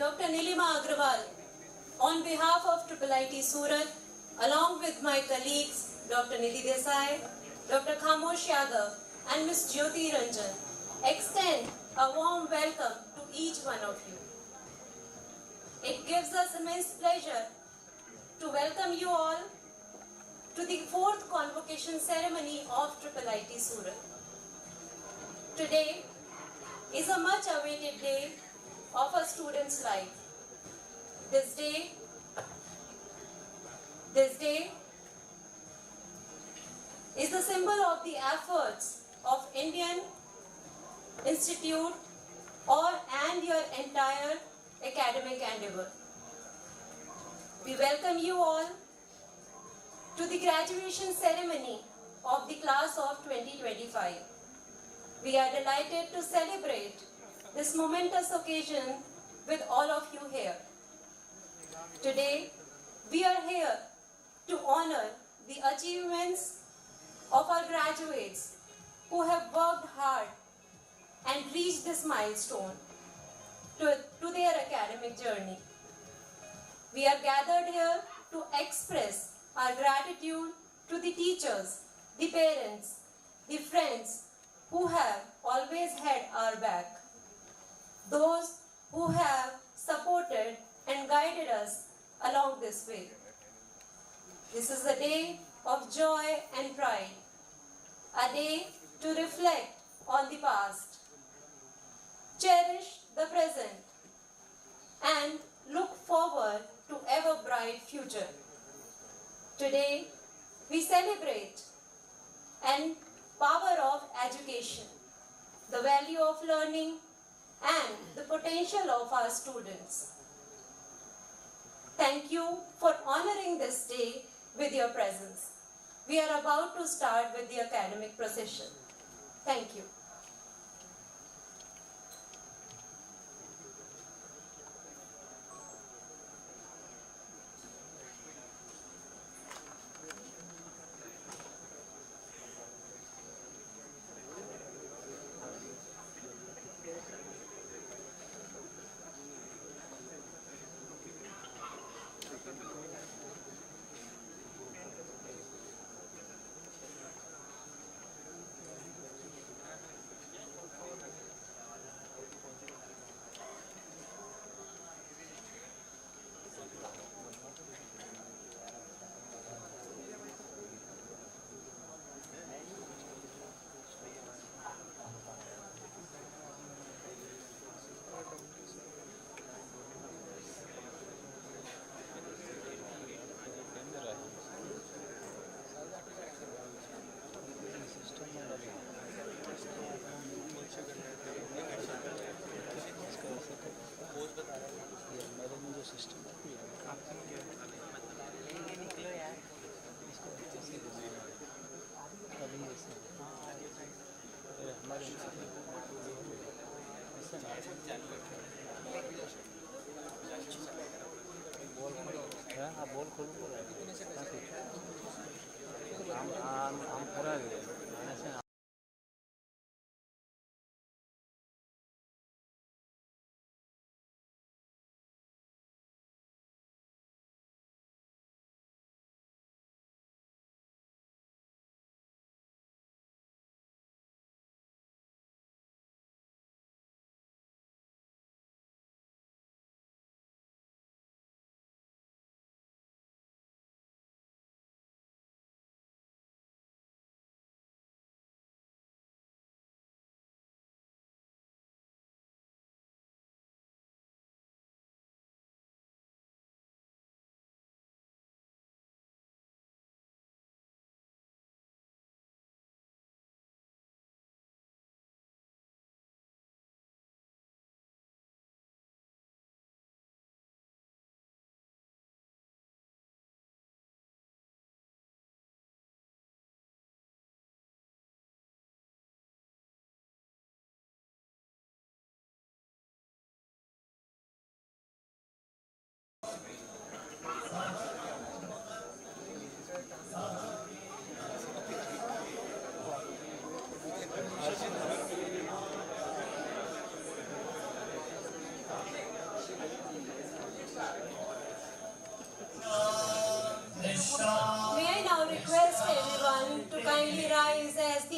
Dr. Nilima Agrawal, on behalf of IIIT Surat, along with my colleagues Dr. Nidhi Desai, Dr. Khamosh Yadav, and Ms. Jyoti Ranjan, extend a warm welcome to each one of you. It gives us immense pleasure to welcome you all to the fourth convocation ceremony of IIIT Surat. Today is a much awaited day of a student's life. This day is the symbol of the efforts of Indian Institute and your entire academic endeavor. We welcome you all to the graduation ceremony of the class of 2025. We are delighted to celebrate this momentous occasion with all of you here. Today, we are here to honor the achievements of our graduates who have worked hard and reached this milestone to their academic journey. We are gathered here to express our gratitude to the teachers, the parents, the friends who have always had our back, those who have supported and guided us along this way. This is a day of joy and pride, a day to reflect on the past, cherish the present, and look forward to ever bright future. Today, we celebrate and power of education, the value of learning, and the potential of our students. Thank you for honoring this day with your presence. We are about to start with the academic procession. Thank you.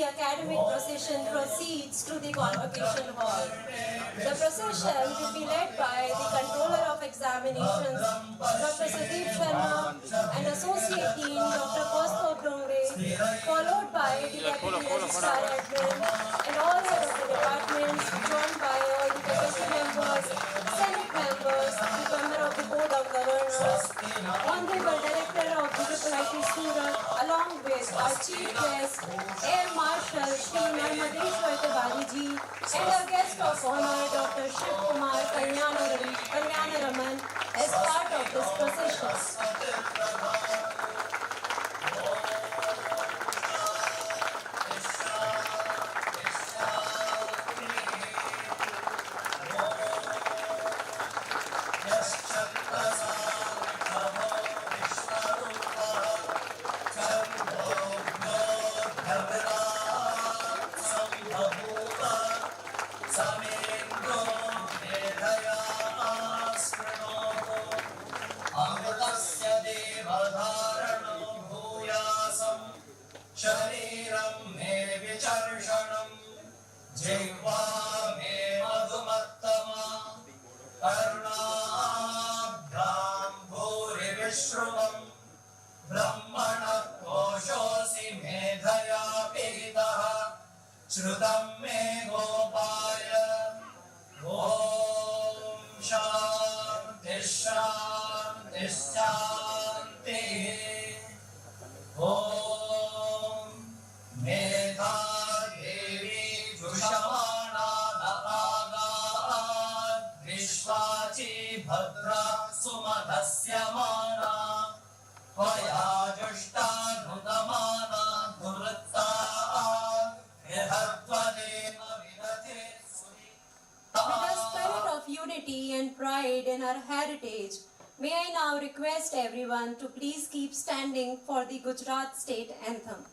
the academic procession proceeds to the Convocation Hall. The procession will be led by the Controller of Examinations, Dr. Sandeep Sharma, and Associate Dean, Dr. Kaustubh Dongre, followed by the Deputy Registrar Admin and all head of the departments, joined by all the faculty members, Senate members, the member of the Board of Governors, Honorable Director of the IIIT Surat, along with our Chief Guest, Air Marshal Shri Narmadeshwar Tiwari ji, and our guest of honor, Dr. Shiv Kumar Kalyanaraman, as part of this procession. And pride in our heritage, may I now request everyone to please keep standing for the Gujarat State Anthem.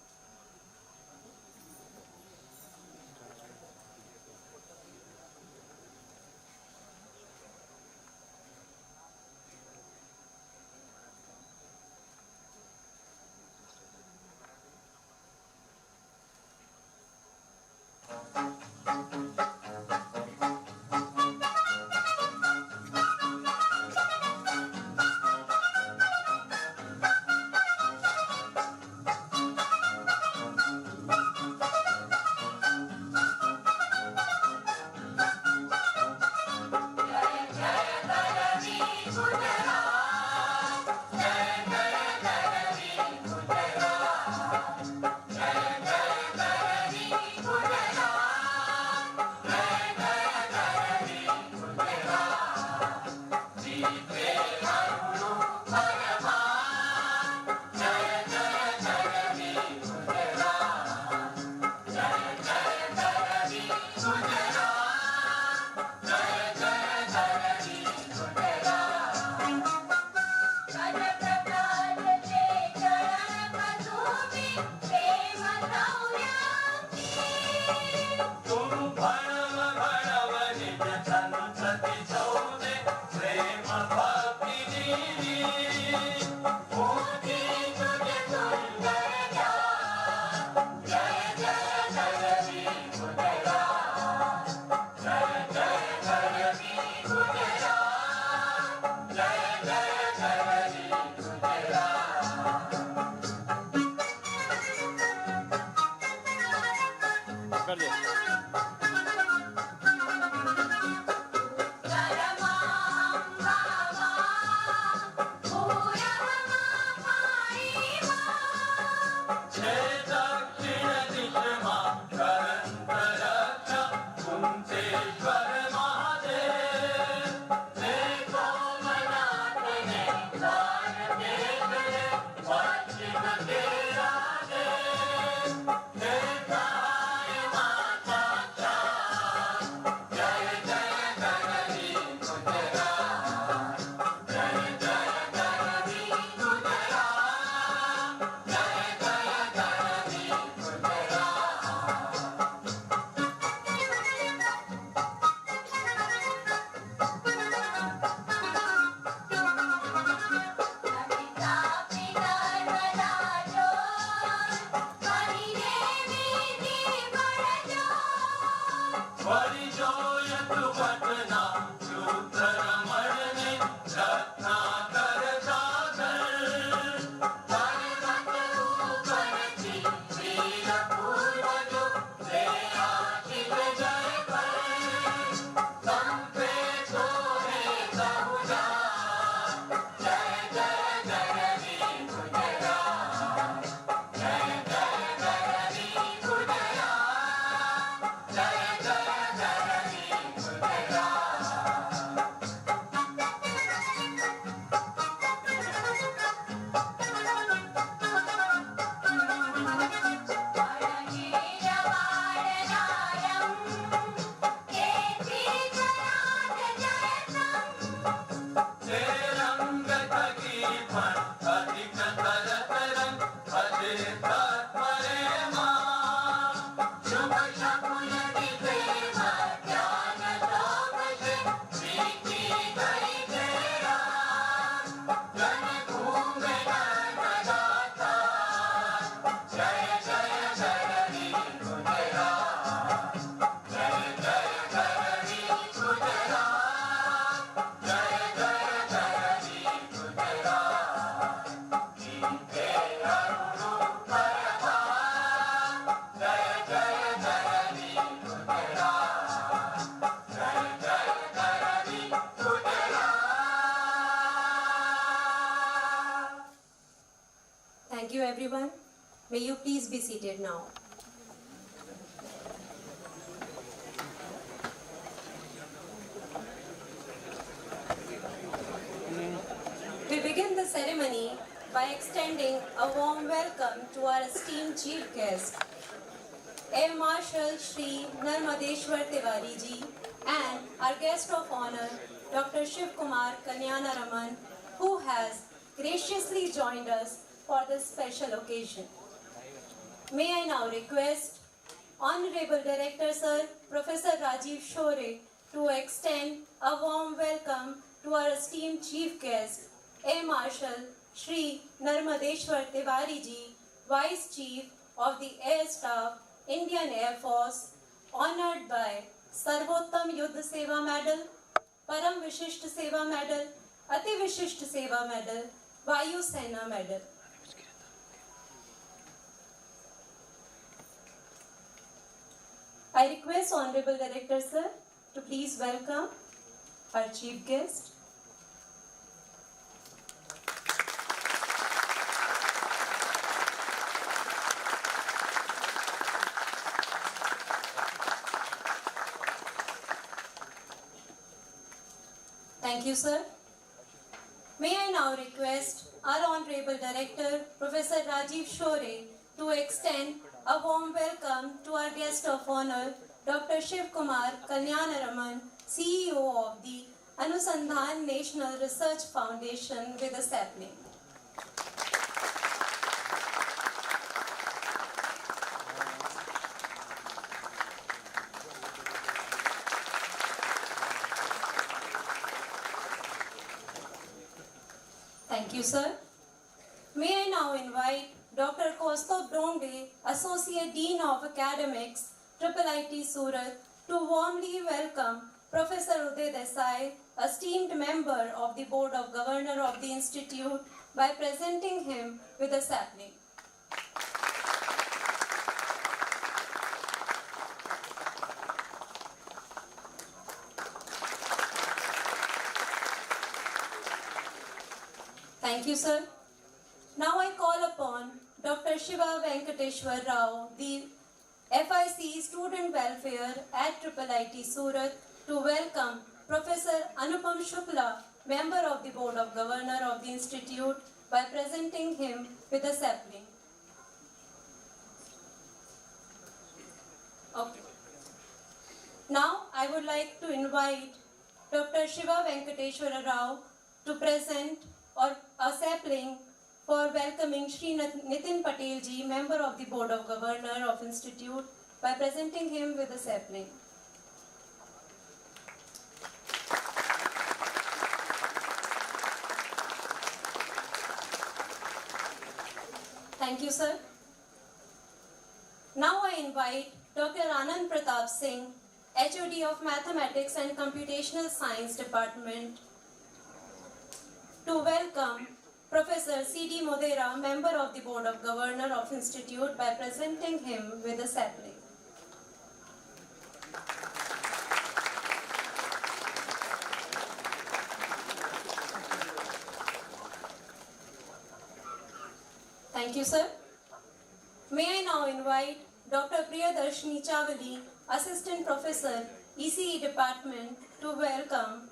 everyone. May you please be seated now. We begin the ceremony by extending a warm welcome to our esteemed chief guest, Air Marshal Shri Narmadeshwar Tiwari ji, and our guest of honor, Dr. Shiv Kumar Kalyanaraman, who has graciously joined us for this special occasion. May I now request Honorable Director Sir, Professor Rajiv Shore, to extend a warm welcome to our esteemed chief guest, Air Marshal Shri Narmadeshwar Tiwari ji, Vice Chief of the Air Staff, Indian Air Force, honored by Sarvottam Yuddha Seva Medal, Param Vishisht Seva Medal, Ati Vishisht Seva Medal, Vayu Sena Medal. I request Honorable Director Sir to please welcome our chief guest. Thank you, sir. May I now request our Honorable Director, Professor Rajiv Shore, to extend a warm welcome to our guest of honor, Dr. Shiv Kumar Kalyanaraman, CEO of the Anusandhan National Research Foundation, with a sapling. Thank you, sir. May I now invite Dr. Kaustubh Dongde, Associate Dean of Academics, IIIT Surat, to warmly welcome Professor Uday Desai, esteemed member of the Board of Governors of the Institute, by presenting him with a sapling. Thank you, sir. Now I call upon Dr. Shiva Venkateshwar Rao, the FIC Student Welfare at IIIT Surat, to welcome Professor Anupam Shukla, member of the Board of Governors of the Institute, by presenting him with a sapling. Okay. Now I would like to invite Dr. Shiva Venkateshwar Rao to present a sapling for welcoming Shri Nitin Patel ji, member of the Board of Governors of Institute, by presenting him with a sapling. Thank you, sir. Now I invite Dr. Anand Pratap Singh, HOD of Mathematics and Computational Science Department, to welcome Professor C.D. Modera, member of the Board of Governors of Institute, by presenting him with a sapling. Thank you, sir. May I now invite Dr. Priyadarshini Chavali, Assistant Professor, ECE Department, to welcome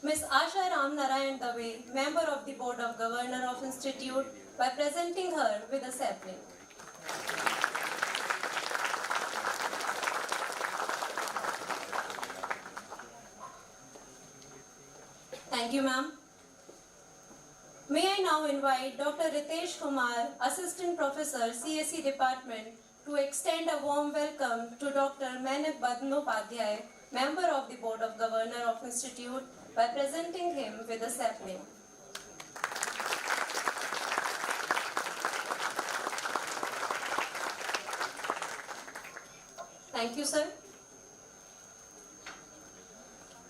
Ms. Asha Ram Narayan Dave, member of the Board of Governors of Institute, by presenting her with a sapling. Thank you, ma'am. May I now invite Dr. Ritesh Kumar, Assistant Professor, CSE Department, to extend a warm welcome to Dr. Menak Badnopadhyay, member of the Board of Governors of Institute, by presenting him with a sapling. Thank you, sir.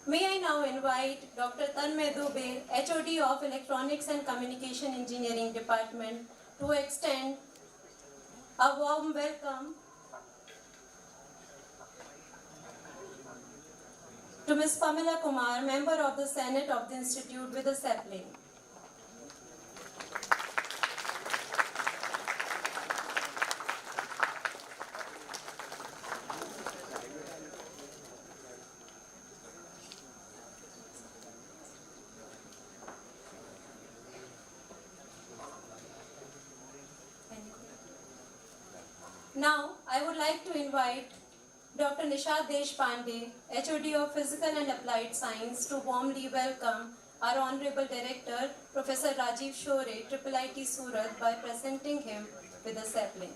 May I now invite Dr. Tanmay Dubey, HOD of Electronics and Communication Engineering Department, to extend a warm welcome to Ms. Pamela Kumar, member of the Senate of the Institute, with a sapling. Now, I would like to invite Dr. Nishad Deshpande, HOD of Physical and Applied Science, to warmly welcome our Honorable Director, Professor Rajiv Shore, IIIT Surat, by presenting him with a sapling.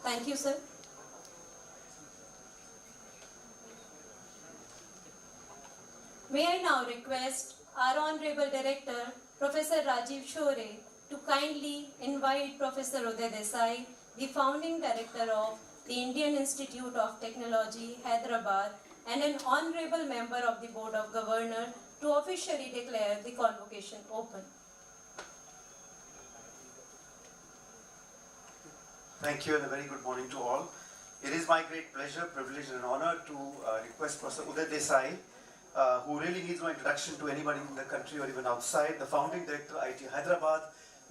Thank you, sir. May I now request our Honorable Director, Professor Rajiv Shore, to kindly invite Professor Uday Desai, the founding director of the Indian Institute of Technology, Hyderabad, and an honorable member of the Board of Governors, to officially declare the convocation open. Thank you and a very good morning to all. It is my great pleasure, privilege and honor to request Professor Uday Desai, who really needs no introduction to anybody in the country or even outside, the founding director, IIT Hyderabad,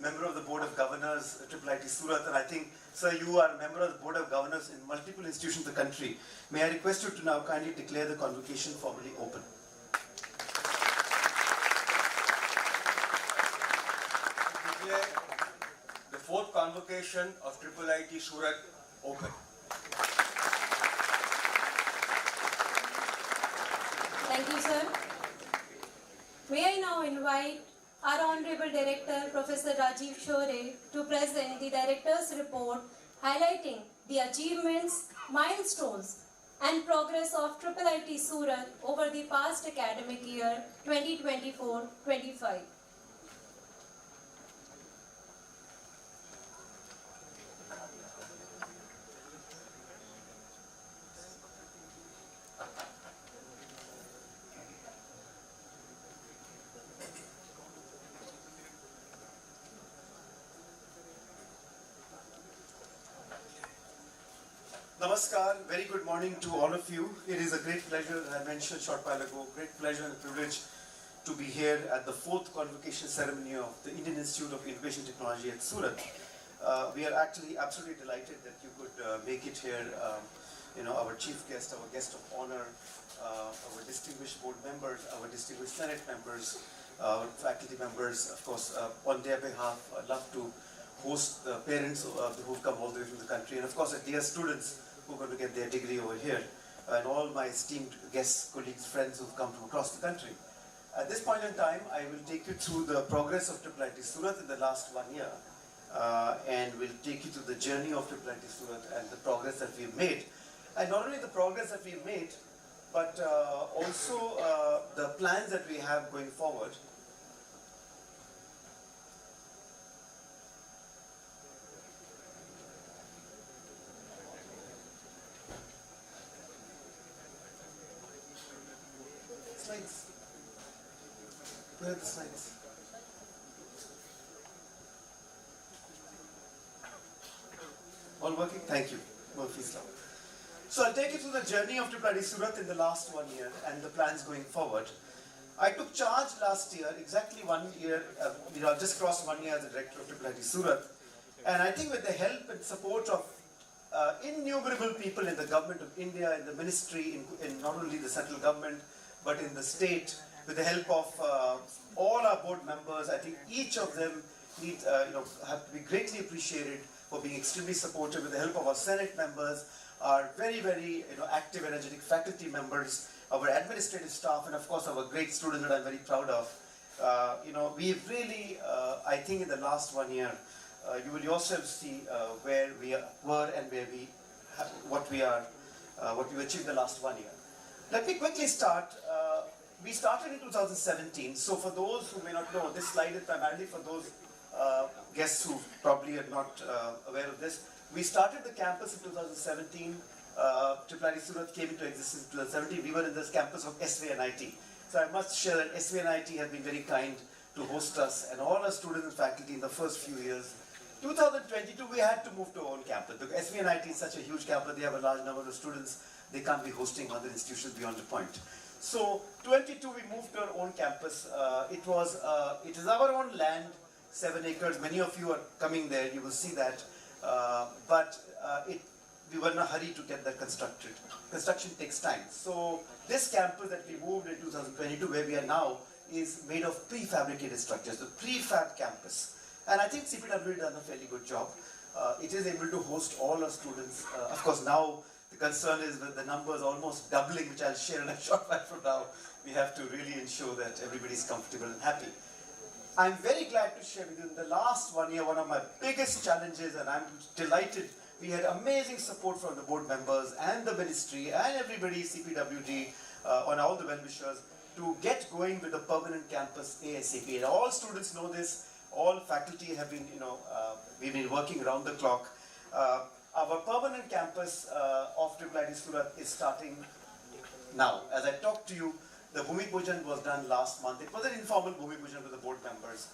member of the Board of Governors, IIIT Surat, and I think, sir, you are a member of the Board of Governors in multiple institutions of the country. May I request you to now kindly declare the convocation formally open. Declare the fourth convocation of IIIT Surat open. Thank you, sir. May I now invite our Honorable Director, Professor Rajiv Shore, to present the Director's report highlighting the achievements, milestones, and progress of IIIT Surat over the past academic year 2024-25. Namaskar, very good morning to all of you. It is a great pleasure, as I mentioned a short while ago, great pleasure and privilege to be here at the fourth convocation ceremony of the Indian Institute of Innovation Technology at Surat. We are actually absolutely delighted that you could make it here. Our chief guest, our guest of honor, our distinguished board members, our distinguished Senate members, our faculty members. Of course, on their behalf, I'd love to host the parents who've come all the way from the country, and of course, the dear students who are going to get their degree over here, and all my esteemed guests, colleagues, friends who've come from across the country. At this point in time, I will take you through the progress of IIIT Surat in the last 1 year, and will take you through the journey of IIIT Surat and the progress that we've made. And not only the progress that we've made, but also the plans that we have going forward. Slides. Where are the slides? All working? Thank you. Murphy's Law. So I'll take you through the journey of IIIT Surat in the last 1 year and the plans going forward. I took charge last year, exactly 1 year, I've just crossed 1 year as the director of IIIT Surat. And I think with the help and support of innumerable people in the government of India, in the ministry, in not only the central government, but in the state, with the help of all our board members, I think each of them have to be greatly appreciated for being extremely supportive. With the help of our Senate members, our very, very active, energetic faculty members, our administrative staff, and of course our great students that I'm very proud of. We've really, I think in the last 1 year, you will yourself see where we were and where what we've achieved the last 1 year. Let me quickly start. We started in 2017. So for those who may not know, this slide is primarily for those guests who probably are not aware of this. We started the campus in 2017. IIIT Surat came into existence in 2017. We were in this campus of SVNIT. So I must share that SVNIT has been very kind to host us and all our students and faculty in the first few years. 2022, we had to move to our own campus because SVNIT is such a huge campus. They have a large number of students. They can't be hosting other institutions beyond the point. So 22, we moved to our own campus. It is our own land. 7 acres. Many of you are coming there, you will see that. But we were in a hurry to get that constructed. Construction takes time. So this campus that we moved in 2022, where we are now, is made of prefabricated structures, the prefab campus. And I think CPW done a fairly good job. It is able to host all our students. Of course, now the concern is with the numbers almost doubling, which I'll share in a short while from now. We have to really ensure that everybody's comfortable and happy. I'm very glad to share with you in the last 1 year, one of my biggest challenges, and I'm delighted. We had amazing support from the board members and the ministry and everybody, CPWD, on all the well-wishers, to get going with the permanent campus ASAP. And all students know this. All faculty have been, we've been working around the clock. Our permanent campus of IIIT Surat is starting now. As I talked to you, the Bhumi Pujan was done last month. It was an informal Bhumi Pujan with the board members,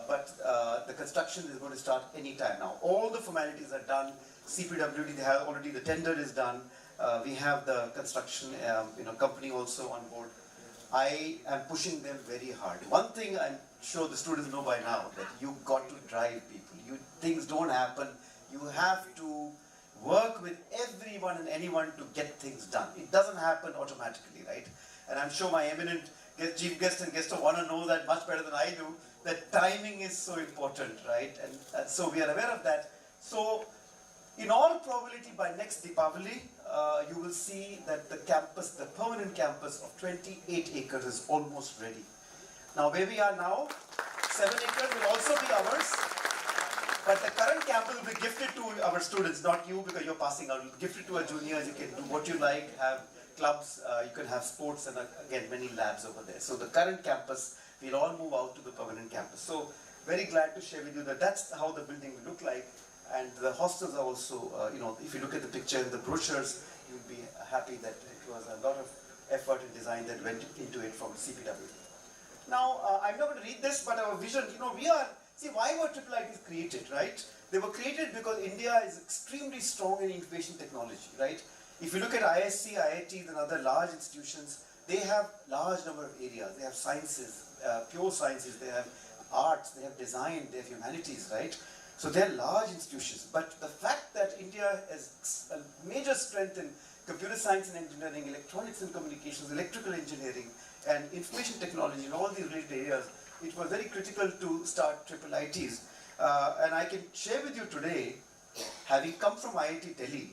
but the construction is going to start anytime now. All the formalities are done. CPWD, they have already, the tender is done. We have the construction company also on board. I am pushing them very hard. One thing I'm sure the students know by now, that you've got to drive people. Things don't happen. You have to work with everyone and anyone to get things done. It doesn't happen automatically, right? And I'm sure my eminent chief guest and guest want to know that much better than I do, that timing is so important, right? And so we are aware of that. So in all probability by next Deepavali, you will see that the campus, the permanent campus of 28 acres is almost ready. Now where we are now, 7 acres will also be ours. But the current campus will be gifted to our students, not you because you're passing out. Gifted to our juniors, you can do what you like, have clubs, you can have sports, and again many labs over there. So the current campus, we'll all move out to the permanent campus. So very glad to share with you that that's how the building will look like. And the hostels are also, if you look at the picture in the brochures, you'll be happy that it was a lot of effort and design that went into it from CPW. Now, I'm not going to read this, but our vision, see, why were IIITs created, right? They were created because India is extremely strong in information technology, right? If you look at ISC, IITs and other large institutions, they have large number of areas. They have sciences, pure sciences, they have arts, they have design, they have humanities, right? So they're large institutions. But the fact that India has a major strength in computer science and engineering, electronics and communications, electrical engineering, and information technology in all these related areas, it was very critical to start IIITs. And I can share with you today, having come from IIT Delhi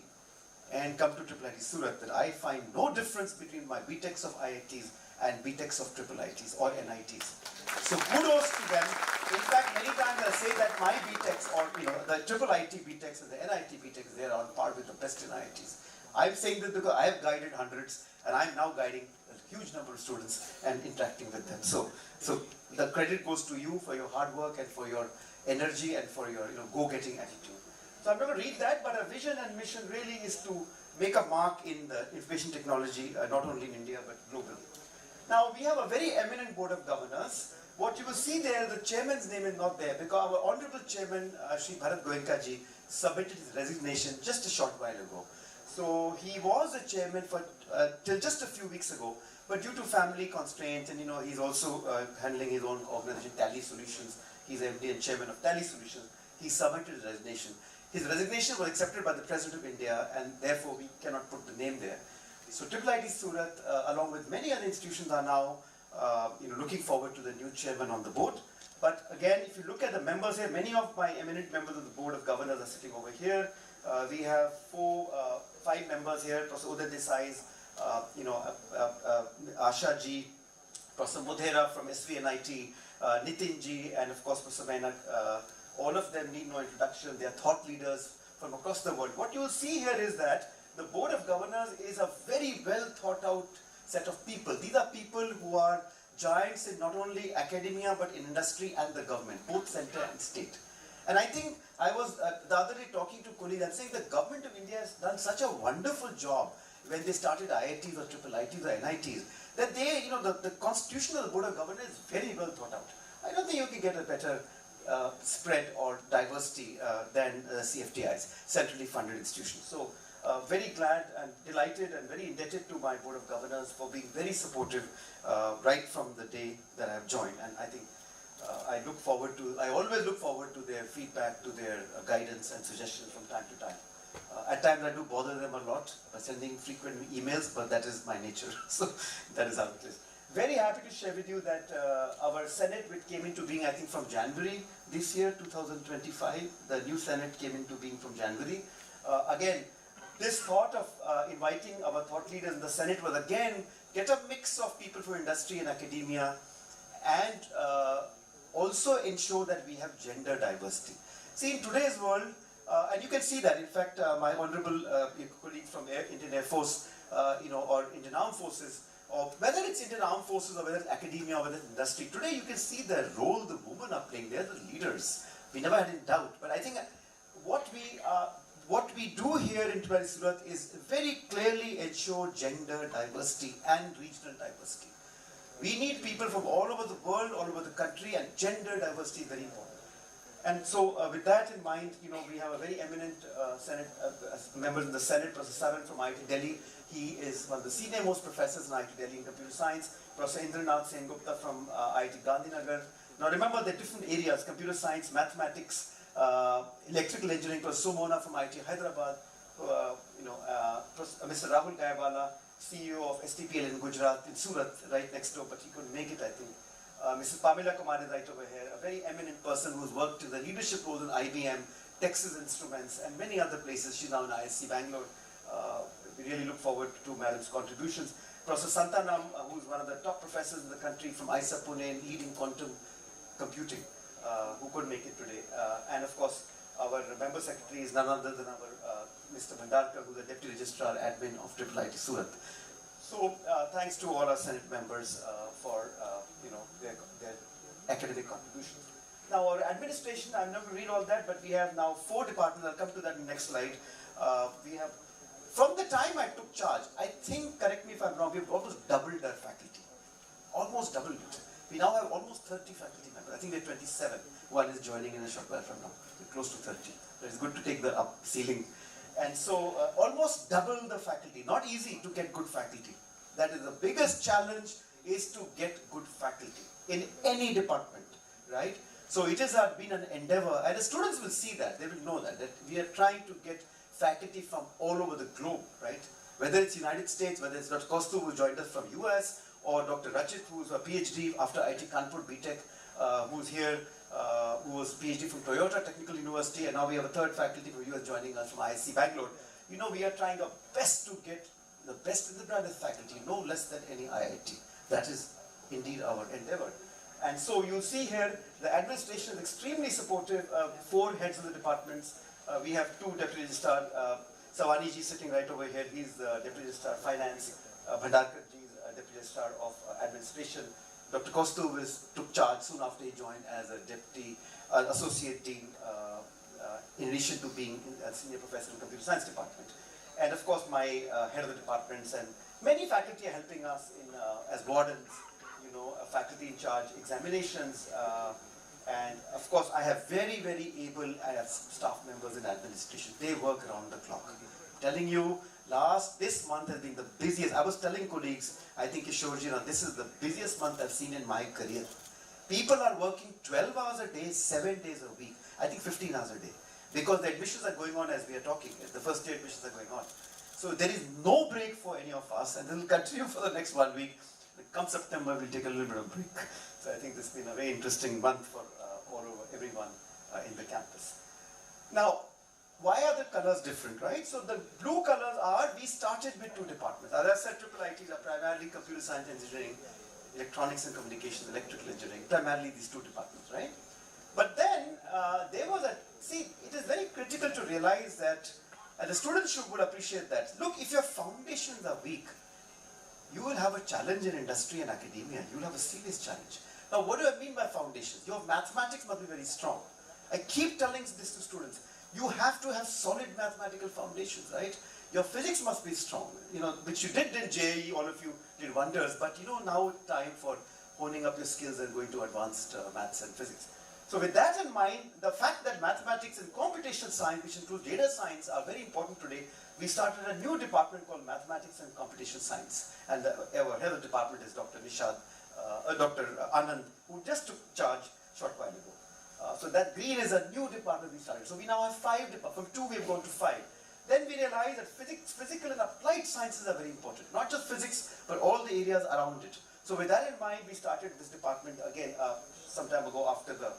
and come to IIIT Surat, that I find no difference between my BTechs of IITs and BTechs of IIITs or NITs. So kudos to them. In fact, many times I say that my BTechs or the IIIT BTechs and the NIT BTechs, they are on par with the best in IITs. I'm saying this because I have guided hundreds and I'm now guiding a huge number of students and interacting with them. So the credit goes to you for your hard work and for your energy and for your go-getting attitude. So I'm not going to read that, but our vision and mission really is to make a mark in the information technology, not only in India but globally. Now we have a very eminent board of governors. What you will see there, the chairman's name is not there because our honorable chairman, Shri Bharat Goenka ji, submitted his resignation just a short while ago. So he was a chairman for till just a few weeks ago, but due to family constraints and he's also handling his own organization, Tally Solutions. He's MD and chairman of Tally Solutions. He submitted his resignation. His resignation was accepted by the President of India, and therefore we cannot put the name there. So IIIT Surat, along with many other institutions, are now looking forward to the new chairman on the board. But again, if you look at the members here, many of my eminent members of the board of governors are sitting over here. We have 5 members here: Professor Uday Desai, Asha ji, Professor Mudhera from SVNIT, Nitin ji, and of course Professor Menak. All of them need no introduction. They are thought leaders from across the world. What you will see here is that the board of governors is a very well thought out set of people. These are people who are giants in not only academia but in industry and the government, both center and state. And I think I was the other day talking to colleagues and saying the government of India has done such a wonderful job when they started IITs or IIITs or NITs, that they, the constitution of the board of governors is very well thought out. I don't think you can get a better spread or diversity than CFTIs, centrally funded institutions. So very glad and delighted and very indebted to my board of governors for being very supportive right from the day that I have joined. And I think I always look forward to their feedback, to their guidance and suggestions from time to time. At times I do bother them a lot by sending frequent emails, but that is my nature, so that is how it is. Very happy to share with you that our Senate, which came into being, I think, from January this year, 2025, the new Senate came into being from January. Again, this thought of inviting our thought leaders in the Senate was, again, get a mix of people from industry and academia, and also ensure that we have gender diversity. See, in today's world, and you can see that, in fact, my honorable colleague from Indian Air Force, or Indian Armed Forces, or whether it's Indian Armed Forces or whether it's academia or whether it's industry, today you can see the role the women are playing. They're the leaders. We never had any doubt. But I think what we do here in IIIT Surat is very clearly ensure gender diversity and regional diversity. We need people from all over the world, all over the country, and gender diversity is very important. And so, with that in mind, we have a very eminent Senate member in the Senate, Professor Savan from IIT Delhi. He is one of the senior most professors in IIT Delhi in computer science. Professor Indranath Sengupta from IIT Gandhinagar. Now remember the different areas: computer science, mathematics, electrical engineering. Professor Sumona from IIT Hyderabad. Mr. Rahul Gaiwala, CEO of STPL in Gujarat, in Surat, right next door, but he couldn't make it, I think. Mrs. Pamela Kumar is right over here, a very eminent person who's worked in the leadership role in IBM, Texas Instruments, and many other places. She's now in IISc Bangalore. We really look forward to Madam's contributions. Professor Santanam, who's one of the top professors in the country from IISA Pune, leading quantum computing, who couldn't make it today. And of course, our member secretary is none other than our Mr. Bhandarkar, who's the Deputy Registrar Admin of IIIT Surat. So thanks to all our Senate members for their academic contributions. Now our administration, I'm not going to read all that, but we have now 4 departments. I'll come to that in the next slide. We have, from the time I took charge, I think, correct me if I'm wrong, we've almost doubled our faculty. Almost doubled it. We now have almost 30 faculty members. I think we're 27. One is joining in a short while from now. We're close to 30. But it's good to take the up ceiling. And so almost double the faculty. Not easy to get good faculty. That is the biggest challenge, is to get good faculty in any department, right? So it has been an endeavor, and the students will see that, they will know that we are trying to get faculty from all over the globe, right? Whether it's United States, whether it's Dr. Kostu, who joined us from US, or Dr. Rachit, who's a PhD after IIT Kanpur BTech, who's here, who was PhD from Toyota Technical University, and now we have a third faculty from US joining us from IISc Bangalore. We are trying our best to get the best in the brightest faculty, no less than any IIT. That is indeed our endeavor. And so you'll see here, the administration is extremely supportive. 4 heads of the departments. We have 2 deputy registrar. Savani ji sitting right over here. He's the deputy registrar finance. Bhandarkar ji is deputy registrar of administration. Dr. Kostu took charge soon after he joined as a deputy associate dean, in addition to being a senior professor in computer science department. And of course, my head of the departments, and many faculty are helping us in as wardens, faculty in charge examinations, and of course I have very, very able staff members in administration. They work around the clock. I'm telling you, this month has been the busiest. I was telling colleagues, I think Kishorji, this is the busiest month I've seen in my career. People are working 12 hours a day, 7 days a week. I think 15 hours a day. Because the admissions are going on as we are talking. The first year admissions are going on. So there is no break for any of us, and it will continue for the next 1 week. Come September, we'll take a little bit of break. So I think this has been a very interesting month for everyone in the campus. Now, why are the colors different, right? So the blue colors are, we started with 2 departments. As I said, IIITs are primarily computer science engineering, electronics and communications, electrical engineering, primarily these 2 departments, right? But then there was it is very critical to realize that, and the students would appreciate that. Look, if your foundations are weak, you will have a challenge in industry and academia. You will have a serious challenge. Now, what do I mean by foundations? Your mathematics must be very strong. I keep telling this to students. You have to have solid mathematical foundations, right? Your physics must be strong, which you did in JEE, all of you did wonders, but now it's time for honing up your skills and going to advanced maths and physics. So with that in mind, the fact that mathematics and computational science, which includes data science, are very important today, we started a new department called Mathematics and Computational Science. And our head of the department is Dr. Nishad, Dr. Anand, who just took charge. short while ago. So that green is a new department we started. So we now have 5 departments. From 2 we've gone to 5. Then we realized that physical and applied sciences are very important. Not just physics, but all the areas around it. So with that in mind, we started this department again some time ago after the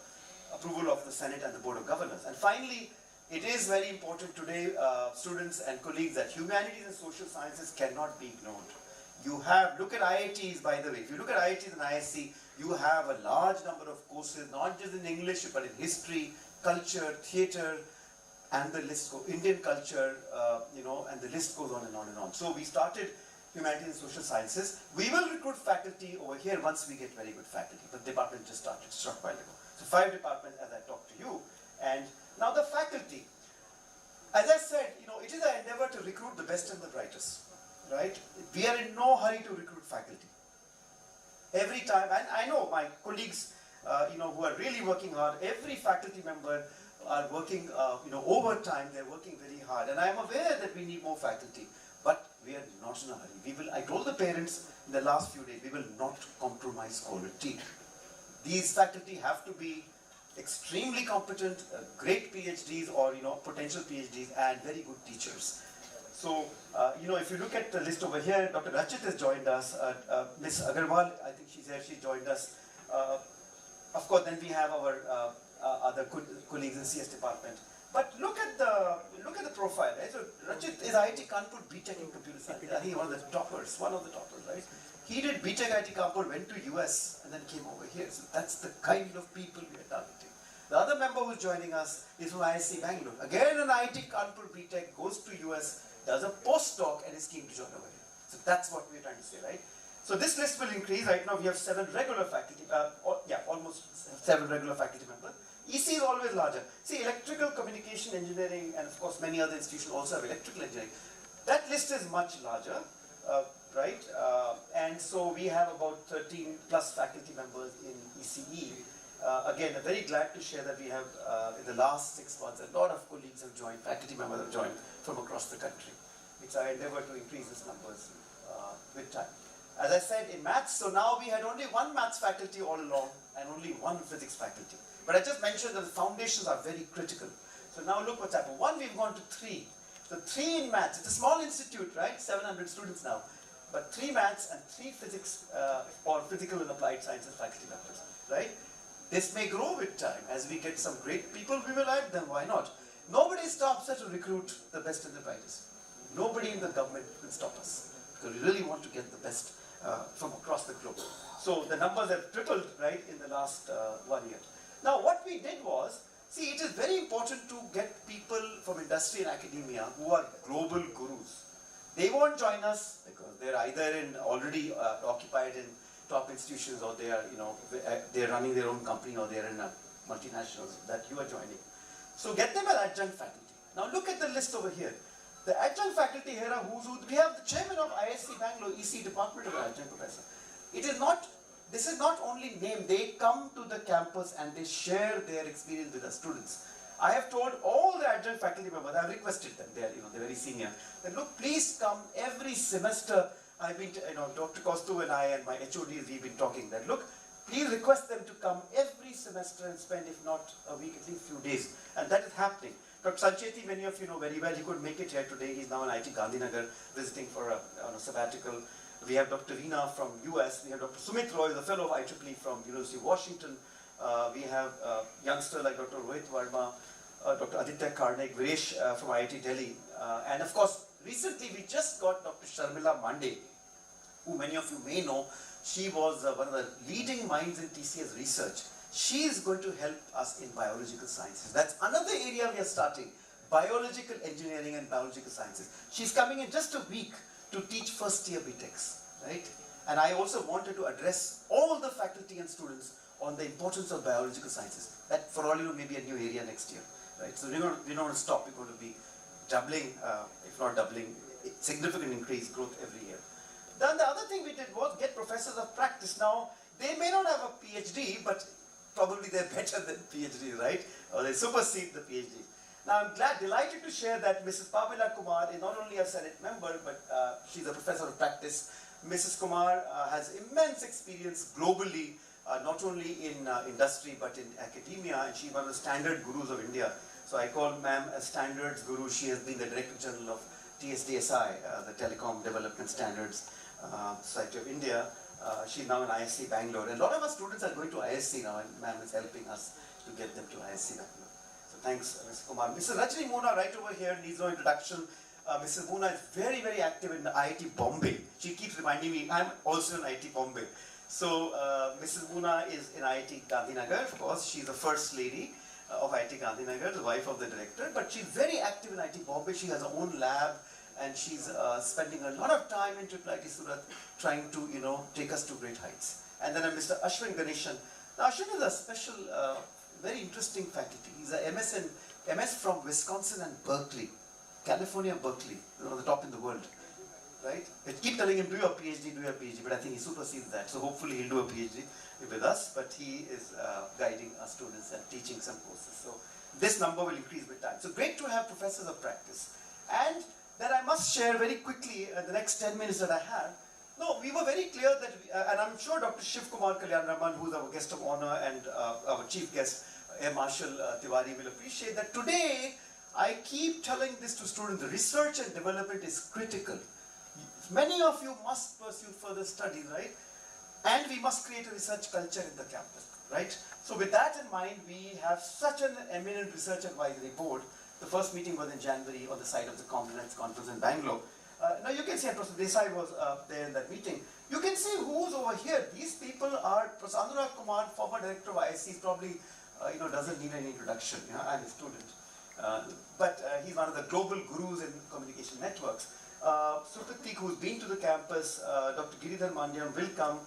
approval of the Senate and the Board of Governors. And finally, it is very important today, students and colleagues, that humanities and social sciences cannot be ignored. You have, look at IITs by the way, if you look at IITs and ISC, you have a large number of courses, not just in English, but in history, culture, theatre, and the list goes, Indian culture, and the list goes on and on and on. So we started humanities and social sciences. We will recruit faculty over here once we get very good faculty. The department just started a short while ago. So 5 departments as I talk to you. And now the faculty. As I said, it is an endeavor to recruit the best and the brightest, right? We are in no hurry to recruit faculty. Every time, and I know my colleagues, who are really working hard, every faculty member are working, overtime, they're working very hard. And I am aware that we need more faculty, but we are not in a hurry. I told the parents in the last few days, we will not compromise quality. These faculty have to be extremely competent, great PhDs or potential PhDs, and very good teachers. So, if you look at the list over here, Dr. Rachit has joined us, Ms. Agarwal, I think she's here, she joined us. Of course, then we have our other colleagues in CS department. But look at the profile, right? So Rachit is IIT Kanpur BTech in computer science. I think one of the toppers, right? He did BTech IIT Kanpur, went to US, and then came over here. So that's the kind of people we are targeting. The other member who's joining us is from IIT Bangalore. Again, an IIT Kanpur BTech, goes to US, does a postdoc, and is keen to join over here. So that's what we're trying to say, right? So this list will increase. Right now we have 7 regular faculty, almost 7 regular faculty members. EC is always larger. See, electrical communication engineering, and of course many other institutions also have electrical engineering. That list is much larger, right? And so we have about 13 plus faculty members in ECE. Again, I'm very glad to share that we have, in the last 6 months, a lot of colleagues have joined, faculty members have joined from across the country. It's our endeavor to increase these numbers with time. As I said, in maths, so now we had only 1 maths faculty all along and only 1 physics faculty. But I just mentioned that the foundations are very critical. So now look what's happened. 1, we've gone to 3. So 3 in maths. It's a small institute, right? 700 students now. But 3 maths and 3 physics or physical and applied sciences faculty members, right? This may grow with time. As we get some great people, we will add them. Why not? Nobody stops us to recruit the best and the brightest. Nobody in the government will stop us. Because we really want to get the best from across the globe. So the numbers have tripled, right, in the last 1 year. Now what we did was, see, it is very important to get people from industry and academia who are global gurus. They won't join us because they're either already occupied in top institutions, or they are, they're running their own company, or they're in a multinationals that you are joining. So get them as adjunct faculty. Now look at the list over here. The adjunct faculty here are who's who. We have the chairman of ISC Bangalore, EC department of adjunct professor. This is not only name, they come to the campus and they share their experience with the students. I have told all the adjunct faculty members, I have requested them, they're very senior, that look, please come every semester. I've been, Dr. Kostu and I and my HODs, we've been talking that, look, please request them to come every semester and spend, if not a week, at least a few days. And that is happening. Dr. Sancheti, many of you know very well, he couldn't make it here today. He's now in IIT Gandhinagar visiting for a sabbatical. We have Dr. Reena from US. We have Dr. Sumit Roy, the fellow of IIIE from University of Washington. We have youngsters like Dr. Rohit Verma, Dr. Aditya Karnik, Viresh from IIT Delhi. And of course, recently we just got Dr. Sharmila Mande, who many of you may know. She was one of the leading minds in TCS research. She is going to help us in biological sciences. That's another area we are starting, biological engineering and biological sciences. She's coming in just a week to teach first year BTechs, right? And I also wanted to address all the faculty and students on the importance of biological sciences. That for all you know may be a new area next year, right? So we're not going to stop. We're going to be doubling, if not doubling, significant increase growth every year. Then the other thing we did was get professors of practice. Now, they may not have a PhD, but probably they're better than PhD, right? Or they supersede the PhD. Now, I'm delighted to share that Mrs. Pamela Kumar is not only a Senate member, but she's a professor of practice. Mrs. Kumar has immense experience globally not only in industry but in academia, and she's one of the standard gurus of India. So I call ma'am a standards guru. She has been the Director General of TSDSI, the Telecom Development Standards Society of India. She's now in IISc Bangalore. And a lot of our students are going to IISc now, and ma'am is helping us to get them to IISc Bangalore. So thanks, Mr. Kumar. Mr. Rajni Moona, right over here, needs no introduction. Mrs. Moona is very, very active in IIT Bombay. She keeps reminding me, I'm also in IIT Bombay. So Mrs. Moona is in IIT Gandhinagar, of course. She's the first lady of IIT Gandhinagar, the wife of the director. But she's very active in IIT Bombay. She has her own lab, and she's spending a lot of time in IIIT Surat trying to, take us to great heights. And then Mr. Ashwin Ganeshan. Now, Ashwin is a special, very interesting faculty. He's a MS from Wisconsin and Berkeley. California, Berkeley, one of the top in the world, right? I keep telling him, do your PhD, but I think he supersedes that. So hopefully he'll do a PhD with us, but he is guiding our students and teaching some courses. So this number will increase with time. So great to have professors of practice. And then I must share very quickly, the next 10 minutes that I have. No, we were very clear that, and I'm sure Dr. Shiv Kumar Kalyan Raman, who's our guest of honor, and our chief guest, Air Marshal Tiwari, will appreciate that today, I keep telling this to students, the research and development is critical. Many of you must pursue further studies, right? And we must create a research culture in the campus, right? So with that in mind, we have such an eminent research advisory board. The first meeting was in January on the site of the conference in Bangalore. Now you can see, Professor Desai was there in that meeting. You can see who's over here. These people are Professor Anurag Kumar, former director of IISc, probably doesn't need any introduction. I'm a student. But he's one of the global gurus in communication networks. Supratik, who's been to the campus, Dr. Giridhar Mandyam will come.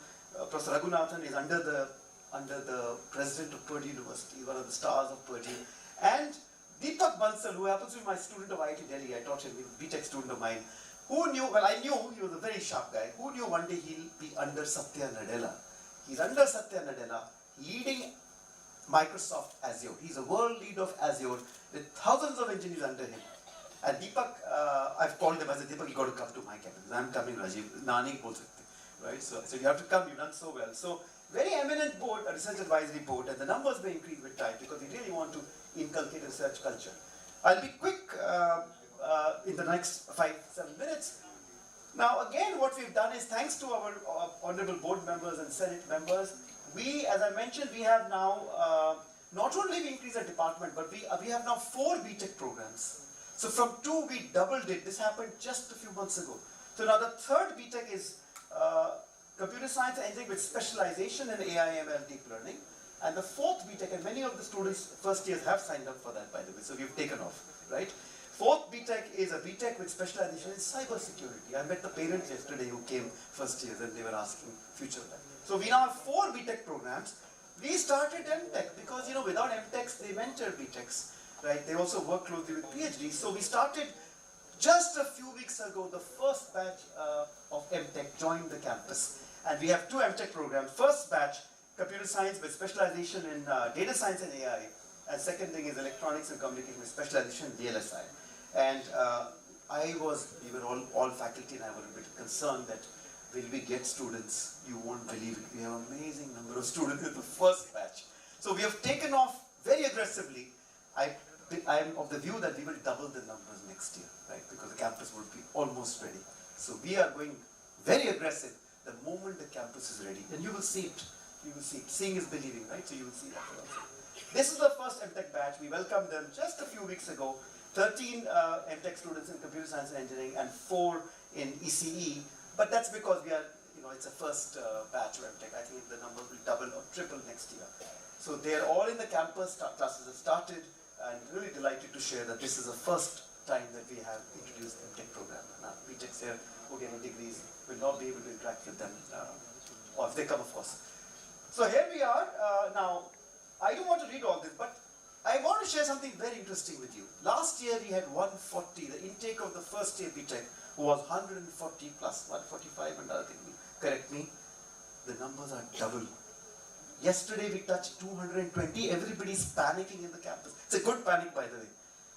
Professor Raghunathan is under the president of Purdue University, one of the stars of Purdue. And Deepak Bansal, who happens to be my student of IIT Delhi, I taught him, he was a BTech student of mine, who knew, well, I knew he was a very sharp guy, who knew one day he'll be under Satya Nadella. He's under Satya Nadella, leading Microsoft Azure. He's a world leader of Azure with thousands of engineers under him. And Deepak, I've called him, I said, Deepak, you got to come to my campus. I'm coming, Rajiv. Nani bol sakte. Right? So you have to come, you've done so well. So very eminent board, a research advisory board, and the numbers may increase with time because we really want to inculcate a research culture. I'll be quick in the next 5-7 minutes. Now again, what we've done is, thanks to our honorable board members and Senate members, we, as I mentioned, we have now, not only we increased our department, but we have now 4 BTech programs. So from 2, we doubled it. This happened just a few months ago. So now the 3rd BTech is computer science and engineering with specialization in AI, ML, deep learning. And the 4th BTech, and many of the students, first years, have signed up for that, by the way, so we've taken off, right? 4th BTech is a BTech with specialization in cybersecurity. I met the parents yesterday who came first years, and they were asking future plan. So we now have 4 BTech programs. We started MTech because, without MTechs, they mentor BTechs, right? They also work closely with PhDs. So we started just a few weeks ago, the first batch of MTech joined the campus. And we have 2 MTech programs. First batch, computer science with specialization in data science and AI. And second thing is electronics and communication with specialization in VLSI. And we were all faculty, and I was a bit concerned that will we get students? You won't believe it. We have an amazing number of students in the first batch. So we have taken off very aggressively. I am of the view that we will double the numbers next year, right? Because the campus will be almost ready. So we are going very aggressive the moment the campus is ready. And you will see it. You will see it. Seeing is believing, right? So you will see that also. This is the first MTech batch. We welcomed them just a few weeks ago. 13 MTech students in computer science and engineering and 4 in ECE. But that's because we are, it's a first batch of MTech. I think the number will double or triple next year. So they're all in the campus. Classes have started, and really delighted to share that this is the first time that we have introduced MTech program. Now, BTechs here who are getting degrees will not be able to interact with them, or if they come, of course. So here we are. Now, I don't want to read all this, but I want to share something very interesting with you. Last year we had 140. The intake of the first year BTech was 140 plus, 145 and other things. Correct me. The numbers are double. Yesterday we touched 220. Everybody's panicking in the campus. It's a good panic, by the way.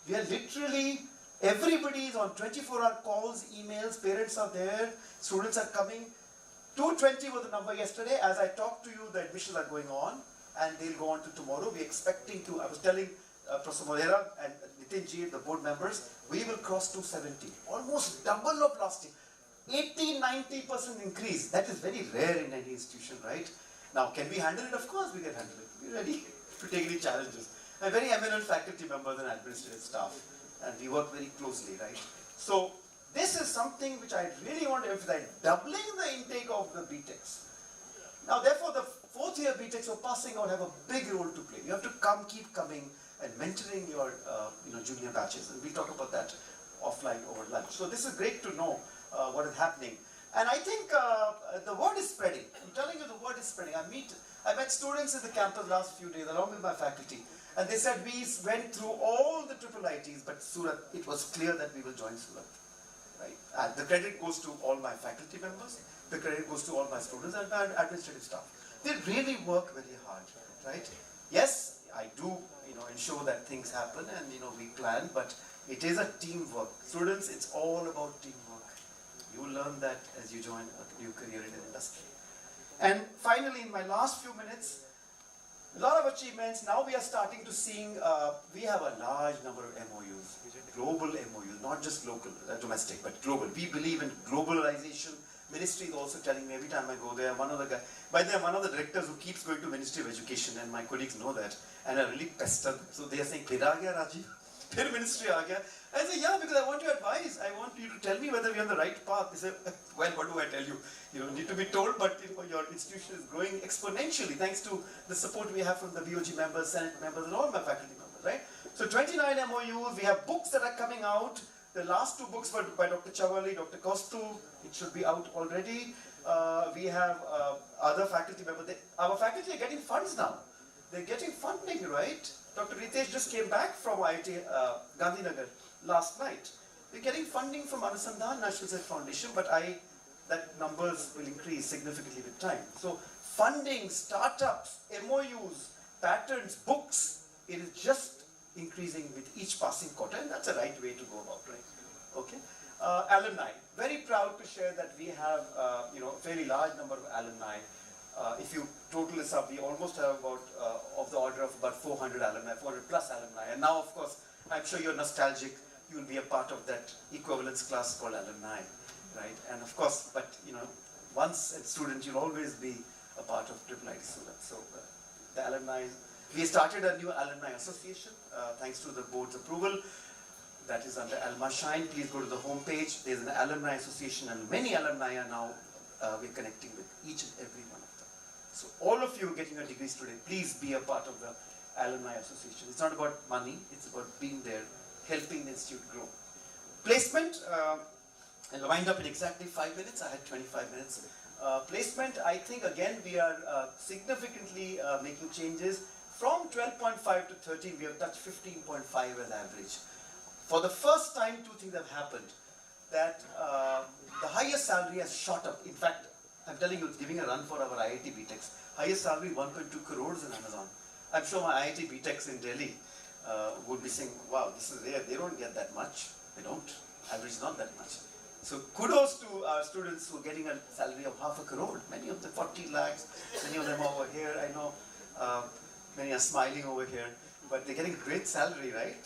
We are literally, everybody is on 24-hour calls, emails, parents are there, students are coming. 2 220 was the number yesterday. As I talked to you, the admissions are going on and they'll go on to tomorrow. We're expecting to, I was telling Professor Modera and Nitin Ji, the board members, we will cross 270. Almost double of last year. 80-90% increase. That is very rare in any institution, right? Now, can we handle it? Of course we can handle it. We're ready to take any challenges. I'm very eminent faculty members and administrative staff, and we work very closely, right? So, this is something which I really want to emphasize, doubling the intake of the BTECs. Now, therefore, the fourth year BTECs who are passing out have a big role to play. You have to keep coming and mentoring your junior batches, and we'll talk about that offline over lunch. So this is great to know what is happening. And I think the word is spreading. I'm telling you, the word is spreading. I met students in the campus last few days along with my faculty, and they said we went through all the IIITs, but Surat, it was clear that we will join Surat. Right? And the credit goes to all my faculty members, the credit goes to all my students and my administrative staff. They really work very hard, right? Yes, I do, ensure that things happen and, we plan, but it is a teamwork. Students, it's all about teamwork. You will learn that as you join a new career in the industry. And finally, in my last few minutes, a lot of achievements. Now we are starting to seeing, we have a large number of MOUs, global MOUs, not just local, domestic, but global. We believe in globalization. Ministry is also telling me every time I go there, one of the directors who keeps going to Ministry of Education, and my colleagues know that, and are really pestered. So they are saying, "Phir aa gaya, Rajiv? Phir ministry aa gaya?" I say, "Yeah, because I want your advice. I want you to tell me whether we're on the right path." They say, "Well, what do I tell you? You don't need to be told, but your institution is growing exponentially thanks to the support we have from the BOG members, Senate members, and all my faculty members, right?" So 29 MOUs, we have books that are coming out. The last two books were by Dr. Chavali, Dr. Kostu. It should be out already. We have other faculty members. Our faculty are getting funds now. They're getting funding, right? Dr. Ritesh just came back from IIT Gandhinagar last night. We're getting funding from Anusandhan National Science Foundation, but that numbers will increase significantly with time. So funding, startups, MOUs, patents, books, it is just increasing with each passing quarter, and that's a right way to go about, right? Okay. Alumni. Very proud to share that we have, a fairly large number of alumni. If you total this up, we almost have about, of the order of about 400 alumni, 400 plus alumni. And now, of course, I'm sure you're nostalgic. You will be a part of that equivalence class called alumni, right? And of course, but, once a student, you'll always be a part of IIIT Surat. So the alumni, we started a new alumni association, thanks to the board's approval. That is under Alma Shine. Please go to the home page. There's an alumni association, and many alumni are now, we're connecting with each and every one of them. So all of you getting your degrees today, please be a part of the alumni association. It's not about money, it's about being there, helping the institute grow. Placement, I'll wind up in exactly 5 minutes. I had 25 minutes. Placement, I think again we are significantly making changes. From 12.5 to 13, we have touched 15.5 as average. For the first time, two things have happened. That the highest salary has shot up. In fact, I'm telling you, it's giving a run for our IIT BTECs. Highest salary, 1.2 crores in Amazon. I'm sure my IIT BTECs in Delhi would be saying, wow, this is rare. They don't get that much. They don't. Average is not that much. So kudos to our students who are getting a salary of 500 crore. Many of them 40 lakhs. Many of them are over here. I know many are smiling over here. But they're getting a great salary, right?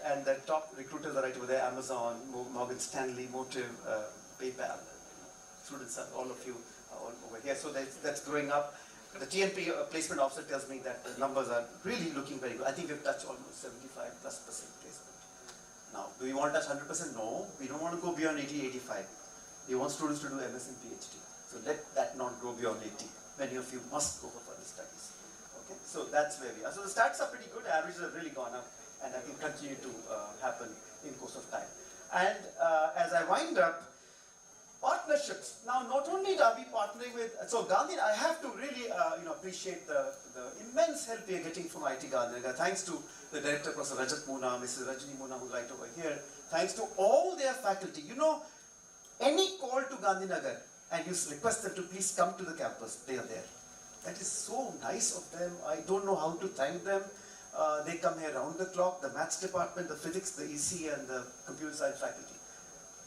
And the top recruiters are right over there, Amazon, Morgan Stanley, Motive, PayPal. Students, all of you are all over here. So that's growing up. The TNP placement officer tells me that the numbers are really looking very good. I think we've touched almost 75+% placement. Now, do we want to touch 100%? No, we don't want to go beyond 80, 85. We want students to do MS and PhD. So let that not go beyond 80. Many of you must go for further studies. Okay, so that's where we are. So the stats are pretty good. Averages have really gone up, and that will continue to happen in course of time. And as I wind up, partnerships. Now, not only are we partnering with, so Gandhi, I have to really appreciate the immense help we are getting from IIT Gandhinagar. Thanks to the director, Professor Rajat Moona, Mrs. Rajni Moona, who's right over here. Thanks to all their faculty. Any call to Gandhinagar and you request them to please come to the campus, they are there. That is so nice of them. I don't know how to thank them. They come here round the clock, the maths department, the physics, the EC, and the computer science faculty.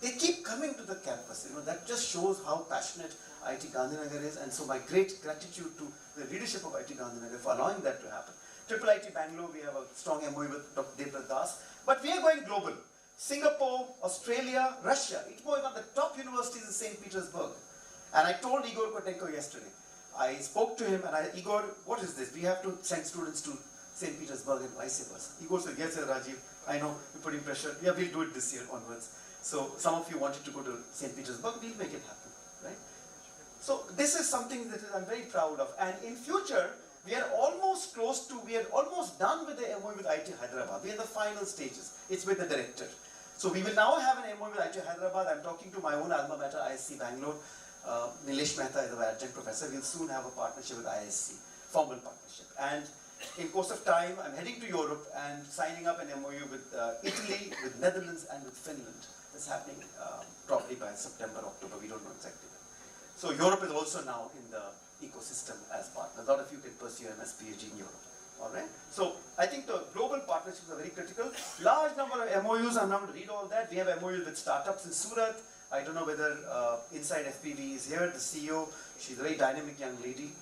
They keep coming to the campus. That just shows how passionate IIT Gandhinagar is, and so my great gratitude to the leadership of IIT Gandhinagar for allowing that to happen. IIIT Bangalore, we have a strong MOU with Dr. Deepak Das, but we are going global. Singapore, Australia, Russia, it's one of the top universities in St. Petersburg. And I told Igor Kotenko yesterday, I spoke to him and Igor, what is this? We have to send students to St. Petersburg and vice versa. Igor said, yes, sir, Rajiv, I know, you're putting pressure. Yeah, we'll do it this year onwards. So some of you wanted to go to St. Petersburg, we'll make it happen, right? So this is something that I'm very proud of. And in future, we are almost done with the MOU with IIT Hyderabad. We are in the final stages. It's with the director. So we will now have an MOU with IIT Hyderabad. I'm talking to my own alma mater, IISc Bangalore. Nilesh Mehta is our adjunct professor. We'll soon have a partnership with IISc, formal partnership. And in course of time, I'm heading to Europe and signing up an MOU with Italy, with Netherlands, and with Finland. That's happening probably by September, October. We don't know exactly when. So Europe is also now in the ecosystem as partner. A lot of you can pursue MS PhD in Europe. All right. So I think the global partnerships are very critical. Large number of MOUs. I'm not going to read all that. We have MOUs with startups in Surat. I don't know whether Inside FPV is here. The CEO. She's a very dynamic young lady,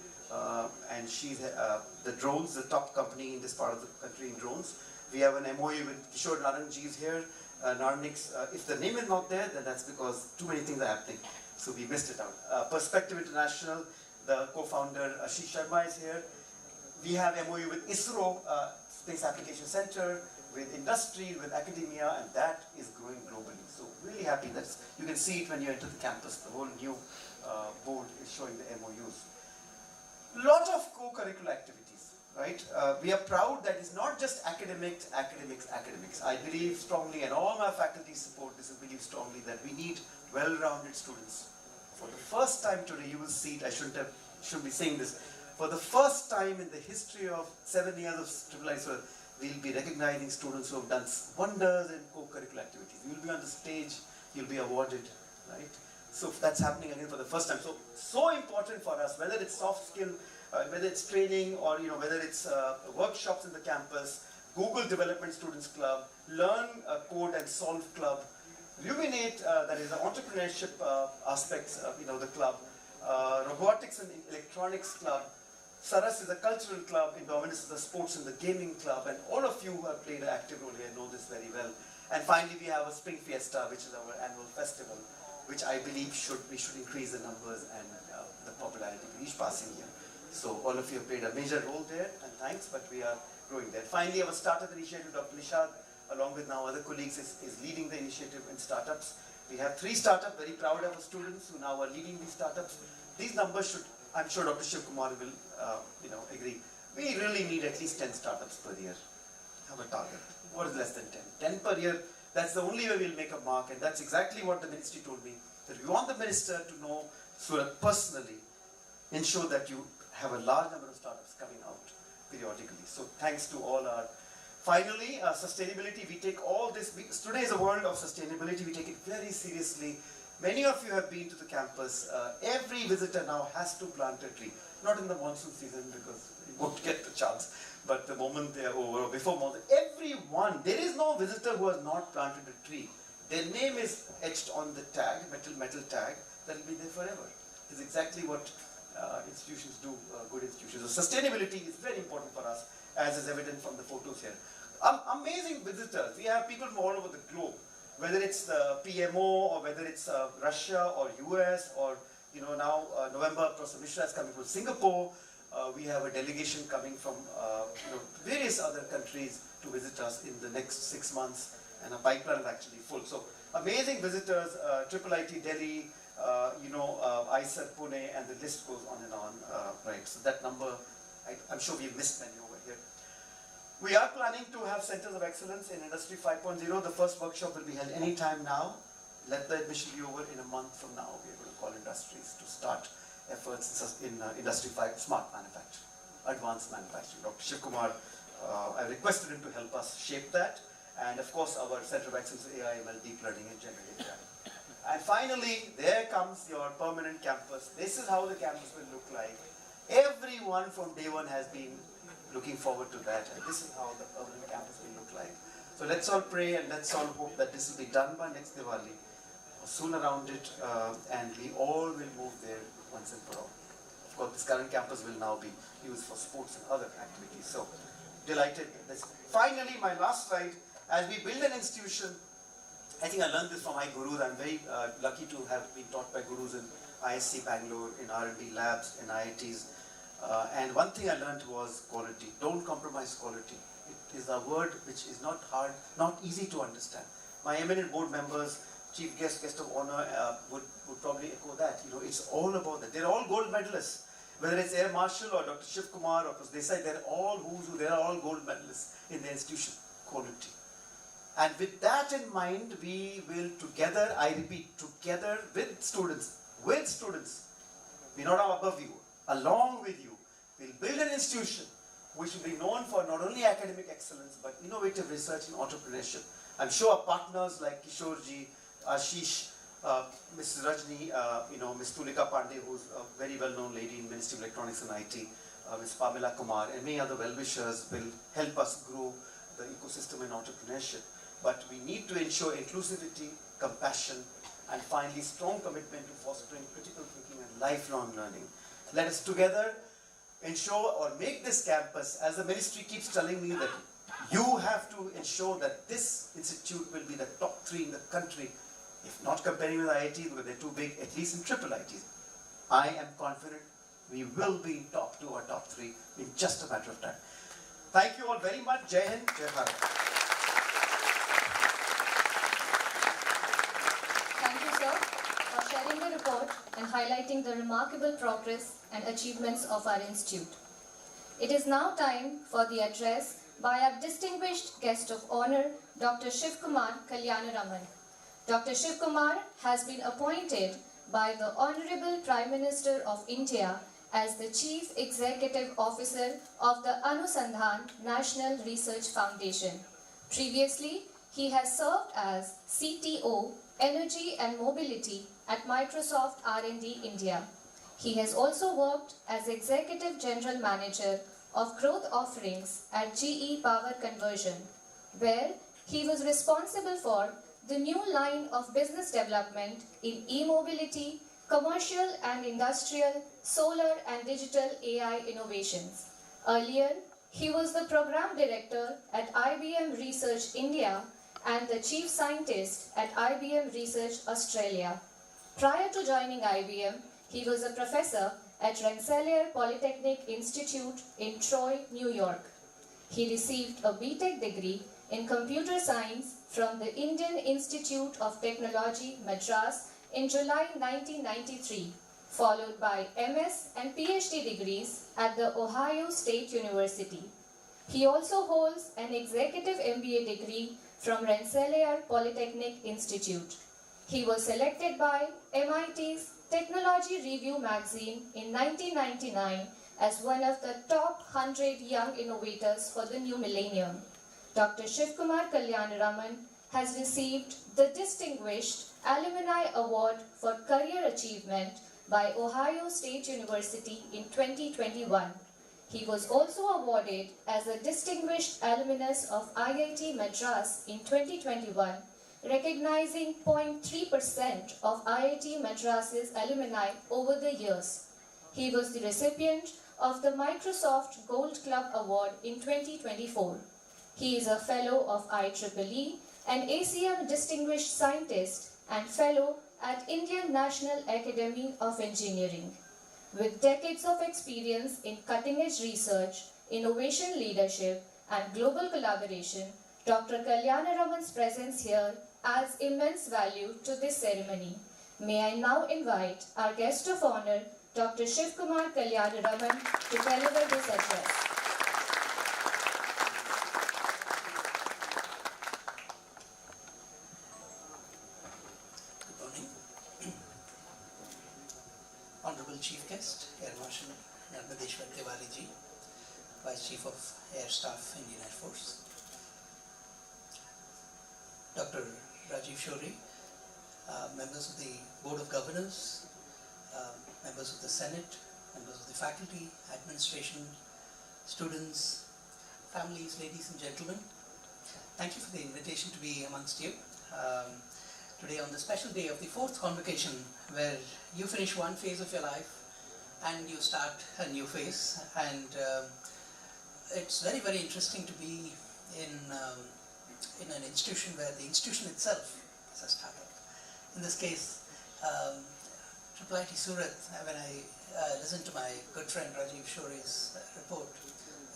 and she's the drones, the top company in this part of the country in drones. We have an MOU with Kishore Narangji is here. Narnix. If the name is not there, then that's because too many things are happening. So we missed it out. Perspective International. The co-founder Ashish Sharma is here. We have MOU with ISRO, Space Application Center, with industry, with academia, and that is growing globally. So really happy that you can see it when you enter the campus. The whole new board is showing the MOUs. Lot of co-curricular activities, right? We are proud that it's not just academics. I believe strongly, and all my faculty support this, believe strongly that we need well-rounded students. For the first time today, you will see it. I shouldn't be saying this. For the first time in the history of 7 years of IIIT Surat, we'll be recognizing students who have done wonders in co-curricular activities. You'll be on the stage, you'll be awarded, right? So that's happening again for the first time. So important for us, whether it's soft skill, whether it's training, or whether it's workshops in the campus, Google Development Students Club, Learn Code and Solve Club, Luminate, that is the entrepreneurship aspects, the club, Robotics and Electronics Club, Saras is a cultural club, Indominus is a sports and the gaming club, and all of you who have played an active role here know this very well. And finally, we have a Spring Fiesta, which is our annual festival, which I believe we should increase the numbers and the popularity with each passing year. So all of you have played a major role there, and thanks, but we are growing there. Finally, our startup initiative, Dr. Nishad, along with now other colleagues, is leading the initiative in startups. We have 3 startups, very proud of our students who now are leading these startups. These numbers should, I'm sure Dr. Shiv Kumar will agree. We really need at least 10 startups per year. Have a target. What is less than 10? 10 per year, that's the only way we'll make a mark, and that's exactly what the ministry told me. That we want the minister to know Surat personally, ensure that you have a large number of startups coming out periodically. So thanks to all our. Finally, sustainability, we take all this, today is a world of sustainability, we take it very seriously. Many of you have been to the campus. Every visitor now has to plant a tree. Not in the monsoon season because you won't get the chance, but the moment they are over, or before monsoon, everyone, there is no visitor who has not planted a tree. Their name is etched on the tag, metal tag, that will be there forever. This is exactly what institutions do, good institutions. So sustainability is very important for us, as is evident from the photos here. Amazing visitors. We have people from all over the globe, whether it's the PMO or whether it's Russia or US or now November, Professor Mishra is coming from Singapore. We have a delegation coming from various other countries to visit us in the next 6 months, and our pipeline is actually full. So amazing visitors, IIIT Delhi, IISER Pune, and the list goes on and on. Right. So that number, I'm sure we've missed many over here. We are planning to have centers of excellence in Industry 5.0. The first workshop will be held any time now. Let the admission be over in a month from now. We are going to call industries to start efforts in Industry 5, smart manufacturing, advanced manufacturing. Dr. Shiv Kumar, I requested him to help us shape that. And of course, our Center of Excellence for AI, ML, Deep Learning, and Generative AI. And finally, there comes your permanent campus. This is how the campus will look like. Everyone from day one has been looking forward to that, and this is how the permanent campus will look like. So let's all pray and let's all hope that this will be done by next Diwali, or soon around it, and we all will move there once and for all. Of course, this current campus will now be used for sports and other activities. So, delighted with this. Finally, my last slide. As we build an institution, I think I learned this from my gurus. I'm very lucky to have been taught by gurus in ISC Bangalore, in R&D labs, in IITs. And one thing I learned was quality. Don't compromise quality. It is a word which is not hard, not easy to understand. My eminent board members, chief guest of honor would probably echo that. You know, it's all about that. They're all gold medalists. Whether it's Air Marshal or Dr. Shiv Kumar or Professor Desai, they're all who's who. They're all gold medalists in the institution. Quality. And with that in mind, we will together, I repeat, together with students, we're not above you, along with you, we'll build an institution which will be known for not only academic excellence, but innovative research and entrepreneurship. I'm sure our partners like Kishorji, Ashish, Mrs. Rajni, Ms. Tulika Pandey, who's a very well-known lady in Ministry of Electronics and IT, Ms. Pamela Kumar, and many other well-wishers will help us grow the ecosystem in entrepreneurship. But we need to ensure inclusivity, compassion, and finally strong commitment to fostering critical thinking and lifelong learning. Let us together ensure or make this campus, as the ministry keeps telling me that you have to ensure that this institute will be the top 3 in the country, if not comparing with IIT because they're too big, at least in triple IITs. I am confident we will be in top 2 or top 3 in just a matter of time. Thank you all very much. Jai Hind, Jai Bharat. Sharing the report and highlighting the remarkable progress and achievements of our institute. It is now time for the address by our distinguished guest of honor, Dr. Shiv Kumar Kalyanaraman. Dr. Shiv Kumar has been appointed by the Honorable Prime Minister of India as the Chief Executive Officer of the Anusandhan National Research Foundation. Previously, he has served as CTO, Energy and Mobility at Microsoft R&D India. He has also worked as Executive General Manager of Growth Offerings at GE Power Conversion, where he was responsible for the new line of business development in e-mobility, commercial and industrial, solar and digital AI innovations. Earlier, he was the Program Director at IBM Research India and the Chief Scientist at IBM Research Australia. Prior to joining IBM, he was a professor at Rensselaer Polytechnic Institute in Troy, New York. He received a BTech degree in computer science from the Indian Institute of Technology, Madras in July 1993, followed by MS and PhD degrees at the Ohio State University. He also holds an executive MBA degree from Rensselaer Polytechnic Institute. He was selected by MIT's Technology Review magazine in 1999 as one of the top 100 young innovators for the new millennium. Dr. Shiv Kumar Kalyanaraman has received the Distinguished Alumni Award for Career Achievement by Ohio State University in 2021. He was also awarded as a Distinguished Alumnus of IIT Madras in 2021, recognizing 0.3% of IIT Madras's alumni over the years. He was the recipient of the Microsoft Gold Club Award in 2024. He is a Fellow of IIIE, an ACM Distinguished Scientist and Fellow at Indian National Academy of Engineering. With decades of experience in cutting-edge research, innovation leadership, and global collaboration, Dr. Kalyanaraman's presence here adds immense value to this ceremony. May I now invite our guest of honor, Dr. Shiv Kumar Kalyanaraman, to deliver this address. Honorable Chief Guest, Air Marshal Narmadeshwar Tiwari Ji, Vice Chief of Air Staff, Indian Air Force, Dr. Rajiv Shori, members of the Board of Governors, members of the Senate, members of the faculty, administration, students, families, ladies and gentlemen. Thank you for the invitation to be amongst you. Today on the special day of the 4th convocation, where you finish one phase of your life and you start a new phase. And it's very, very interesting to be in an institution where the institution itself is a startup. In this case, IIIT Surat, when I listened to my good friend Rajiv Shori's report,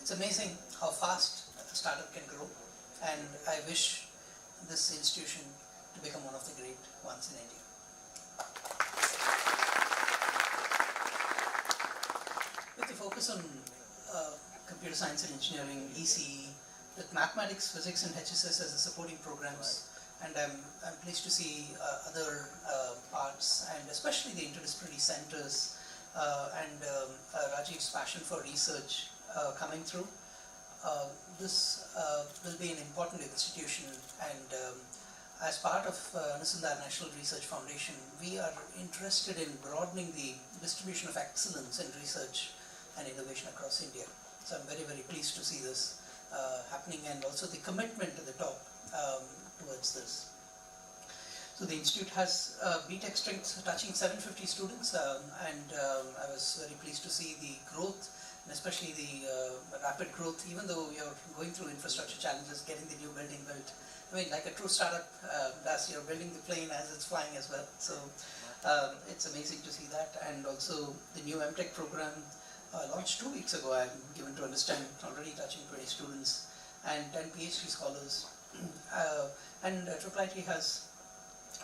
it's amazing how fast a startup can grow, and I wish this institution to become one of the great ones in India. With the focus on computer science and engineering, ECE, with mathematics, physics and HSS as the supporting programs, and I'm pleased to see other parts, and especially the interdisciplinary centers and Rajiv's passion for research coming through. This will be an important institution, and as part of Anusandhan National Research Foundation, we are interested in broadening the distribution of excellence in research and innovation across India. So I'm very, very pleased to see this happening, and also the commitment at the top towards this. So the institute has BTech strength touching 750 students, and I was very pleased to see the growth, and especially the rapid growth, even though you're going through infrastructure challenges, getting the new building built. I mean, like a true startup does, you're building the plane as it's flying as well. So it's amazing to see that, and also the new MTech program launched 2 weeks ago, I'm given to understand, already touching 20 students and 10 PhD scholars. And IIIT has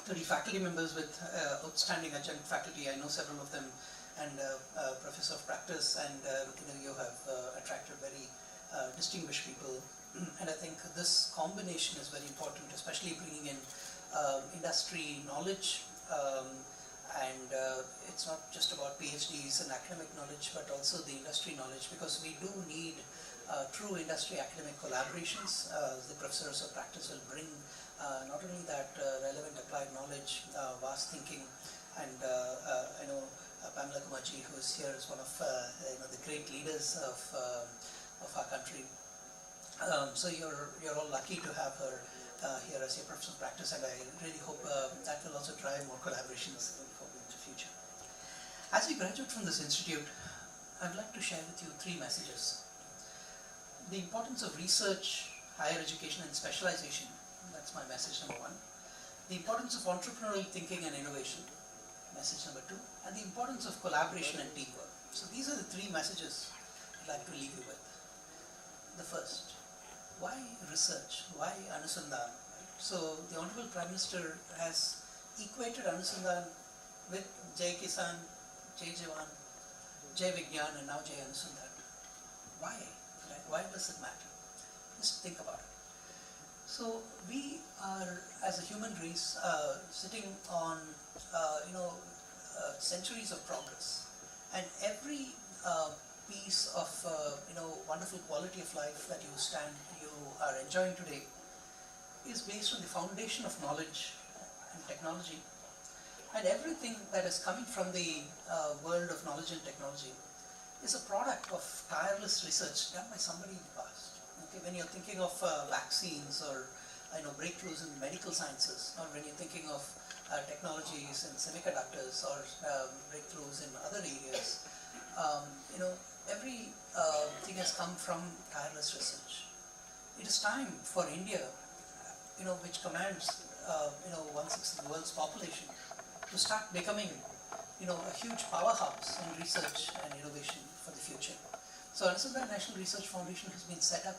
30 faculty members with outstanding adjunct faculty. I know several of them, and professor of practice, and you have attracted very distinguished people. And I think this combination is very important, especially bringing in industry knowledge, and it's not just about PhDs and academic knowledge, but also the industry knowledge, because we do need true industry academic collaborations. The professors of practice will bring not only that relevant applied knowledge, vast thinking, and I know Pamela Kumachi, who is here, is one of the great leaders of our country. So you're all lucky to have her here as your professor of practice, and I really hope that will also drive more collaborations going forward in the future. As we graduate from this institute, I'd like to share with you 3 messages. The importance of research, higher education and specialization, that's my message number 1. The importance of entrepreneurial thinking and innovation, message number 2. And the importance of collaboration and teamwork. So these are the 3 messages I'd like to leave you with. The first, why research? Why Anusandhan? So the Honorable Prime Minister has equated Anusandhan with Jai Kisan, Jai Jawan, Jai Vigyan, and now Jai Anusandhan. Why? Right? Why does it matter? Just think about it. So we are, as a human race, sitting on centuries of progress, and every piece of wonderful quality of life that you are enjoying today is based on the foundation of knowledge and technology, and everything that is coming from the world of knowledge and technology is a product of tireless research done by somebody in the past. Okay, when you're thinking of vaccines, or breakthroughs in medical sciences, or when you're thinking of technologies in semiconductors, or breakthroughs in other areas, every thing has come from tireless research. It is time for India, which commands 1/6 of the world's population, to start becoming a huge powerhouse in research and innovation for the future. So Anusandhan National Research Foundation has been set up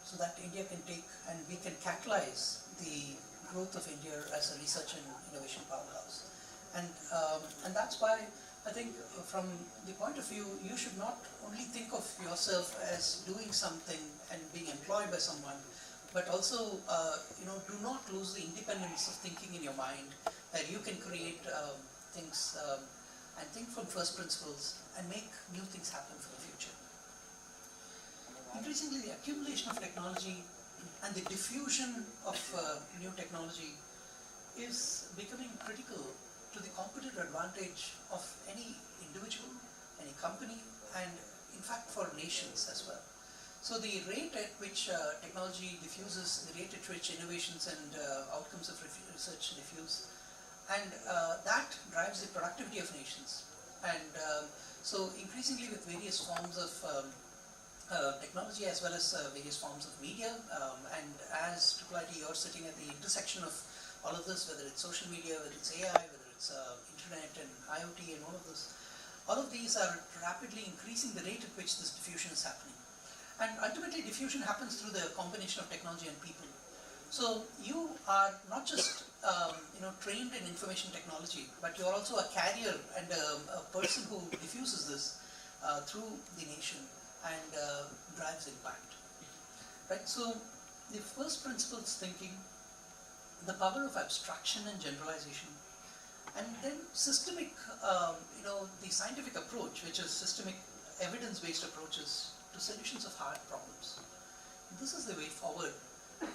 so that India can take, and we can catalyze the growth of India as a research and innovation powerhouse. And that's why I think, from the point of view, you should not only think of yourself as doing something and being employed by someone, but also do not lose the independence of thinking in your mind, that you can create things and think from first principles and make new things happen for the future. Increasingly, the accumulation of technology and the diffusion of new technology is becoming critical to the competitive advantage of any individual, any company, and in fact for nations as well. So the rate at which technology diffuses, the rate at which innovations and outcomes of research diffuse, and that drives the productivity of nations. And so increasingly with various forms of technology as well as various forms of media, and as IIIT, you're sitting at the intersection of all of this, whether it's social media, whether it's AI, whether it's internet and IoT and all of this. All of these are rapidly increasing the rate at which this diffusion is happening. And ultimately diffusion happens through the combination of technology and people. So you are not just trained in information technology, but you're also a carrier and a person who diffuses this through the nation and drives impact. Right? So the first principles thinking, the power of abstraction and generalization, and then systemic, the scientific approach, which is systemic evidence-based approaches to solutions of hard problems. This is the way forward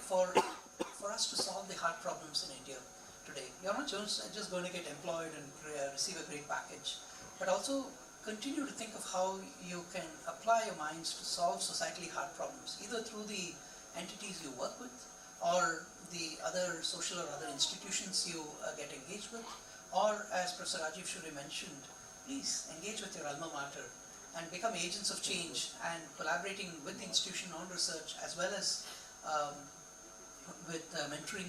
for us to solve the hard problems in India today. You're not just going to get employed and receive a great package, but also continue to think of how you can apply your minds to solve societally hard problems, either through the entities you work with, or the other social or other institutions you get engaged with, or as Professor Rajiv Shuri mentioned, please engage with your alma mater and become agents of change and collaborating with the institution on research as well as with mentoring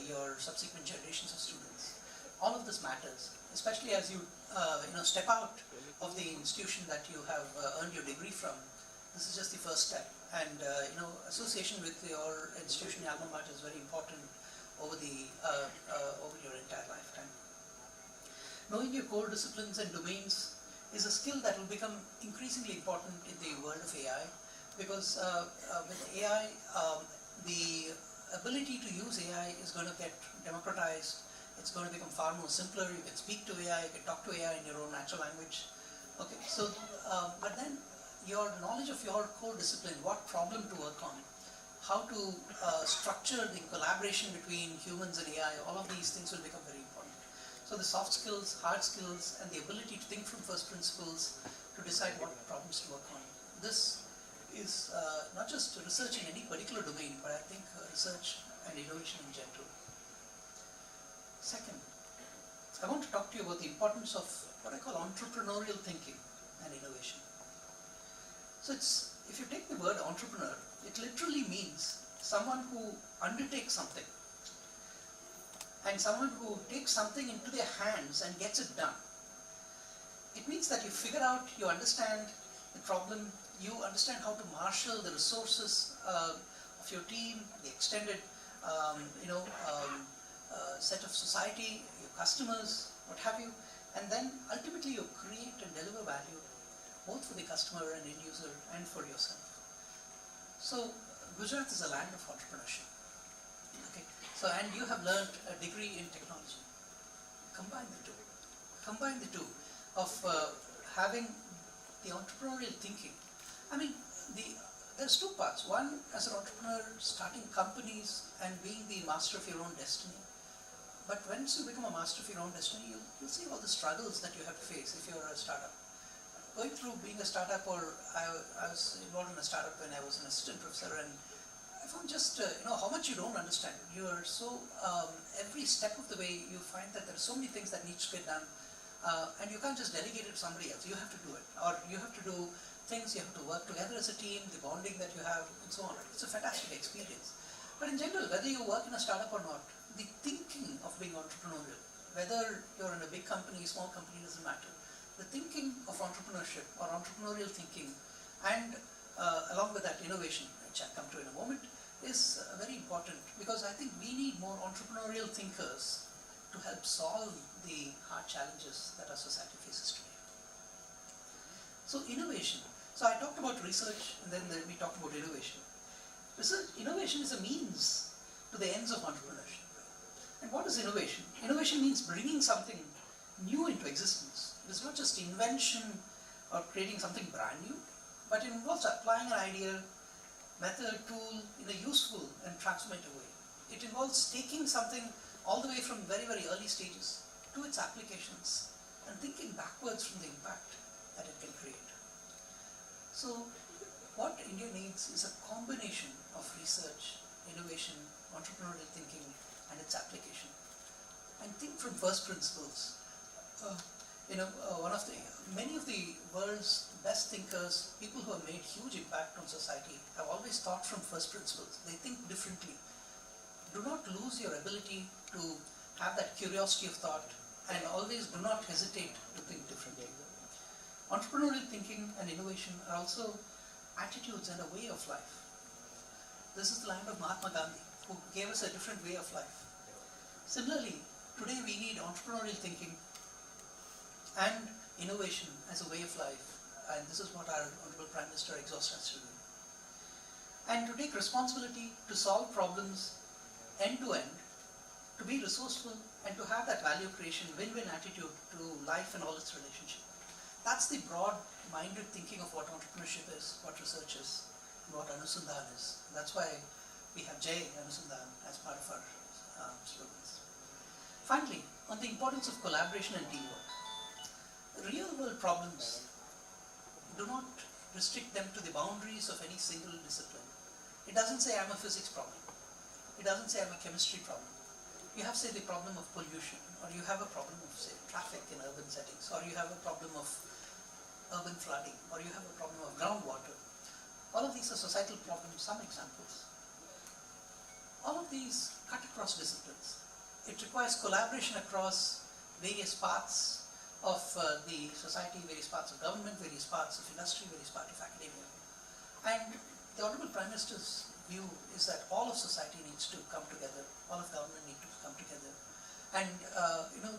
your subsequent generations of students. All of this matters, especially as you step out of the institution that you have earned your degree from. This is just the first step, and association with your institution, alma mater, is very important over your entire lifetime. Knowing your core disciplines and domains is a skill that will become increasingly important in the world of AI, because with AI, the ability to use AI is going to get democratized. It's going to become far more simpler. You can speak to AI, you can talk to AI in your own natural language. Okay, so but then your knowledge of your core discipline, what problem to work on, how to structure the collaboration between humans and AI, all of these things will become very important. So the soft skills, hard skills, and the ability to think from first principles to decide what problems to work on. This is not just research in any particular domain, but I think research and innovation in general. Second, I want to talk to you about the importance of what I call entrepreneurial thinking and innovation. So if you take the word entrepreneur, it literally means someone who undertakes something and someone who takes something into their hands and gets it done. It means that you figure out, you understand the problem, you understand how to marshal the resources of your team, the extended set of society, your customers, what have you, and then ultimately you create and deliver value both for the customer and end user and for yourself. So Gujarat is a land of entrepreneurship. Okay, so and you have learned a degree in technology. Combine the two. Combine the two of having the entrepreneurial thinking. I mean, there's two parts. One, as an entrepreneur, starting companies and being the master of your own destiny. But once you become a master of your own destiny, you'll see all the struggles that you have to face if you're a startup. Going through being a startup, or I was involved in a startup when I was an assistant professor, and I found just how much you don't understand. You are so every step of the way you find that there are so many things that need to get done, and you can't just delegate it to somebody else. You have to do it, or you have to do things. You have to work together as a team. The bonding that you have, and so on. It's a fantastic experience. But in general, whether you work in a startup or not, the thinking of being entrepreneurial, whether you're in a big company, small company, doesn't matter. The thinking of entrepreneurship or entrepreneurial thinking, and along with that innovation, which I'll come to in a moment, is very important, because I think we need more entrepreneurial thinkers to help solve the hard challenges that our society faces today. So innovation. So I talked about research, and then we talked about innovation. Innovation is a means to the ends of entrepreneurship. And what is innovation? Innovation means bringing something new into existence. It is not just invention or creating something brand new, but it involves applying an idea, method, tool in a useful and transformative way. It involves taking something all the way from very, very early stages to its applications and thinking backwards from the impact that it can create. So what India needs is a combination of research, innovation, entrepreneurial thinking, and its application. And think from first principles. Many of the world's best thinkers, people who have made huge impact on society, have always thought from first principles. They think differently. Do not lose your ability to have that curiosity of thought, and always do not hesitate to think differently. Entrepreneurial thinking and innovation are also attitudes and a way of life. This is the land of Mahatma Gandhi, who gave us a different way of life. Similarly, today we need entrepreneurial thinking and innovation as a way of life, and this is what our Honorable Prime Minister exhorts us to do. And to take responsibility to solve problems end to end, to be resourceful, and to have that value creation, win-win attitude to life and all its relationships. That's the broad-minded thinking of what entrepreneurship is, what research is, and what Anusandhan is. And that's why we have Jay Anusandhan as part of our slogans. Finally, on the importance of collaboration and teamwork. Real-world problems, do not restrict them to the boundaries of any single discipline. It doesn't say I'm a physics problem. It doesn't say I'm a chemistry problem. You have, say, the problem of pollution, or you have a problem of, say, traffic in urban settings, or you have a problem of urban flooding, or you have a problem of groundwater. All of these are societal problems, some examples. All of these cut across disciplines. It requires collaboration across various parts of the society, various parts of government, various parts of industry, various parts of academia. And the Honorable Prime Minister's view is that all of society needs to come together, all of government needs to come together. And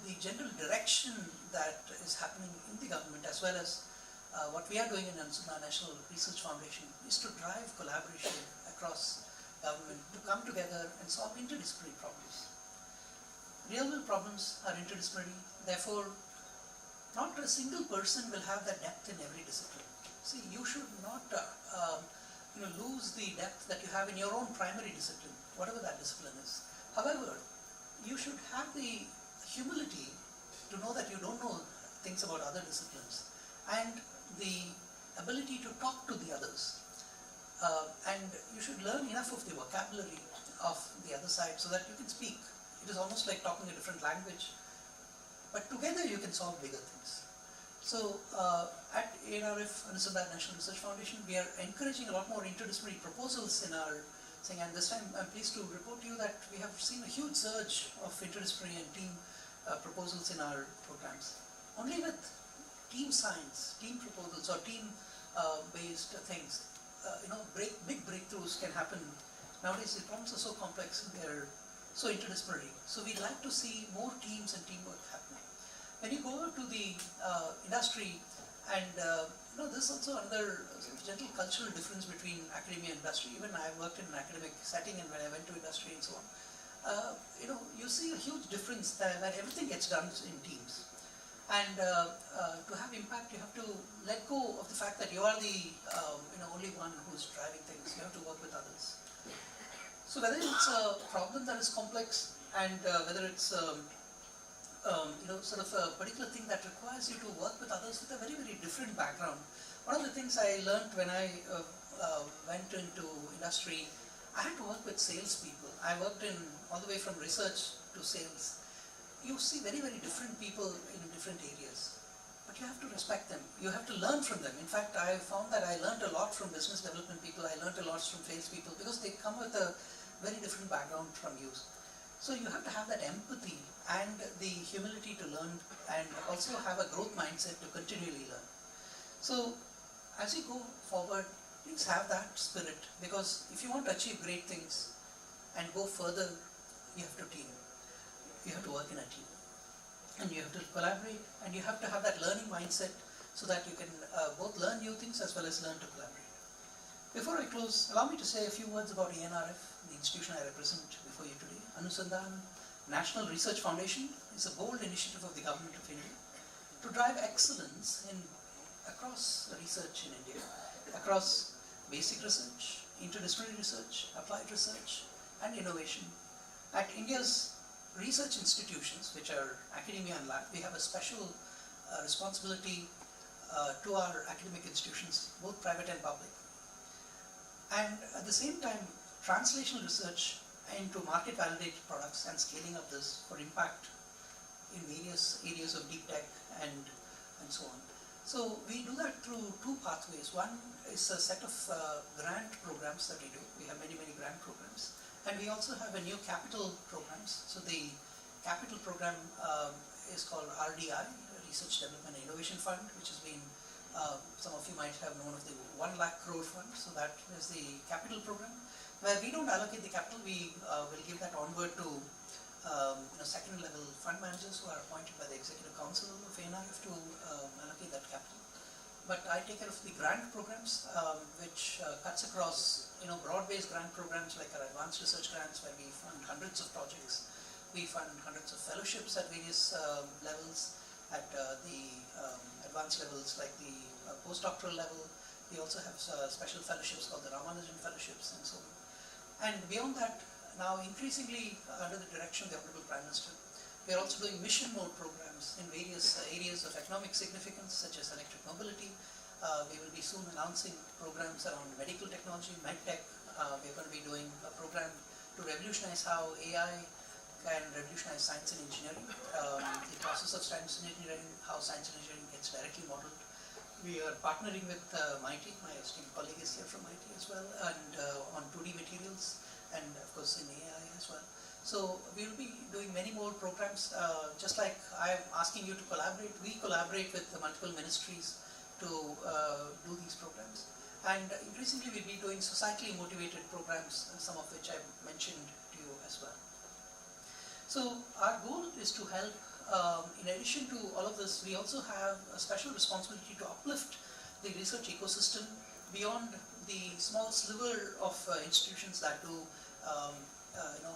the general direction that is happening in the government, as well as what we are doing in Anusandhan National Research Foundation, is to drive collaboration across government to come together and solve interdisciplinary problems. Real-world problems are interdisciplinary, therefore not a single person will have that depth in every discipline. See, you should not lose the depth that you have in your own primary discipline, whatever that discipline is. However, you should have the humility to know that you don't know things about other disciplines, and the ability to talk to the others. And you should learn enough of the vocabulary of the other side so that you can speak. It is almost like talking a different language, but together you can solve bigger things. So at IIRF, Anusandhan National Research Foundation, we are encouraging a lot more interdisciplinary proposals in our thing, and this time I'm pleased to report to you that we have seen a huge surge of interdisciplinary and team proposals in our programs. Only with team science, team proposals, or team based things, big breakthroughs can happen. Nowadays the problems are so complex and they're so interdisciplinary. So we'd like to see more teams and teamwork happening. When you go to the industry, and this is also another gentle cultural difference between academia and industry. Even I worked in an academic setting, and when I went to industry and so on, you see a huge difference there, that everything gets done in teams. And to have impact, you have to let go of the fact that you are the only one who's driving things. You have to work with others. So whether it's a problem that is complex, and whether it's sort of a particular thing that requires you to work with others with a very, very different background. One of the things I learned when I went into industry, I had to work with salespeople. I worked in all the way from research to sales. You see very, very different people in different areas, but you have to respect them. You have to learn from them. In fact, I found that I learned a lot from business development people. I learned a lot from salespeople because they come with a very different background from you. So you have to have that empathy and the humility to learn, and also have a growth mindset to continually learn. So as you go forward, please have that spirit, because if you want to achieve great things and go further, you have to team. You have to work in a team, and you have to collaborate, and you have to have that learning mindset so that you can both learn new things as well as learn to collaborate. Before I close, allow me to say a few words about INRF, the institution I represent before you today. Anusandhan National Research Foundation is a bold initiative of the Government of India to drive excellence across research in India, across basic research, interdisciplinary research, applied research, and innovation. At India's research institutions, which are academia and lab, we have a special responsibility to our academic institutions, both private and public. And at the same time, translational research into market validated products and scaling up this for impact in various areas of deep tech and and so on. So we do that through two pathways. One is a set of grant programs that we do. We have many grant programs. And we also have a new capital programs. So the capital program is called RDI, Research Development and Innovation Fund, which has been, some of you might have known of the 1 lakh crore fund. So that is the capital program, where we don't allocate the capital. We will give that onward to second level fund managers who are appointed by the Executive Council of ANRF to allocate that capital. But I take care of the grant programs, which cuts across broad-based grant programs like our advanced research grants, where we fund hundreds of projects. We fund hundreds of fellowships at various levels, at the advanced levels like the postdoctoral level. We also have special fellowships called the Ramanujan fellowships and so on. And beyond that, now increasingly under the direction of the Honorable Prime Minister, we are also doing mission mode programs in various areas of economic significance, such as electric mobility. We will be soon announcing programs around medical technology, medtech. We are going to be doing a program to revolutionize how AI can revolutionize science and engineering, the process of science and engineering, how science and engineering gets directly modeled. We are partnering with MIT, my esteemed colleague is here from MIT as well, and on 2D materials, and of course in AI as well. So we will be doing many more programs. Just like I am asking you to collaborate, we collaborate with the multiple ministries to do these programs. And increasingly we'll be doing societally motivated programs, some of which I mentioned to you as well. So our goal is to help, in addition to all of this, we also have a special responsibility to uplift the research ecosystem beyond the small sliver of institutions that do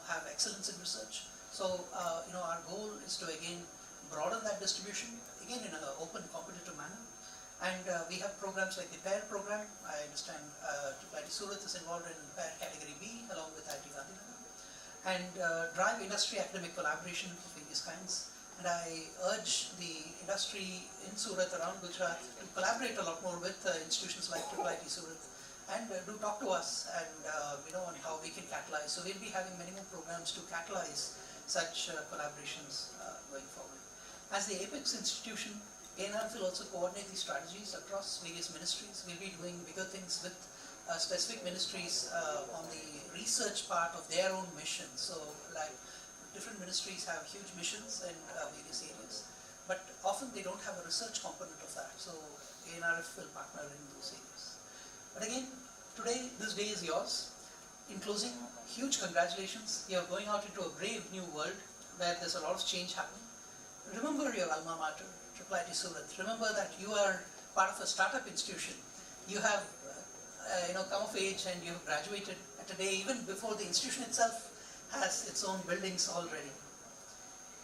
have excellence in research. So our goal is to again broaden that distribution, again in an open competitive manner. And we have programs like the PAIR program. I understand IIIT Surat is involved in PAIR category B along with IIT Gandhinagar, and drive industry academic collaboration of various kinds. And I urge the industry in Surat around Gujarat to collaborate a lot more with institutions like IIIT Surat, and do talk to us and on how we can catalyze. So we'll be having many more programs to catalyze such collaborations going forward. As the apex institution, ANRF will also coordinate these strategies across various ministries. We'll be doing bigger things with specific ministries on the research part of their own missions. So like different ministries have huge missions in various areas, but often they don't have a research component of that. So ANRF will partner in those areas. But again, today, this day is yours. In closing, huge congratulations. You are going out into a brave new world where there's a lot of change happening. Remember your alma mater, IIIT Surat. Remember that you are part of a startup institution. You have come of age and you have graduated at a day even before the institution itself has its own buildings already.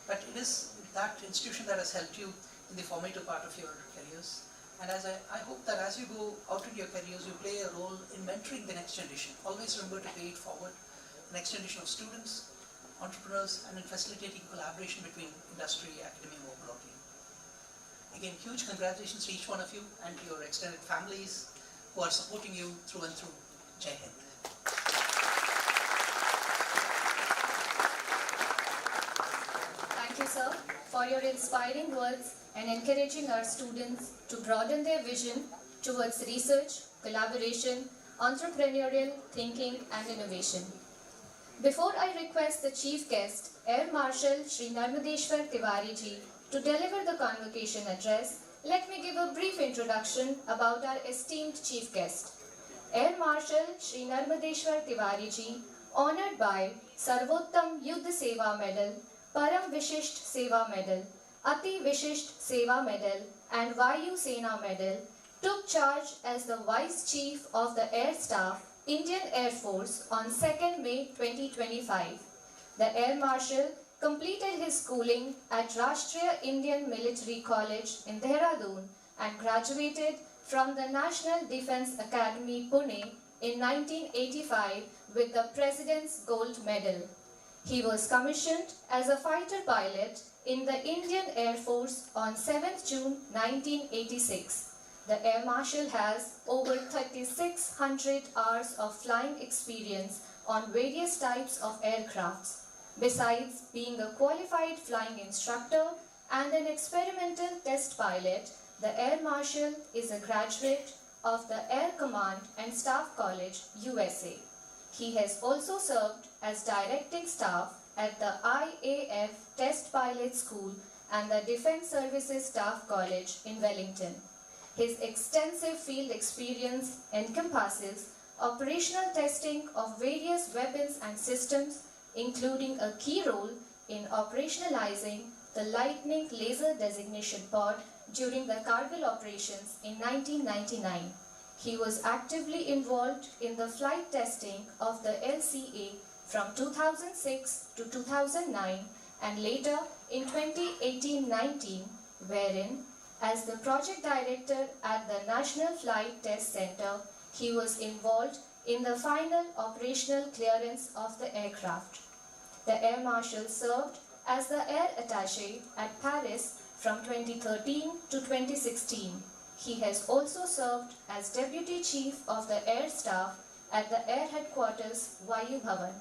But it is that institution that has helped you in the formative part of your careers. And I hope that as you go out into your careers, you play a role in mentoring the next generation. Always remember to pay it forward. The next generation of students, entrepreneurs, and in facilitating collaboration between industry and academia more broadly. Again, huge congratulations to each one of you and to your extended families who are supporting you through and through. Jai Hind. Thank you, sir, for your inspiring words and encouraging our students to broaden their vision towards research, collaboration, entrepreneurial thinking and innovation. Before I request the Chief Guest, Air Marshal Shri Narmadeshwar Tiwari ji, to deliver the convocation address, let me give a brief introduction about our esteemed Chief Guest. Air Marshal Shri Narmadeshwar Tiwari ji, honoured by Sarvottam Yuddha Seva Medal, Param Vishisht Seva Medal, Ati Vishisht Seva Medal and Vayu Sena Medal, took charge as the Vice Chief of the Air Staff, Indian Air Force on 2nd May 2025. The Air Marshal completed his schooling at Rashtriya Indian Military College in Dehradun and graduated from the National Defence Academy, Pune in 1985 with the President's Gold Medal. He was commissioned as a fighter pilot in the Indian Air Force on 7th June 1986. The Air Marshal has over 3,600 hours of flying experience on various types of aircrafts, besides being a qualified flying instructor and an experimental test pilot The Air Marshal is a graduate of the Air Command and Staff College, USA. He has also served as directing staff at the IAF Test Pilot School and the Defense Services Staff College in Wellington. His extensive field experience encompasses operational testing of various weapons and systems, including a key role in operationalizing the Lightning Laser Designation Pod during the Kargil operations in 1999. He was actively involved in the flight testing of the LCA from 2006 to 2009 and later in 2018-19, wherein, as the project director at the National Flight Test Center, he was involved in the final operational clearance of the aircraft. The Air Marshal served as the Air Attaché at Paris from 2013 to 2016. He has also served as Deputy Chief of the Air Staff at the Air Headquarters, Vayu Bhavan.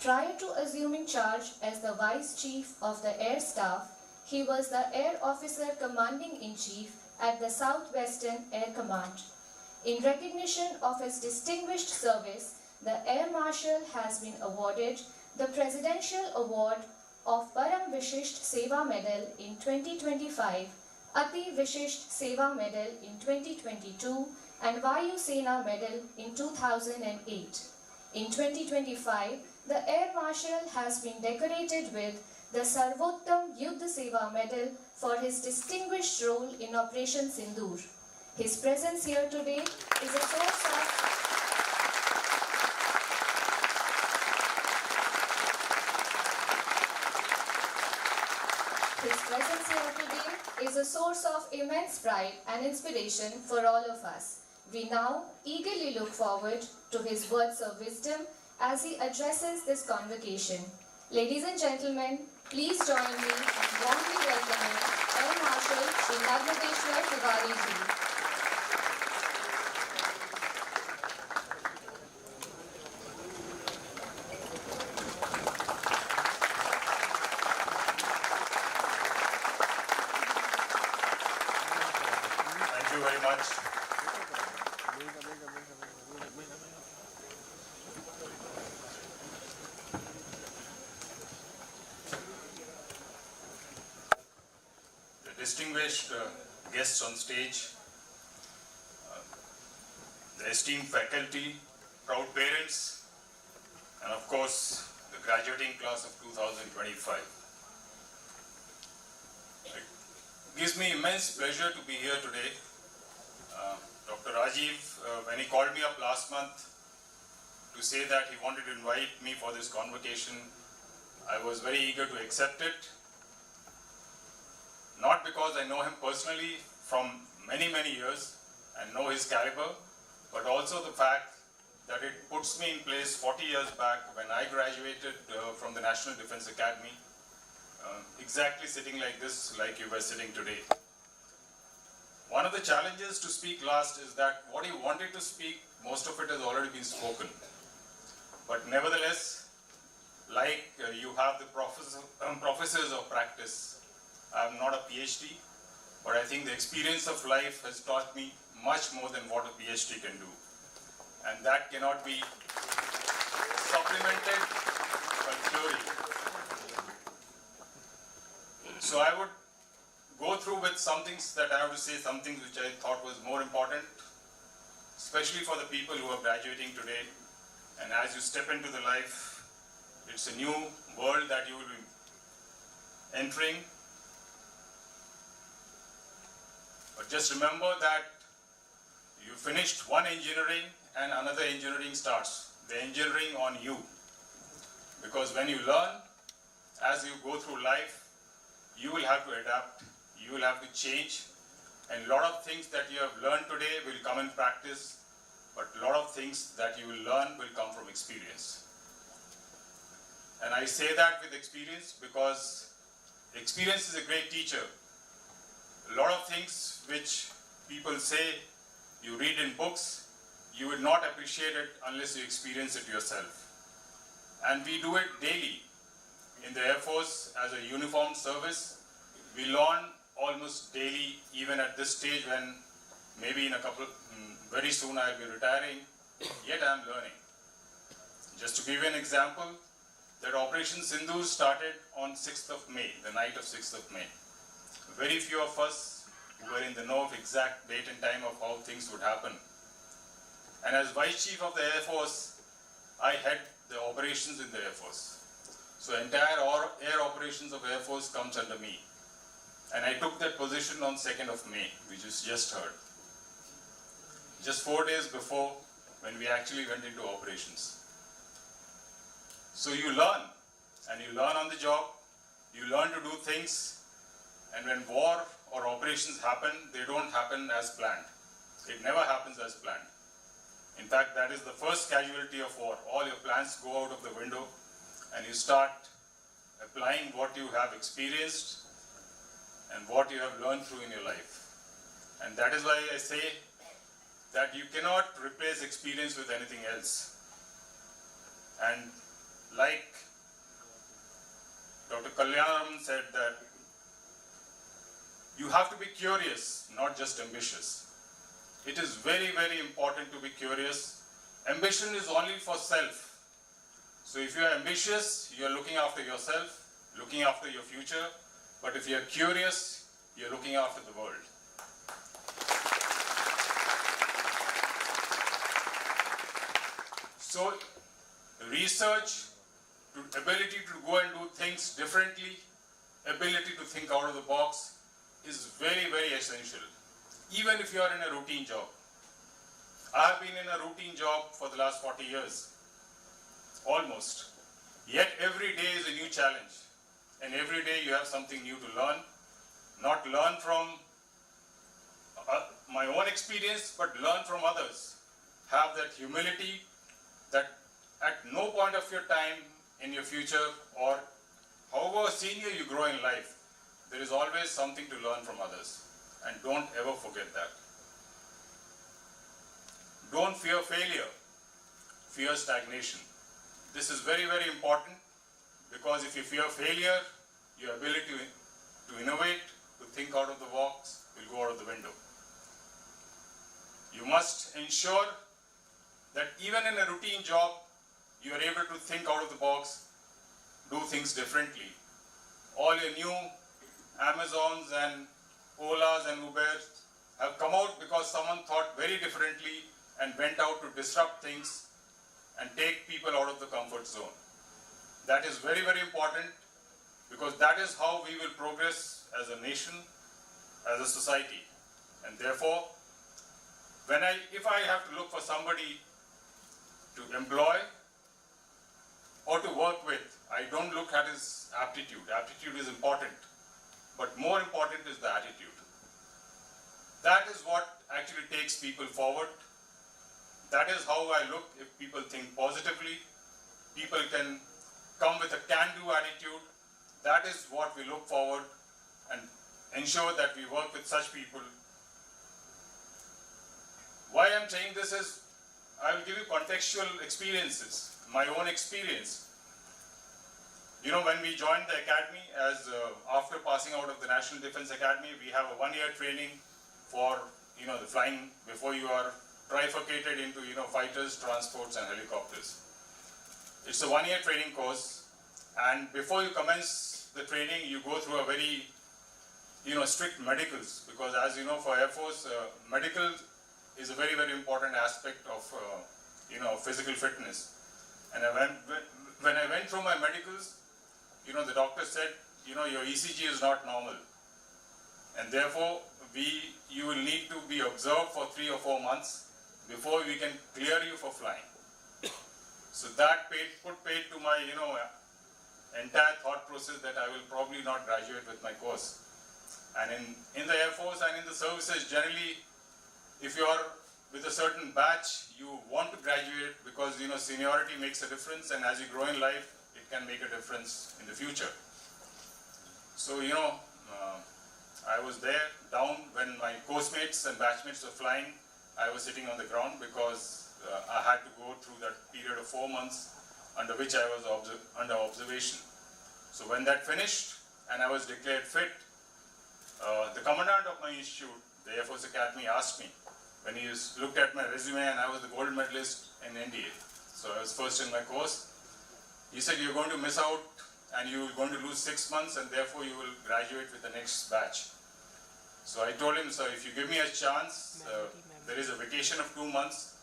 Prior to assuming charge as the Vice Chief of the Air Staff, he was the Air Officer Commanding-in-Chief at the Southwestern Air Command. In recognition of his distinguished service, the Air Marshal has been awarded the Presidential Award of Param Vishisht Seva Medal in 2025, Ati Vishisht Seva Medal in 2022 and Vayu Sena Medal in 2008. In 2025, the Air Marshal has been decorated with the Sarvottam Yuddha Seva Medal for his distinguished role in Operation Sindoor. His presence here today is a source of immense pride and inspiration for all of us. We now eagerly look forward to his words of wisdom as he addresses this convocation. Ladies and gentlemen, please join me in warmly welcoming Air Marshal Shri Nagnadeshwar Tiwari ji. Thank you very much. The distinguished guests on stage, the esteemed faculty, proud parents, and of course the graduating class of 2025. It gives me immense pleasure to be here today. Dr. Rajiv, when he called me up last month to say that he wanted to invite me for this convocation, I was very eager to accept it. Not because I know him personally from many, many years and know his caliber, but also the fact that it puts me in place 40 years back when I graduated from the National Defense Academy, exactly sitting like this, like you were sitting today. One of the challenges to speak last is that what he wanted to speak, most of it has already been spoken. But nevertheless, like you have the professors of practice, I am not a PhD, but I think the experience of life has taught me much more than what a PhD can do. And that cannot be supplemented by theory. So I would go through with some things that I have to say, some things which I thought was more important, especially for the people who are graduating today. And as you step into the life, it's a new world that you will be entering. But just remember that you finished one engineering and another engineering starts. The engineering on you. Because when you learn, as you go through life, you will have to adapt. You will have to change, and a lot of things that you have learned today will come in practice, but a lot of things that you will learn will come from experience. And I say that with experience because experience is a great teacher. A lot of things which people say you read in books, you will not appreciate it unless you experience it yourself. And we do it daily. In the Air Force, as a uniformed service, we learn almost daily, even at this stage when maybe in a couple, very soon I'll be retiring, yet I'm learning. Just to give you an example, that Operation Sindoor started on 6th of May, the night of 6th of May. Very few of us were in the know of exact date and time of how things would happen. And as Vice Chief of the Air Force, I head the operations in the Air Force. So entire air operations of Air Force comes under me. And I took that position on 2nd of May, which is just heard. Just 4 days before when we actually went into operations. So you learn, and you learn on the job, you learn to do things, and when war or operations happen, they don't happen as planned. It never happens as planned. In fact, that is the first casualty of war. All your plans go out of the window, and you start applying what you have experienced and what you have learned through in your life. And that is why I say that you cannot replace experience with anything else. And like Dr. Kalyanaraman said, that you have to be curious, not just ambitious. It is very, very important to be curious. Ambition is only for self. So if you are ambitious, you are looking after yourself, looking after your future. But if you are curious, you are looking after the world. So research, ability to go and do things differently, ability to think out of the box is very, very essential. Even if you are in a routine job. I have been in a routine job for the last 40 years, almost. Yet every day is a new challenge. And every day you have something new to learn. Not learn from my own experience, but learn from others. Have that humility that at no point of your time in your future or however senior you grow in life, there is always something to learn from others. And don't ever forget that. Don't fear failure, fear stagnation. This is very, very important because if you fear failure, your ability to innovate, to think out of the box will go out of the window. You must ensure that even in a routine job, you are able to think out of the box, do things differently. All your new Amazons and Olas and Ubers have come out because someone thought very differently and went out to disrupt things and take people out of the comfort zone. That is very, very important because that is how we will progress as a nation, as a society. And therefore, if I have to look for somebody to employ or to work with, I don't look at his aptitude. Aptitude is important, but more important is the attitude. That is what actually takes people forward. That is how I look. If people think positively, people can come with a can-do attitude. That is what we look forward and ensure that we work with such people. Why I'm saying this is, I will give you contextual experiences, my own experience. You know, when we joined the academy, after passing out of the National Defense Academy, we have a one-year training for, the flying before you are trifurcated into, fighters, transports and helicopters. It's a one-year training course, and before you commence the training, you go through a very, strict medicals, because as you know, for Air Force, medical is a very, very important aspect of, physical fitness. And when I went through my medicals, the doctor said, your ECG is not normal. And therefore, you will need to be observed for 3 or 4 months before we can clear you for flying. So that put paid to my, entire thought process that I will probably not graduate with my course. And in the Air Force and in the services, generally, if you are with a certain batch, you want to graduate because, seniority makes a difference, and as you grow in life, it can make a difference in the future. So, I was there down when my course mates and batchmates were flying. I was sitting on the ground because I had to go through that period of 4 months under which I was under observation. So when that finished and I was declared fit, the commandant of my institute, the Air Force Academy, asked me, when he looked at my resume and I was the gold medalist in NDA, so I was first in my course, he said, you're going to miss out and you're going to lose 6 months and therefore you will graduate with the next batch. So I told him, sir, if you give me a chance, there is a vacation of 2 months.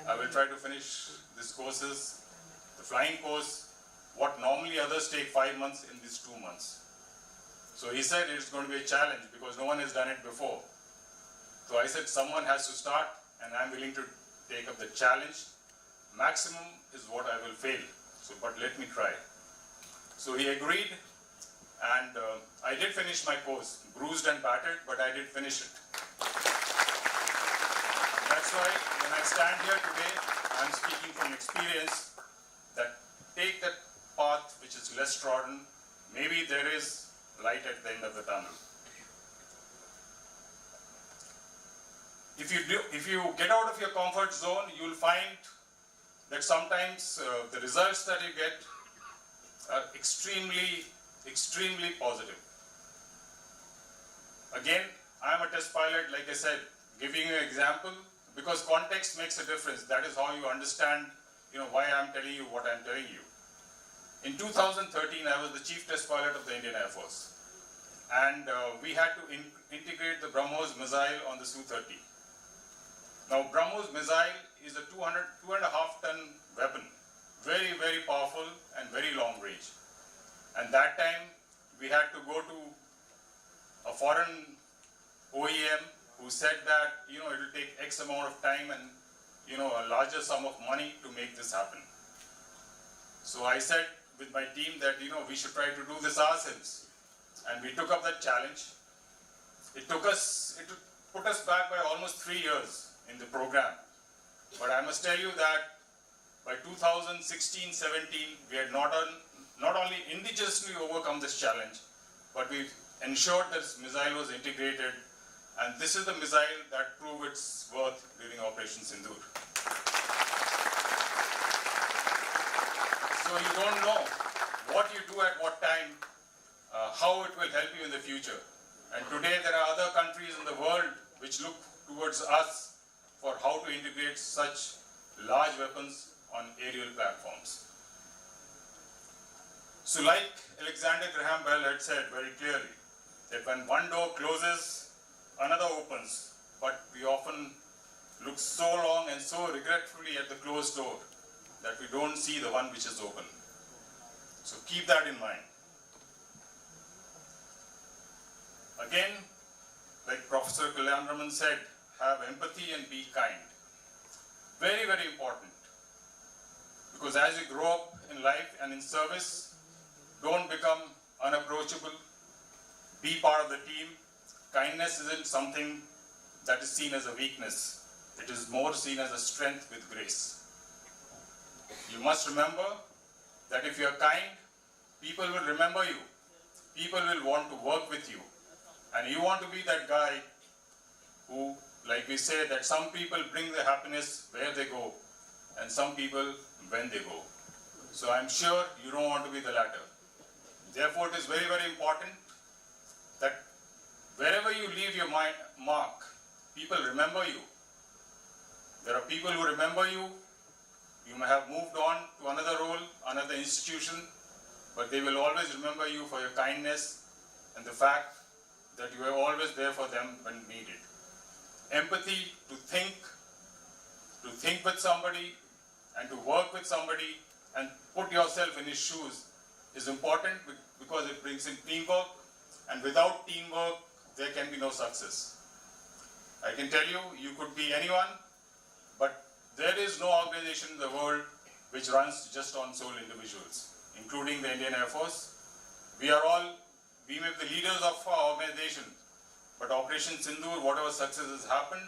I will try to finish these courses. The flying course, what normally others take 5 months, in these 2 months. So he said it's going to be a challenge because no one has done it before. So I said someone has to start and I'm willing to take up the challenge. Maximum is what I will fail, so, but let me try. So he agreed and I did finish my course, bruised and battered, but I did finish it. That's why when I stand here today, I'm speaking from experience that take that path which is less trodden, maybe there is light at the end of the tunnel. If you get out of your comfort zone, you'll find that sometimes the results that you get are extremely positive. Again, I'm a test pilot, like I said, giving you an example, because context makes a difference. That is how you understand, why I'm telling you what I'm telling you. In 2013, I was the chief test pilot of the Indian Air Force. And we had to integrate the BrahMos missile on the Su-30. Now, BrahMos missile is a 2.5 ton weapon. Very, very powerful and very long range. And that time, we had to go to a foreign OEM who said that, it will take X amount of time and, a larger sum of money to make this happen. So I said with my team that, we should try to do this ourselves. And we took up that challenge. It put us back by almost 3 years in the program. But I must tell you that by 2016-17, we had not only indigenously overcome this challenge, but we ensured that this missile was integrated, and this is the missile that proved its worth during Operation Sindoor. So you don't know what you do at what time, how it will help you in the future. And today there are other countries in the world which look towards us for how to integrate such large weapons on aerial platforms. So like Alexander Graham Bell had said very clearly, that when one door closes, another opens, but we often look so long and so regretfully at the closed door that we don't see the one which is open. So keep that in mind. Again, like Professor Kalyan Raman said, have empathy and be kind. Very, very important. Because as you grow up in life and in service, don't become unapproachable. Be part of the team. Kindness isn't something that is seen as a weakness. It is more seen as a strength with grace. You must remember that if you are kind, people will remember you. People will want to work with you. And you want to be that guy who, like we say, that some people bring the happiness where they go, and some people when they go. So I'm sure you don't want to be the latter. Therefore, it is very, very important that wherever you leave your mark, people remember you. There are people who remember you. You may have moved on to another role, another institution, but they will always remember you for your kindness and the fact that you are always there for them when needed. Empathy, to think with somebody and to work with somebody and put yourself in his shoes is important because it brings in teamwork, and without teamwork, there can be no success. I can tell you, you could be anyone, but there is no organization in the world which runs just on sole individuals, including the Indian Air Force. We may be the leaders of our organization, but Operation Sindoor, whatever success has happened,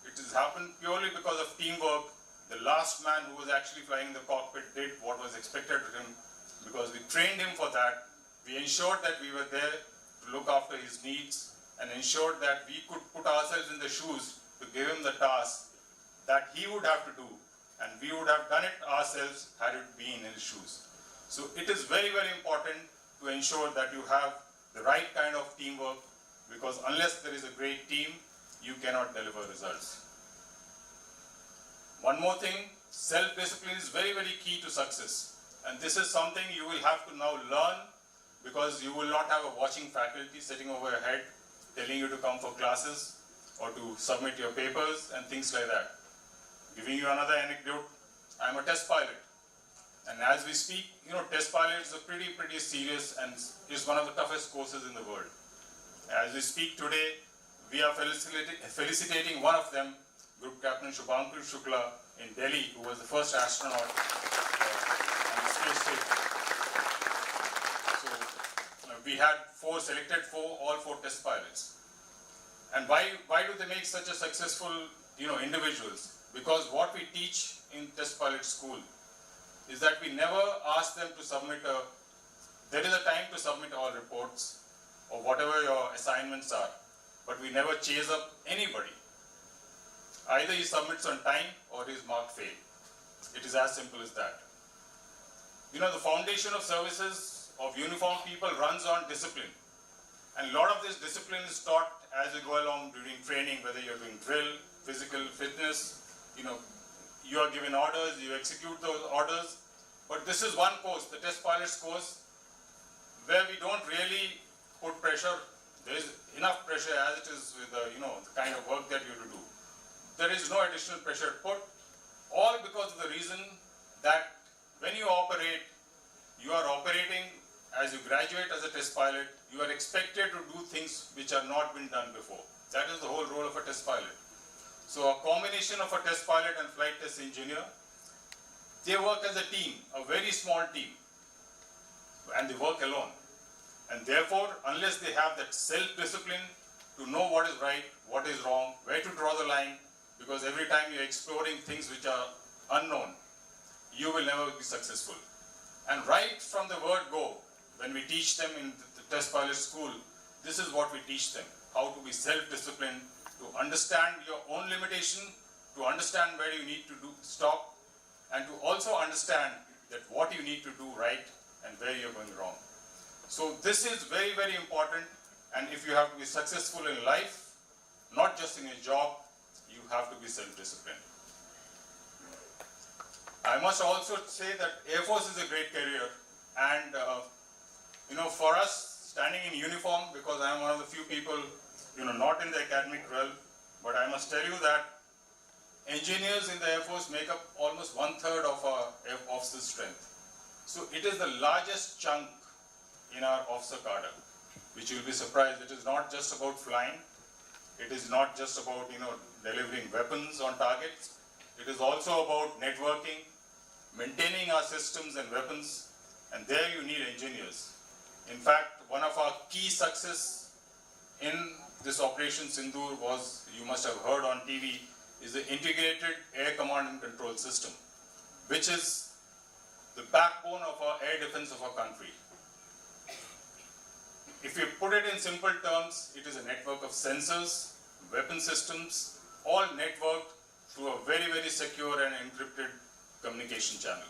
it has happened purely because of teamwork. The last man who was actually flying in the cockpit did what was expected of him because we trained him for that. We ensured that we were there to look after his needs and ensured that we could put ourselves in the shoes to give him the task that he would have to do, and we would have done it ourselves had it been in his shoes. So it is very, very important to ensure that you have the right kind of teamwork because unless there is a great team, you cannot deliver results. One more thing, self-discipline is very, very key to success. And this is something you will have to now learn, because you will not have a watching faculty sitting over your head telling you to come for classes or to submit your papers and things like that. Giving you another anecdote, I'm a test pilot. And as we speak, test pilot is a pretty serious and is one of the toughest courses in the world. As we speak today, we are felicitating one of them, Group Captain Shubhankar Shukla in Delhi, who was the first astronaut on the space station. So we had selected all four test pilots. And why do they make such a successful individuals? Because what we teach in test pilot school is that we never ask them to submit there is a time to submit all reports or whatever your assignments are, but we never chase up anybody. Either he submits on time or he is marked fail. It is as simple as that. The foundation of services of uniformed people runs on discipline. And a lot of this discipline is taught as you go along during training, whether you're doing drill, physical fitness, you are given orders, you execute those orders. But this is one course, the test pilots course, where we don't really put pressure. There is enough pressure as it is with the kind of work that you have to do. There is no additional pressure put, all because of the reason that when you operate, you are operating as you graduate as a test pilot, you are expected to do things which have not been done before. That is the whole role of a test pilot. So a combination of a test pilot and flight test engineer, they work as a team, a very small team, and they work alone. And therefore, unless they have that self-discipline to know what is right, what is wrong, where to draw the line, because every time you're exploring things which are unknown, you will never be successful. And right from the word go, when we teach them in the test pilot school, this is what we teach them, how to be self-disciplined, to understand your own limitation, to understand where you need to stop, and to also understand that what you need to do right and where you're going wrong. So this is very, very important, and if you have to be successful in life, not just in your job, you have to be self-disciplined. I must also say that Air Force is a great career, and for us, standing in uniform, because I am one of the few people, not in the academic realm, but I must tell you that engineers in the Air Force make up almost 1/3 of our officer strength. So it is the largest chunk in our officer cadre, which you will be surprised. It is not just about flying. It is not just about, delivering weapons on targets. It is also about networking, maintaining our systems and weapons, and there you need engineers. In fact, one of our key success in this Operation Sindoor was, you must have heard on TV, is the Integrated Air Command and Control System, which is the backbone of our air defense of our country. If you put it in simple terms, it is a network of sensors, weapon systems, all networked through a very, very secure and encrypted communication channel.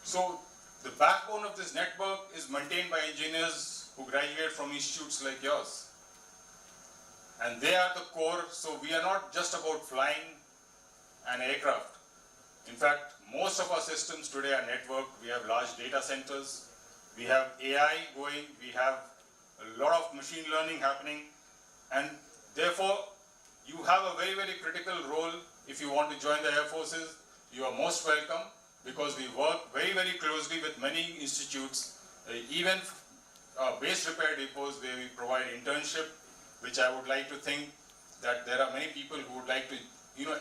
So the backbone of this network is maintained by engineers who graduate from institutes like yours. And they are the core, so we are not just about flying an aircraft. In fact, most of our systems today are networked. We have large data centers, we have AI going, we have a lot of machine learning happening, and therefore you have a very, very critical role. If you want to join the Air Forces, you are most welcome, because we work very, very closely with many institutes, even base repair depots where we provide internship, which I would like to think that there are many people who would like to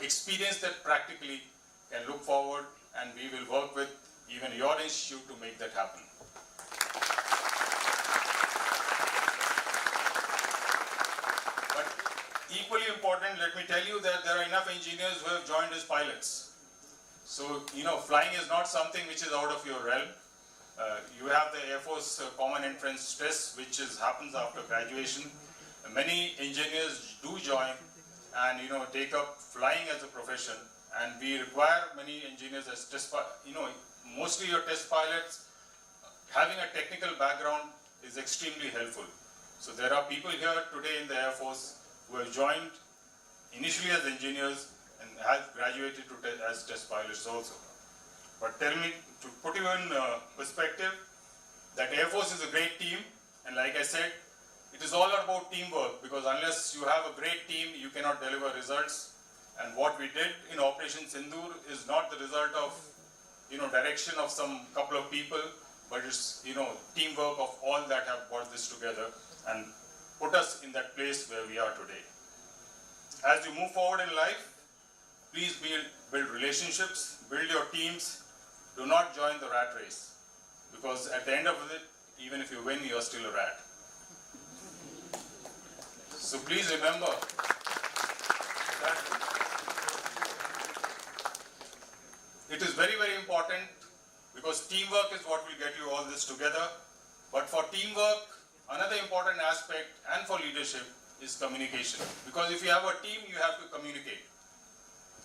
experience that practically, can look forward, and we will work with even your institute to make that happen. But equally important, let me tell you that there are enough engineers who have joined as pilots. So, flying is not something which is out of your realm. You have the Air Force Common Entrance Test, which happens after graduation. Many engineers do join and take up flying as a profession, and we require many engineers as test mostly your test pilots. Having a technical background is extremely helpful. So there are people here today in the Air Force who have joined initially as engineers and have graduated as test pilots also. But tell me, to put you in perspective, that Air Force is a great team, and like I said, it is all about teamwork, because unless you have a great team, you cannot deliver results. And what we did in Operation Sindoor is not the result of, direction of some couple of people, but it's, teamwork of all that have brought this together and put us in that place where we are today. As you move forward in life, please build relationships, build your teams. Do not join the rat race, because at the end of it, even if you win, you are still a rat. So please remember that it is very, very important, because teamwork is what will get you all this together. But for teamwork, another important aspect, and for leadership, is communication. Because if you have a team, you have to communicate.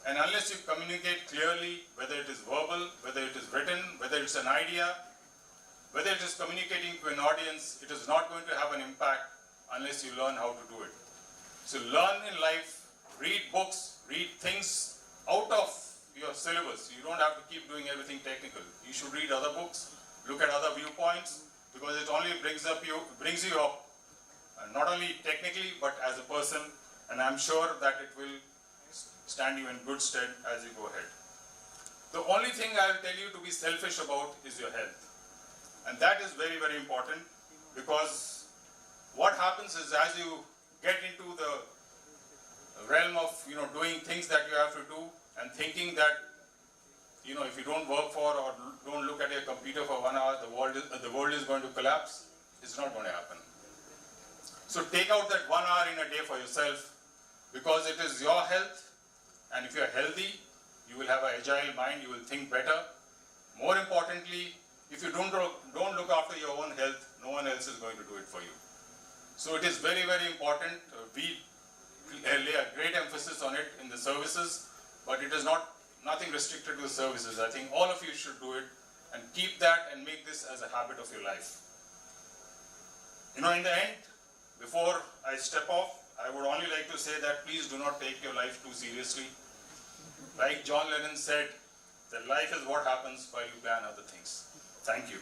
And unless you communicate clearly, whether it is verbal, whether it is written, whether it's an idea, whether it is communicating to an audience, it is not going to have an impact unless you learn how to do it. So learn in life, read books, read things out of your syllabus. You don't have to keep doing everything technical. You should read other books, look at other viewpoints, because it only brings you up, not only technically, but as a person, and I'm sure that it will stand you in good stead as you go ahead. The only thing I'll tell you to be selfish about is your health. And that is very, very important, because what happens is, as you get into the realm of doing things that you have to do, and thinking that if you don't work for or don't look at your computer for 1 hour, the world is going to collapse. It's not going to happen. So take out that 1 hour in a day for yourself, because it is your health. And if you are healthy, you will have an agile mind, you will think better. More importantly, if you don't look after your own health, no one else is going to do it for you. So it is very, very important. We lay a great emphasis on it in the services, but it is nothing restricted to the services. I think all of you should do it and keep that and make this as a habit of your life. In the end, before I step off, I would only like to say that please do not take your life too seriously. Like John Lennon said, that life is what happens while you plan other things. Thank you.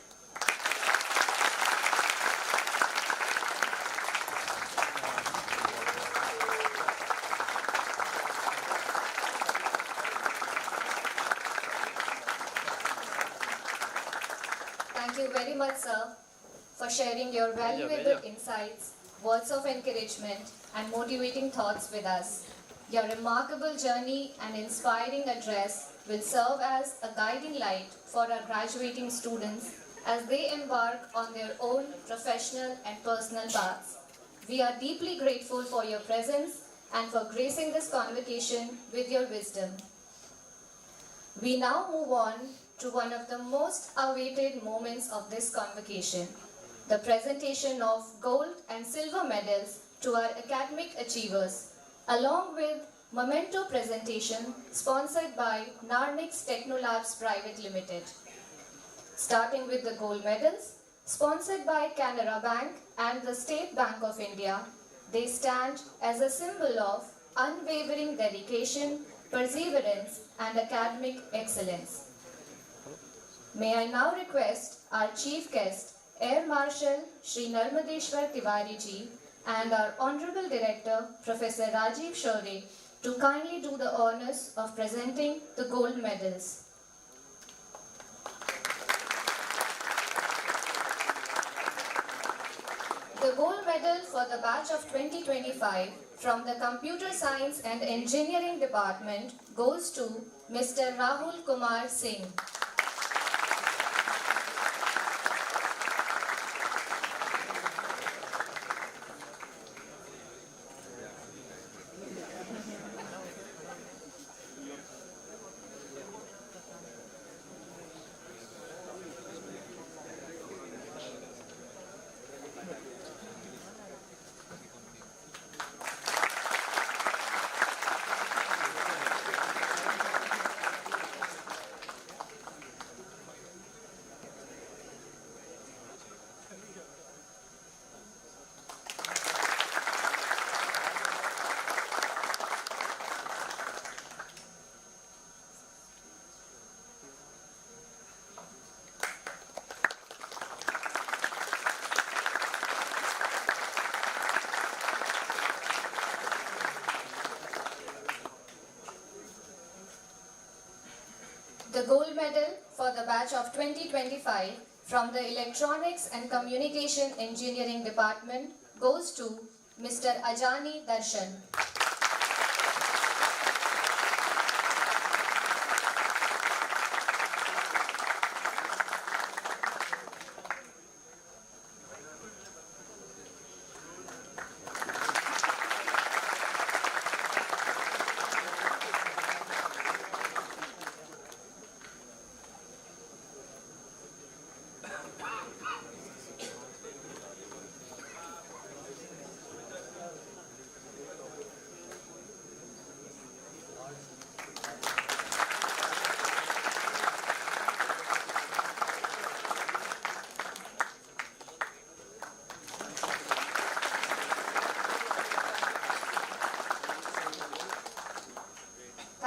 Thank you very much, sir, for sharing your valuable insights, words of encouragement, and motivating thoughts with us. Your remarkable journey and inspiring address will serve as a guiding light for our graduating students as they embark on their own professional and personal paths. We are deeply grateful for your presence and for gracing this convocation with your wisdom. We now move on to one of the most awaited moments of this convocation, the presentation of gold and silver medals to our academic achievers, along with memento presentation sponsored by Narnix Technolabs Private Limited. Starting with the gold medals, sponsored by Canara Bank and the State Bank of India, they stand as a symbol of unwavering dedication, perseverance, and academic excellence. May I now request our chief guest, Air Marshal Shri Narmadeshwar Tiwari ji, and our Honorable Director, Professor Rajiv Shore, to kindly do the honors of presenting the gold medals. The gold medal for the batch of 2025 from the Computer Science and Engineering Department goes to Mr. Rahul Kumar Singh. The gold medal for the batch of 2025 from the Electronics and Communication Engineering Department goes to Mr. Ajani Darshan.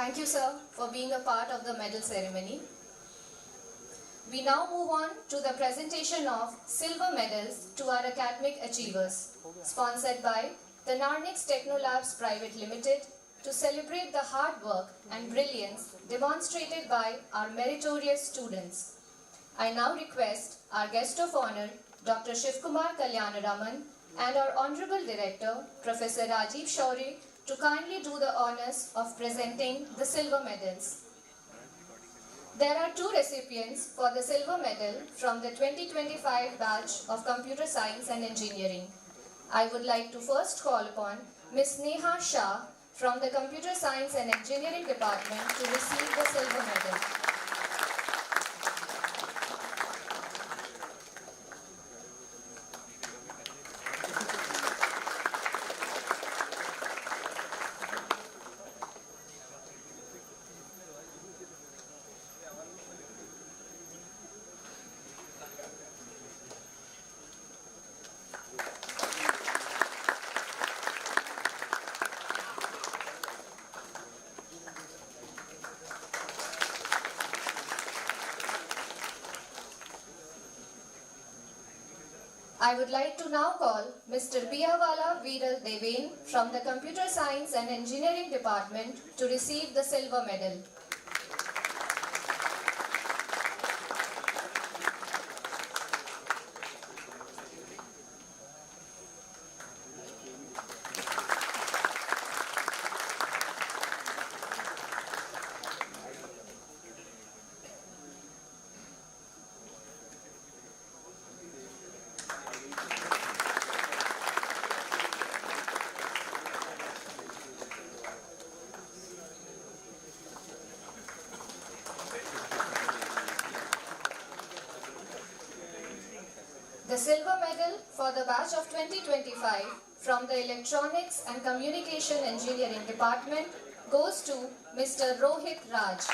Thank you, sir, for being a part of the medal ceremony. We now move on to the presentation of silver medals to our academic achievers, sponsored by the Narnix Technolabs Private Limited, to celebrate the hard work and brilliance demonstrated by our meritorious students. I now request our guest of honor, Dr. Shivkumar Kalyanaraman, and our Honorable Director, Professor Rajiv Shaurya, to kindly do the honors of presenting the silver medals. There are two recipients for the silver medal from the 2025 batch of Computer Science and Engineering. I would like to first call upon Ms. Neha Shah from the Computer Science and Engineering Department to receive the silver medal. I would like to now call Mr. Piyawala Viral Deven from the Computer Science and Engineering Department to receive the silver medal. The silver medal for the batch of 2025 from the Electronics and Communication Engineering Department goes to Mr. Rohit Raj.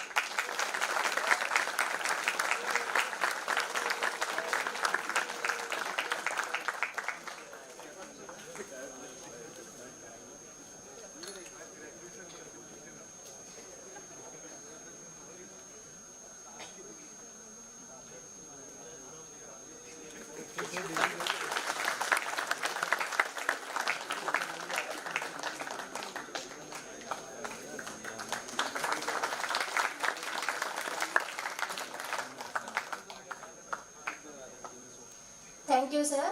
Thank you, sir.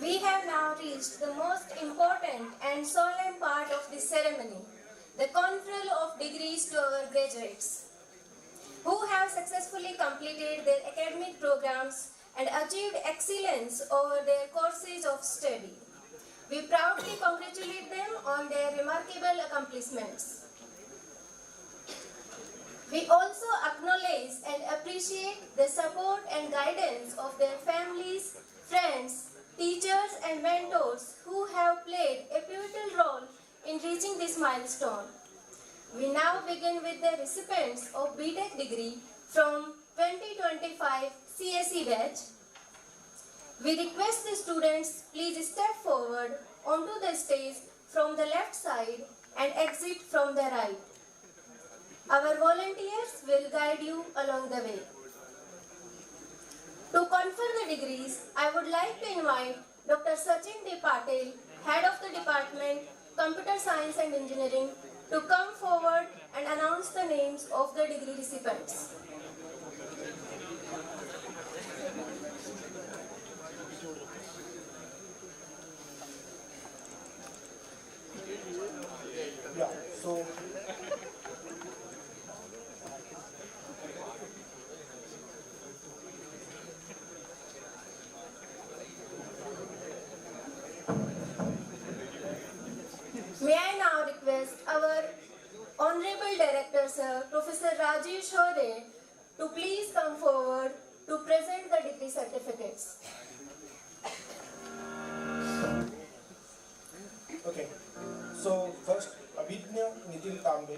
We have now reached the most important and solemn part of this ceremony, the conferral of degrees to our graduates, who have successfully completed their academic programs and achieved excellence over their courses of study. We proudly congratulate them on their remarkable accomplishments. We also acknowledge and appreciate the support and guidance of their families, friends, teachers and mentors who have played a pivotal role in reaching this milestone. We now begin with the recipients of BTech degree from 2025 CSE batch. We request the students please step forward onto the stage from the left side and exit from the right. Our volunteers will guide you along the way. To confer the degrees, I would like to invite Dr. Sachin D. Patel, Head of the Department, Computer Science and Engineering, to come forward and announce the names of the degree recipients. Yeah, so May I now request our Honorable Director Sir, Professor Rajiv Shore, to please come forward to present the degree certificates. okay. So first, Abhijna Nitin Tambe.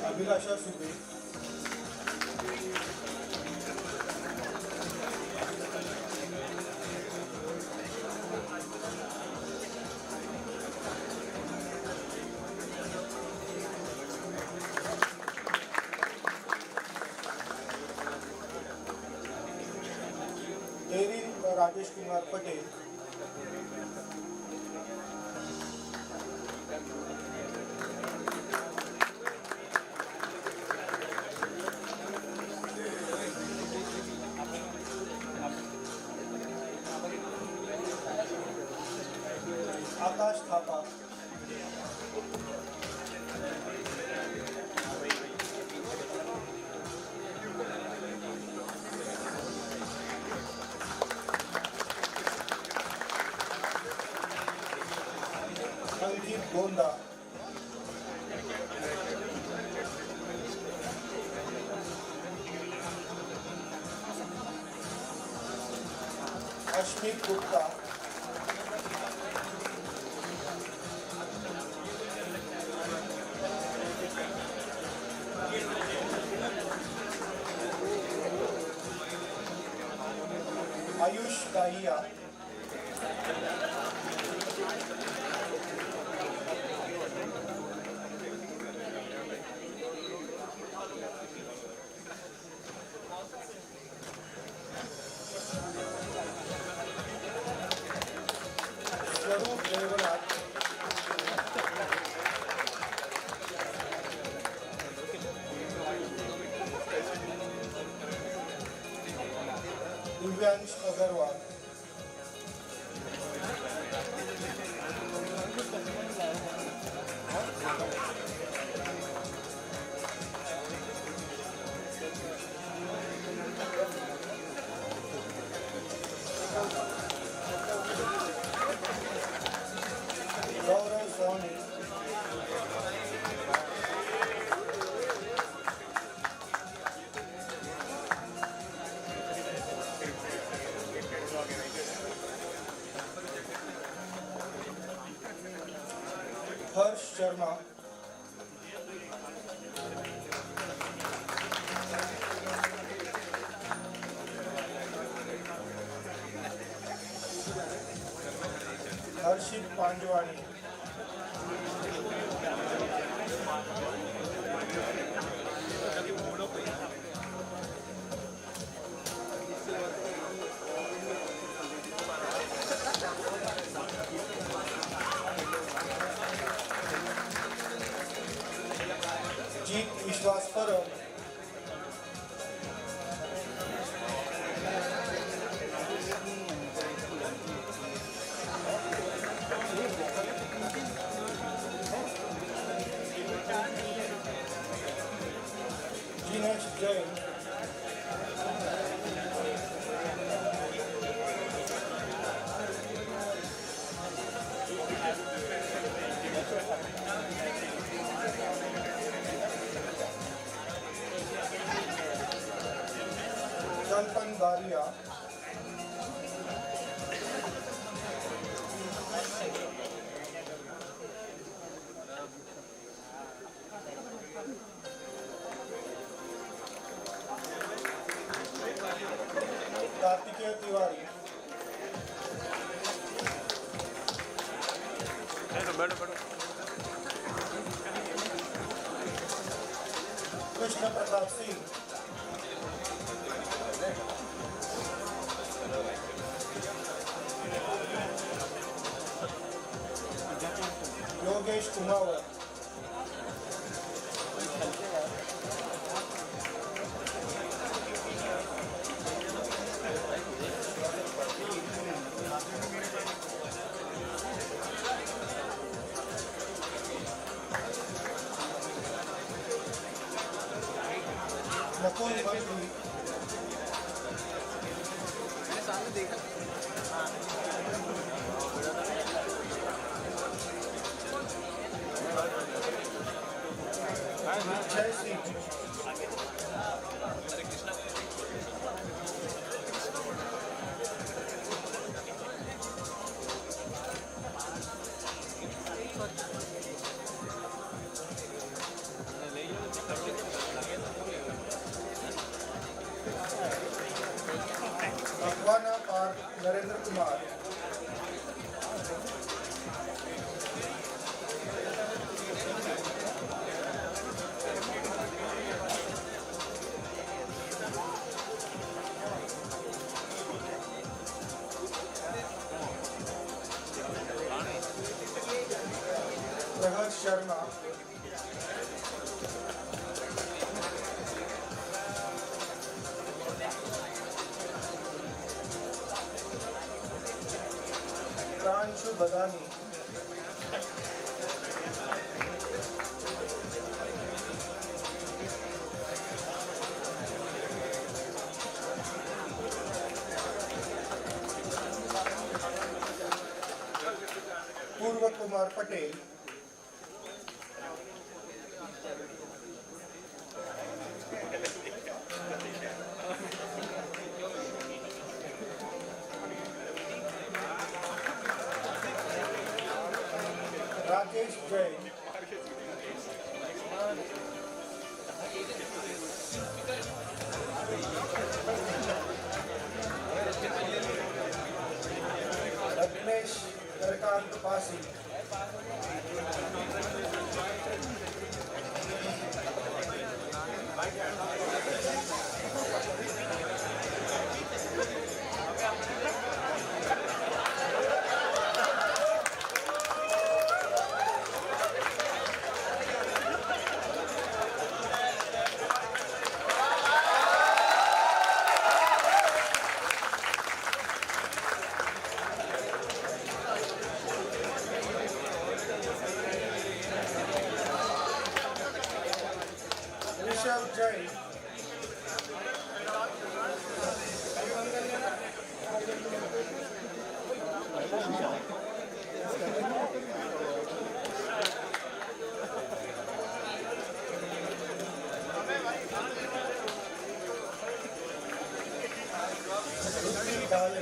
Abhilasha Subbe. Erin Rajesh Kumar Patel. Akash Thapa. Ankit Gonda. Ashmit Gupta. Ayush Dahiya. Swaroop Devanath. Divyansh Agarwal. Gaurav Sawhney. Harsh Sharma. Harshit Panjwani. Jeet Vishwas Parab. Jinesh Jain. Chantan Daria. Rakesh Kumawat, Nakul Mantri, Jai Sri, Akwana R. Narendra Kumar, Prahad Sharma, Pranshu Badani, Purva Kumar Patel, Rakesh Jain, Rajneesh Karkant Pasi, Rishabh Jain, Ruchi Dale,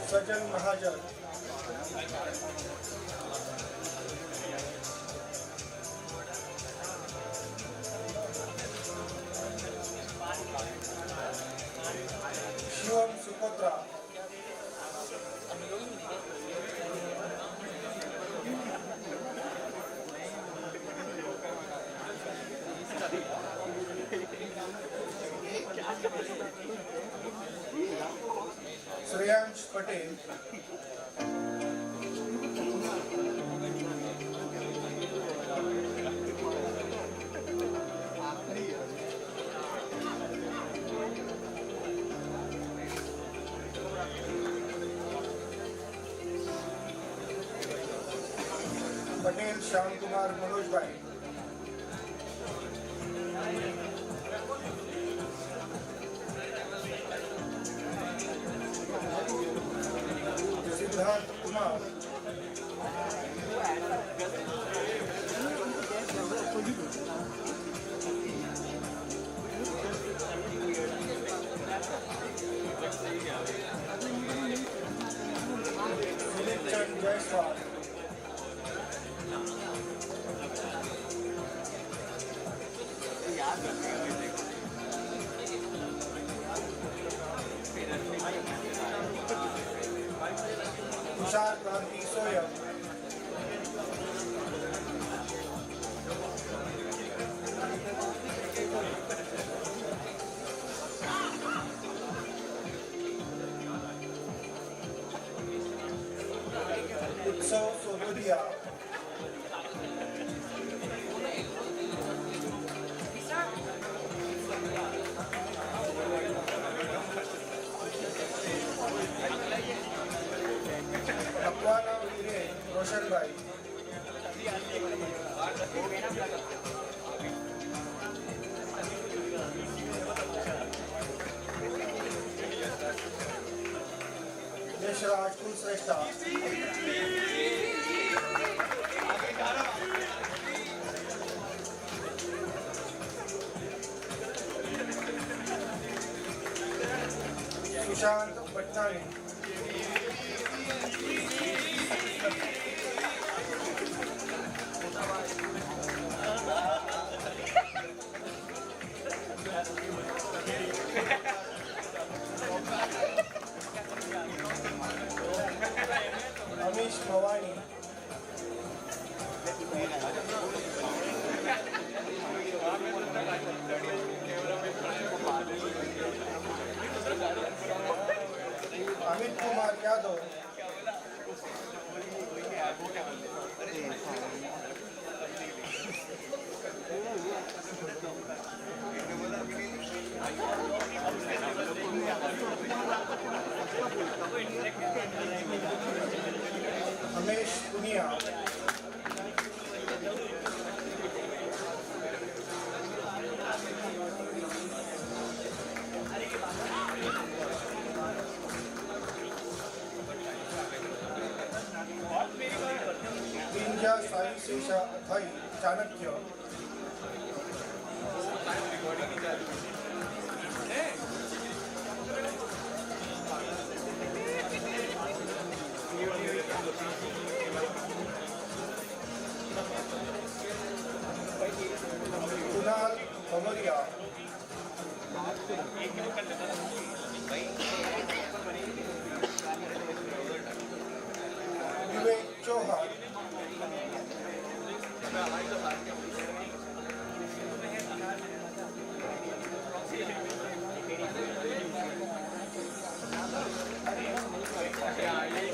Sajan Mahajan, Shivam Sukotra, Shreyansh Patel, Patel Shyam Kumar Manoj Bhai, Siddharth Kumar, Philip Chand Jaiswal, Sododia. Akwana Vire Roshan Bhai. Raj Kulsreshta. Sushant Bhattani. Amish Bhavani. Amit Kumar Yadav. Ramesh Punia. Ninja Sai Sesha Athai Chanakya. Kunal Kamaria. Vivek Chauhan.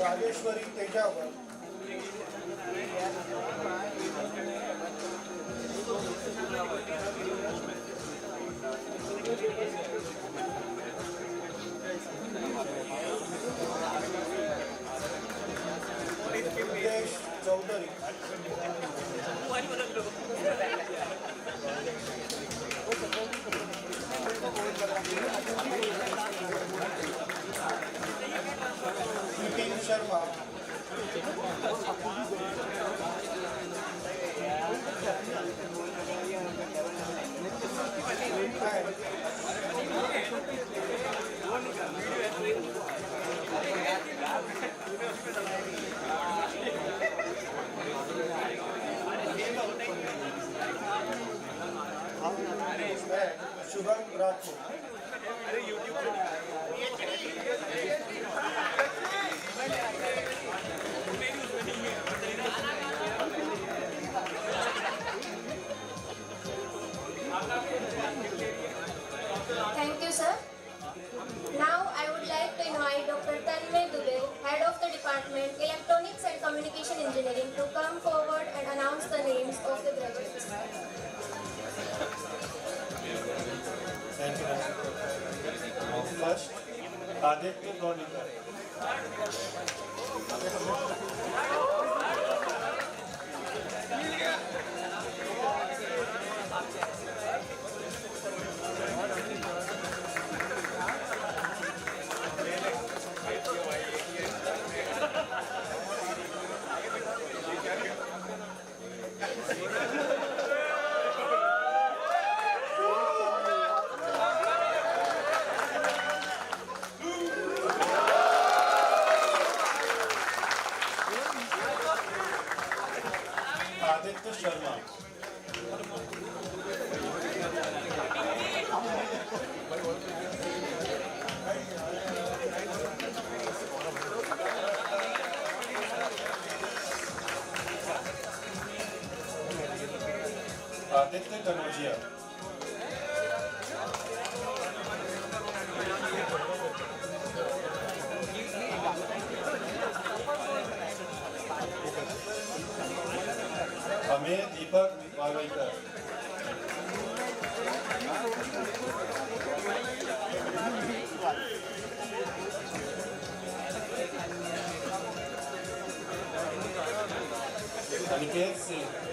Rajeshwari Tejawar. Hitesh Chaudhary. Nitin Sharma. Shubham Rathod. Thank you, sir. Now I would like to invite Dr. Tanmay Dubey, Head of the Department Electronics and Communication Engineering, to come forward and announce the names of the graduates. Thank you. First, Aditya Gonikar. Aditya Sharma. Aditya Kanodia. Magaitar. Aniket Singh.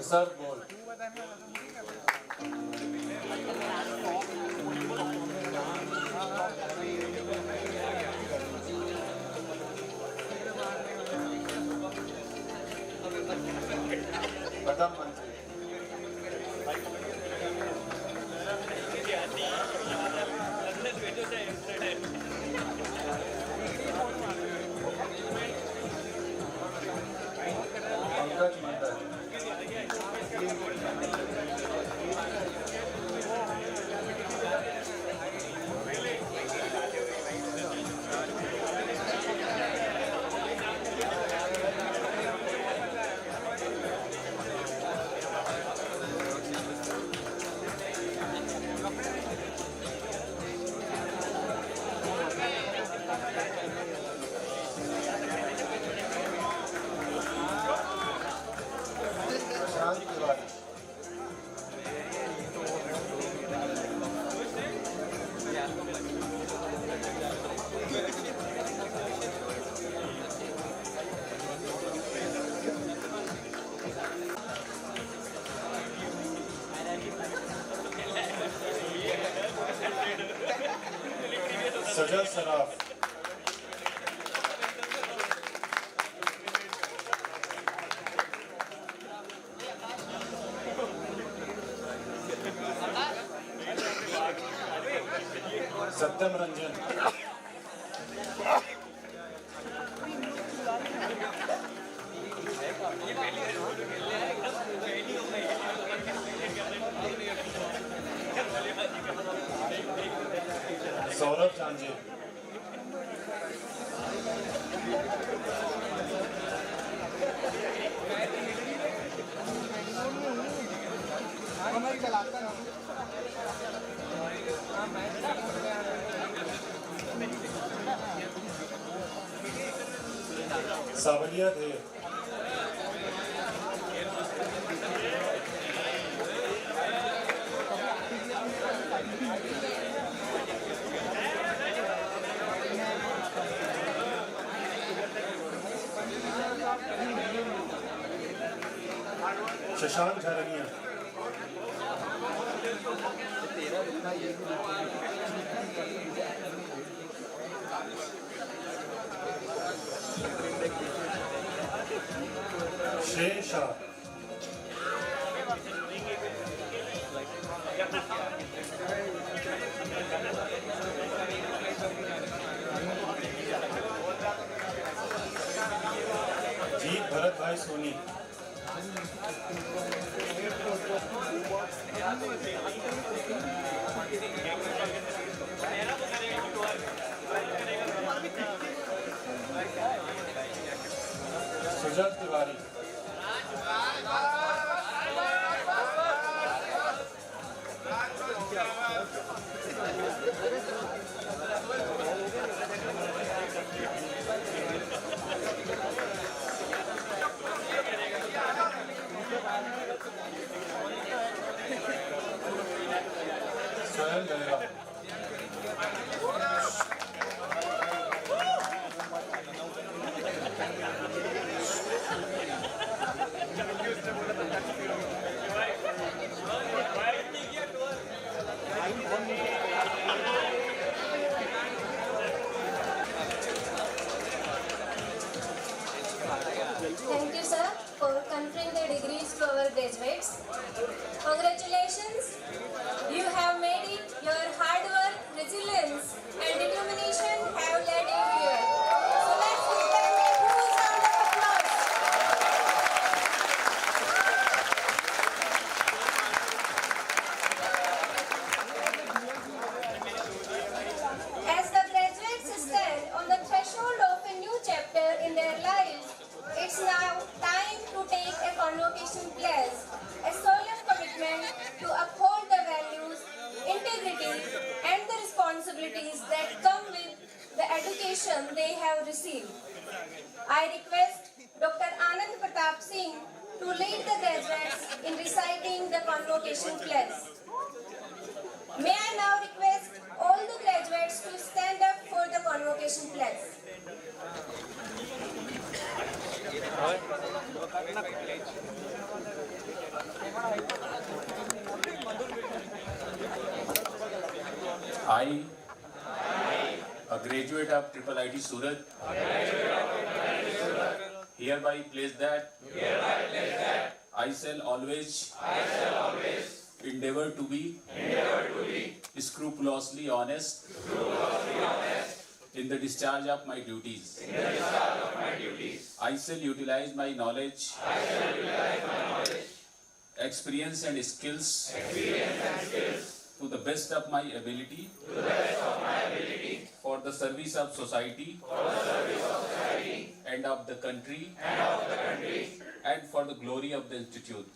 Sir, goal. Pradhan Mantri. Pankaj Mandal. Prashant Tiwari. Sajal Saraf. Satyam Ranjan. Saurabh Janji. Savaliya Dev. Shashank Dharania. Shrey Shah. Jeet Bharat Bhai Soni. Sujat Tiwari. Swayam Behra. Thank you, sir, for conferring the degrees to our graduates. Congratulations. You have made it. Your hard work, resilience, and determination have led you here. So let's give them a full round of applause. As the graduates stand on the threshold of a new chapter in their lives, it's now time to take a convocation pledge, a solemn commitment to uphold the values, integrity, and the responsibilities that come with the education they have received. I request Dr. Anand Pratap Singh to lead the graduates in reciting the convocation pledge. May I now request all the graduates to stand up for the convocation pledge. I, a graduate of IIIT Surat, hereby place that I shall always endeavor to be scrupulously honest in the discharge of my duties. I shall utilize my knowledge, experience and skills to the best of my ability for the service of society and of the country and for the glory of the institute.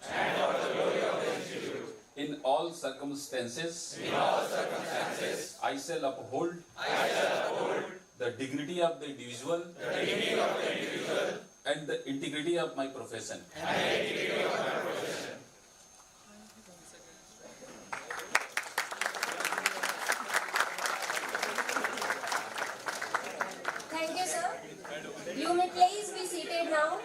In all circumstances, I shall uphold the dignity of the individual and the integrity of my profession. Thank you, sir. You may please be seated now.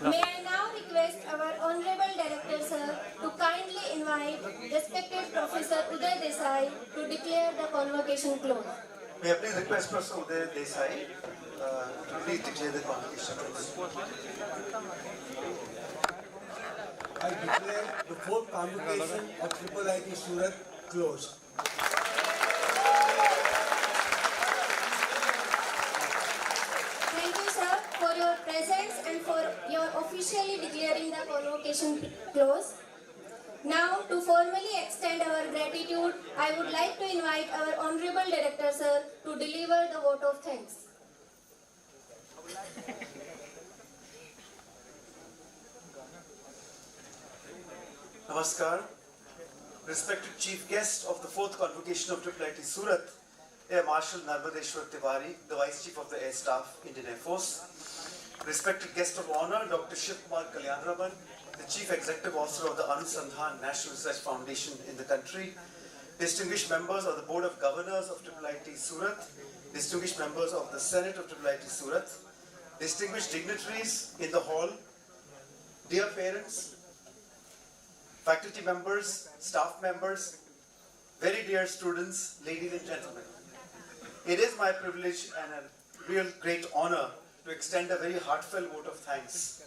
May I now request our Honorable Director, sir, to kindly invite respected Professor Uday Desai to declare the convocation closed. May I please request Professor Uday Desai to please declare the convocation closed. I declare the fourth convocation of IIIT Surat closed. Thank you, sir, for your presence and for your officially declaring the convocation closed. Now, to formally extend our gratitude, I would like to invite our Honorable Director, sir, to deliver the vote of thanks. Namaskar. Respected Chief Guest of the fourth convocation of IIIT Surat, Air Marshal Narmadeshwar Tiwari, the Vice Chief of the Air Staff, Indian Air Force. Respected Guest of Honor, Dr. Shiv Kumar Kalyanraman, the Chief Executive Officer of the Anusandhan National Research Foundation in the country. Distinguished members of the Board of Governors of IIIT Surat. Distinguished members of the Senate of IIIT Surat. Distinguished dignitaries in the hall. Dear parents, faculty members, staff members, very dear students, ladies and gentlemen. It is my privilege and a real great honor to extend a very heartfelt vote of thanks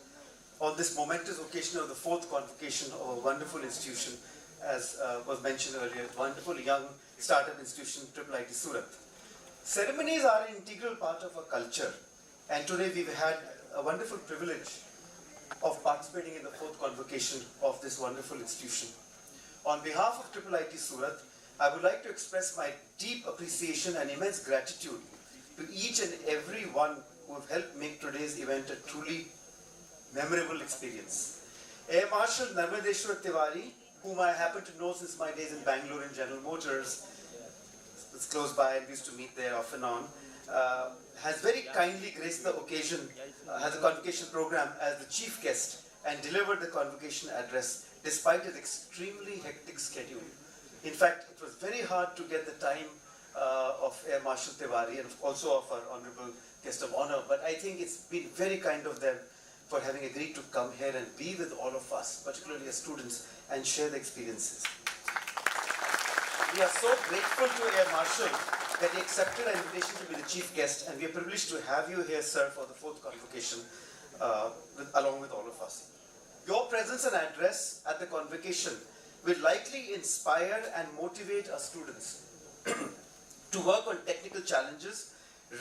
on this momentous occasion of the fourth convocation of a wonderful institution, as was mentioned earlier, wonderful young startup institution, IIIT Surat. Ceremonies are an integral part of our culture, and today we've had a wonderful privilege of participating in the fourth convocation of this wonderful institution. On behalf of IIIT Surat, I would like to express my deep appreciation and immense gratitude to each and every one who have helped make today's event a truly memorable experience. Air Marshal Narmadeshwar Tiwari, whom I happen to know since my days in Bangalore in General Motors, it's close by and we used to meet there off and on, has very kindly graced the occasion, has a convocation program as the chief guest and delivered the convocation address despite his extremely hectic schedule. In fact, it was very hard to get the time of Air Marshal Tiwari and also of our Honorable Guest of Honor, but I think it's been very kind of them for having agreed to come here and be with all of us, particularly as students, and share the experiences. We are so grateful to Air Marshal that he accepted our invitation to be the chief guest, and we are privileged to have you here, sir, for the fourth convocation along with all of us. Your presence and address at the convocation will likely inspire and motivate our students to work on technical challenges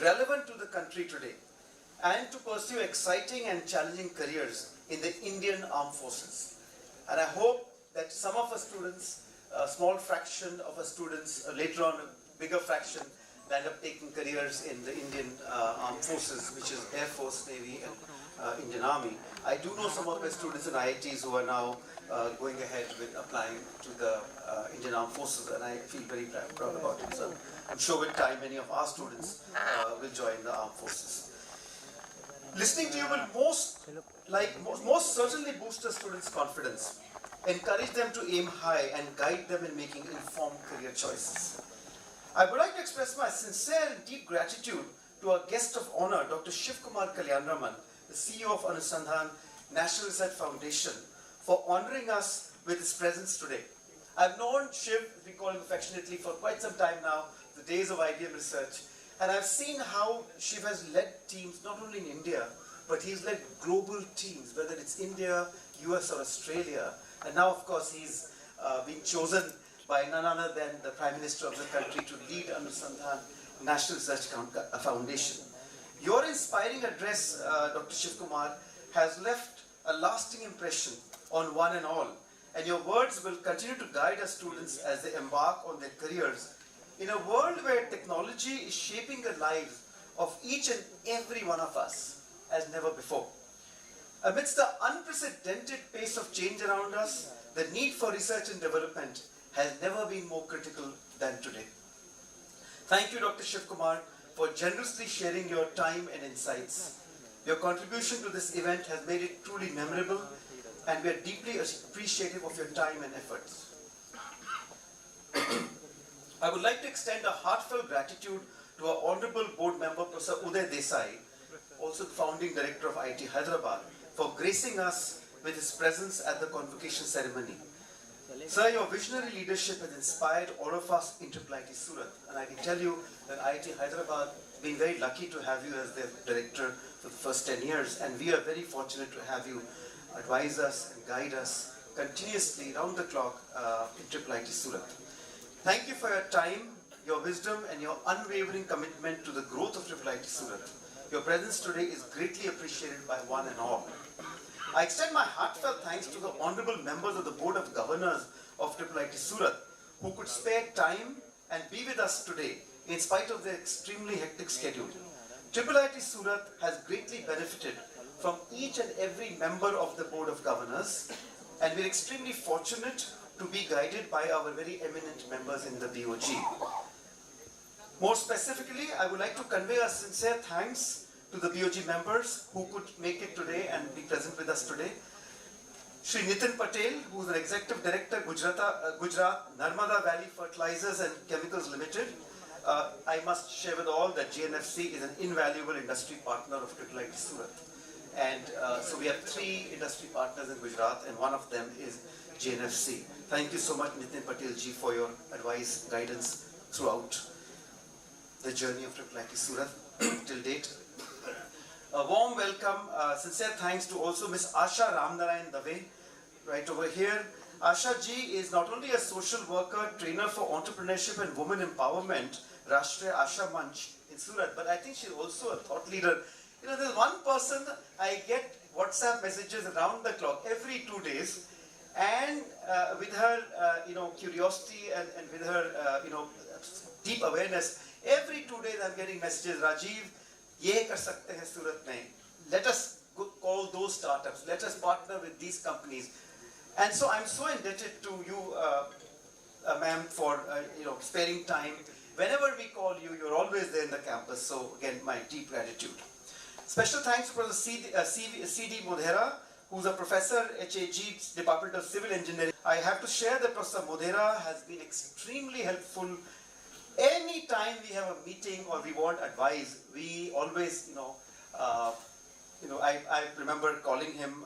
relevant to the country today and to pursue exciting and challenging careers in the Indian Armed Forces. And I hope that some of our students, a small fraction of our students, later on a bigger fraction, land up taking careers in the Indian Armed Forces, which is Air Force, Navy, and Indian Army. I do know some of my students in IITs who are now going ahead with applying to the Indian Armed Forces, and I feel very proud about it. So I'm sure with time many of our students will join the Armed Forces. Listening to you will most certainly boost a student's confidence, encourage them to aim high, and guide them in making informed career choices. I would like to express my sincere and deep gratitude to our guest of honor, Dr. Shiv Kumar Kalyanraman, the CEO of Anusandhan National Research Foundation, for honoring us with his presence today. I've known Shiv, as we call him affectionately, for quite some time now, the days of IBM research, and I've seen how Shiv has led teams not only in India, but he's led global teams, whether it's India, US or Australia, and now of course he's been chosen by none other than the Prime Minister of the country to lead Anusandhan National Research Foundation. Your inspiring address, Dr. Shiv Kumar, has left a lasting impression on one and all, and your words will continue to guide our students as they embark on their careers in a world where technology is shaping the lives of each and every one of us as never before. Amidst the unprecedented pace of change around us, the need for research and development has never been more critical than today. Thank you, Dr. Shiv Kumar, for generously sharing your time and insights. Your contribution to this event has made it truly memorable, and we are deeply appreciative of your time and efforts. I would like to extend a heartfelt gratitude to our Honorable Board Member, Professor Uday Desai, also the Founding Director of IIT Hyderabad, for gracing us with his presence at the convocation ceremony. Sir, your visionary leadership has inspired all of us in IIIT Surat, and I can tell you that IIT Hyderabad has been very lucky to have you as their director for the first 10 years, and we are very fortunate to have you advise us and guide us continuously round the clock in IIIT Surat. Thank you for your time, your wisdom and your unwavering commitment to the growth of IIIT Surat. Your presence today is greatly appreciated by one and all. I extend my heartfelt thanks to the honorable members of the Board of Governors of IIIT Surat who could spare time and be with us today in spite of their extremely hectic schedule. IIIT Surat has greatly benefited from each and every member of the Board of Governors, and we're extremely fortunate to be guided by our very eminent members in the BOG. More specifically, I would like to convey a sincere thanks to the BOG members who could make it today and be present with us today. Shri Nitin Patel, who is the Executive Director, Gujarat Narmada Valley Fertilizers and Chemicals Limited. I must share with all that GNFC is an invaluable industry partner of IIIT Surat. And so we have 3 industry partners in Gujarat, and one of them is GNFC. Thank you so much, Nitin Patel ji, for your advice, guidance throughout the journey of IIIT Surat till date. A warm welcome, sincere thanks to also Ms. Asha Ramnarayan Dave, right over here. Asha ji is not only a social worker, trainer for entrepreneurship and women empowerment, Rashtriya Asha Manch in Surat, but I think she's also a thought leader. You know, there's one person I get WhatsApp messages around the clock every 2 days, and with her, curiosity and with her, deep awareness, every 2 days I'm getting messages, Rajiv, ye kar sakte hain Surat mein. Let us call those startups. Let us partner with these companies. And so I'm so indebted to you, ma'am, for sparing time. Whenever we call you, you're always there in the campus. So again, my deep gratitude. Special thanks to Professor C.D. Modhera, who's a professor at HAG, Department of Civil Engineering. I have to share that Professor Modhera has been extremely helpful. Any time we have a meeting or we want advice, we always, I remember calling him,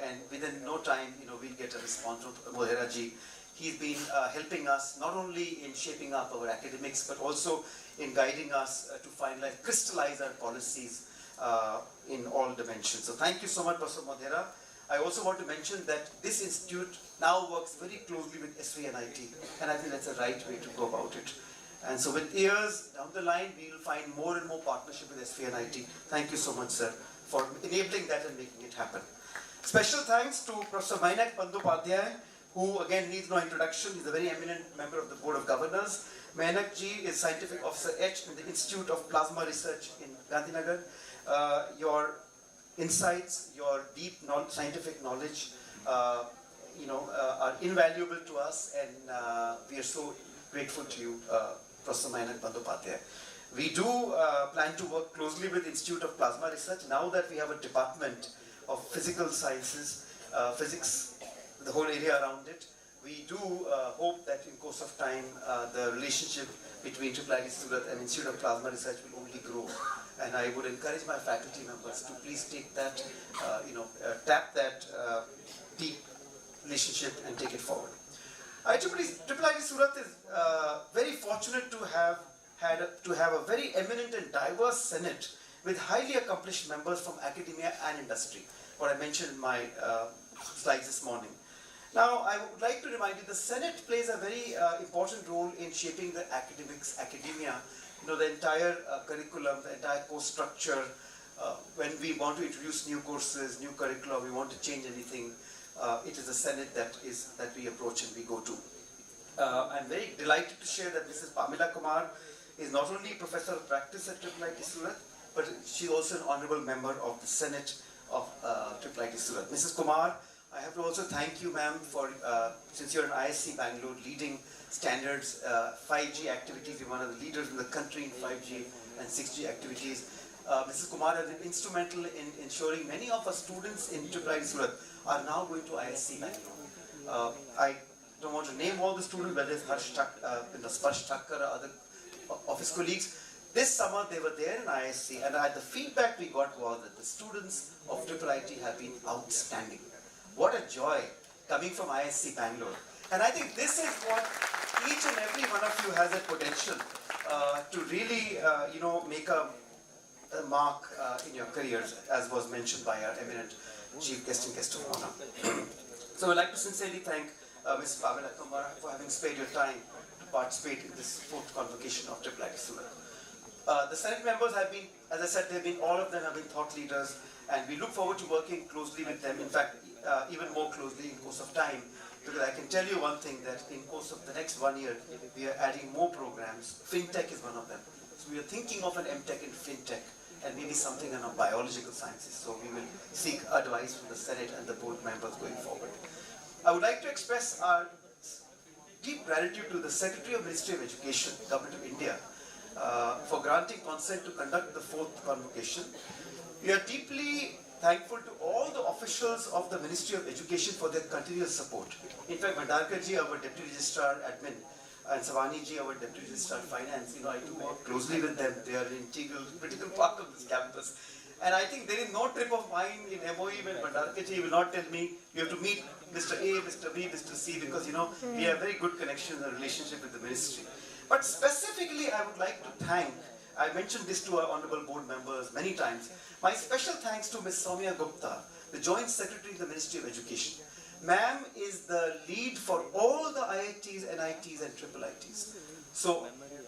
and within no time, we'll get a response from Modhera ji. He's been helping us not only in shaping up our academics, but also in guiding us to finalize, crystallize our policies in all dimensions. So thank you so much, Professor Modhera. I also want to mention that this institute now works very closely with SVNIT, and I think that's the right way to go about it. And so with years down the line, we will find more and more partnership with SVNIT. Thank you so much, sir, for enabling that and making it happen. Special thanks to Professor Mainak Bandyopadhyay, who again needs no introduction. He's a very eminent member of the Board of Governors. Mainak ji is Scientific Officer H in the Institute of Plasma Research in Gandhinagar. Your insights, your deep scientific knowledge, are invaluable to us, and we are so grateful to you, Professor Mainak Bandyopadhyay. We do plan to work closely with Institute of Plasma Research now that we have a department of physical sciences, physics, the whole area around it. We do hope that in course of time, the relationship between IIIT Surat and Institute of Plasma Research will only grow. And I would encourage my faculty members to please take that, tap that deep relationship and take it forward. IIIT Surat is very fortunate to have a very eminent and diverse Senate with highly accomplished members from academia and industry, what I mentioned in my slides this morning. Now, I would like to remind you, the Senate plays a very important role in shaping the academia, the entire curriculum, the entire course structure. When we want to introduce new courses, new curricula, we want to change anything, it is the Senate that we approach and we go to. I'm very delighted to share that Mrs. Pamela Kumar is not only Professor of Practice at IIIT Surat, but she's also an honorable member of the Senate of IIIT Surat. Mrs. Kumar, I have to also thank you, ma'am, for, since you're an IISc Bangalore leading standards, 5G activities, you're one of the leaders in the country in 5G and 6G activities. Mrs. Kumar has been instrumental in ensuring many of our students in IIIT Surat are now going to IISc Bangalore. I don't want to name all the students, whether it's Sparsh Thakkar or other office colleagues. This summer they were there in IISc, and the feedback we got was that the students of IIIT have been outstanding. What a joy coming from IISc Bangalore. And I think this is what each and every one of you has a potential to really, make a mark in your careers, as was mentioned by our eminent chief guest and guest of honor. So I'd like to sincerely thank Ms. Pamela Kumar for having spared your time to participate in this 4th convocation of IIIT Surat. The Senate members have been, as I said, all of them have been thought leaders, and we look forward to working closely with them, in fact, even more closely in course of time, because I can tell you one thing, that in course of the next 1 year, we are adding more programs. FinTech is one of them. So we are thinking of an MTech in FinTech, and maybe something in biological sciences. So we will seek advice from the Senate and the board members going forward. I would like to express our deep gratitude to the Secretary of Ministry of Education, Government of India, for granting consent to conduct the 4th convocation. We are deeply thankful to all the officials of the Ministry of Education for their continuous support. In fact, Bhandarkar ji, our Deputy Registrar Admin, and Savani ji, our Deputy Registrar Finance, I do work closely with them. They are an integral, critical part of this campus. And I think there is no trip of mine in MOE when Bhandarkar ji will not tell me, you have to meet Mr. A, Mr. B, Mr. C, because we have very good connections and relationship with the ministry. But specifically, I would like to thank, I mentioned this to our honorable board members many times, my special thanks to Ms. Soumya Gupta, the Joint Secretary of the Ministry of Education. Ma'am is the lead for all the IITs, NITs and IIITs. So,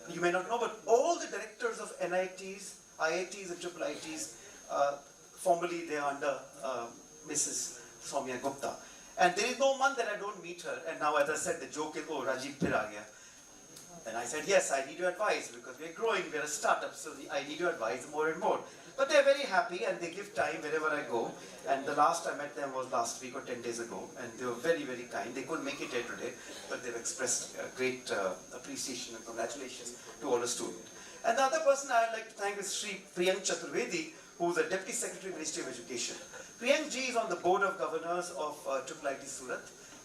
you may not know, but all the directors of NITs, IITs and IIITs, formally they are under Mrs. Soumya Gupta. And there is no month that I don't meet her. And now, as I said, the joke is, oh, Rajiv phir aa gaya. And I said, yes, I need your advice, because we're growing, we're a startup, so I need your advice more and more. But they're very happy, and they give time wherever I go. And the last I met them was last week or 10 days ago, and they were very, very kind. They couldn't make it here today, but they've expressed great appreciation and congratulations to all the students. And the other person I'd like to thank is Sri Priyank Chaturvedi, who is the Deputy Secretary of Ministry of Education. Priyank ji is on the Board of Governors of IIIT Surat.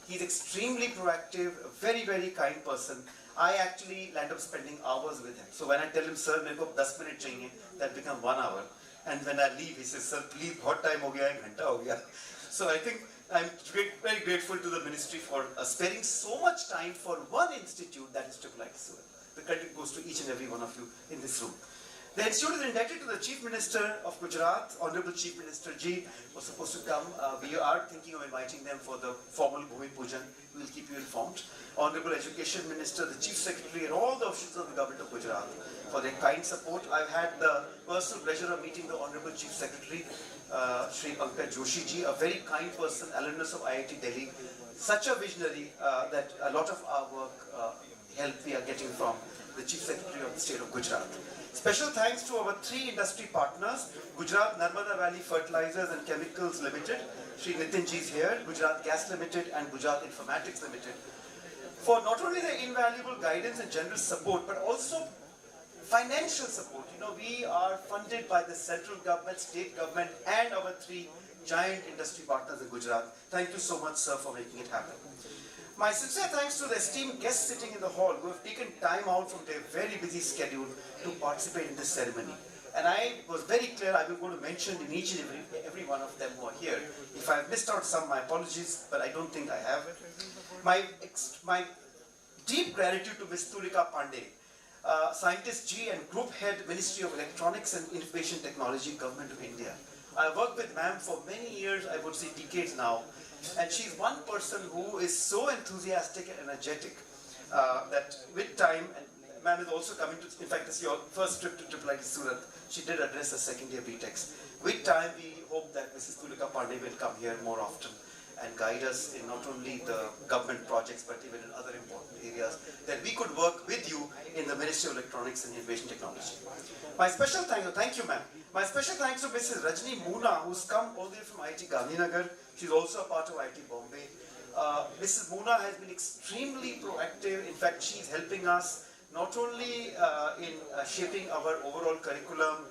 He's extremely proactive, a very, very kind person. I actually land up spending hours with him. So when I tell him, sir, mere ko 10 minutes chahiye, that becomes 1 hour. And when I leave, he says, sir, please, what time ho gaya, ghanta ho gaya. So I think I'm very grateful to the ministry for sparing so much time for one institute, that is IIIT Surat. The credit goes to each and every one of you in this room. The institute is indebted to the Chief Minister of Gujarat, Honorable Chief Minister Ji, was supposed to come. We are thinking of inviting them for the formal Bhumi Pujan. We will keep you informed. Honorable Education Minister, the Chief Secretary, and all the officials of the Government of Gujarat for their kind support. I've had the personal pleasure of meeting the Honorable Chief Secretary, Sri Pankaj Joshi Ji, a very kind person, alumnus of IIT Delhi, such a visionary that a lot of our work, help we are getting from the Chief Secretary of the State of Gujarat. Special thanks to our 3 industry partners, Gujarat Narmada Valley Fertilizers and Chemicals Limited, Sri Nitin ji is here, Gujarat Gas Limited and Gujarat Informatics Limited, for not only their invaluable guidance and generous support, but also financial support. We are funded by the central government, state government, and our 3 giant industry partners in Gujarat. Thank you so much, sir, for making it happen. My sincere thanks to the esteemed guests sitting in the hall who have taken time out from their very busy schedule to participate in this ceremony. And I was very clear, I will go to mention in each and every one of them who are here. If I have missed out some, my apologies, but I don't think I have. My deep gratitude to Ms. Tulika Pandey. Scientist G and Group Head, Ministry of Electronics and Information Technology, Government of India. I worked with ma'am for many years, I would say decades now, and she's one person who is so enthusiastic and energetic that with time, and ma'am is also coming to, in fact, this is your first trip to IIIT Surat. She did address the second year BTECs. With time, we hope that Mrs. Tulika Pandey will come here more often and guide us in not only the government projects, but even in other important areas, that we could work with you in the Ministry of Electronics and Information Technology. My special thank you ma'am. My special thanks to Mrs. Rajni Moona, who's come all the way from IIT Gandhinagar. She's also a part of IIT Bombay. Mrs. Moona has been extremely proactive. In fact, she's helping us not only in shaping our overall curriculum,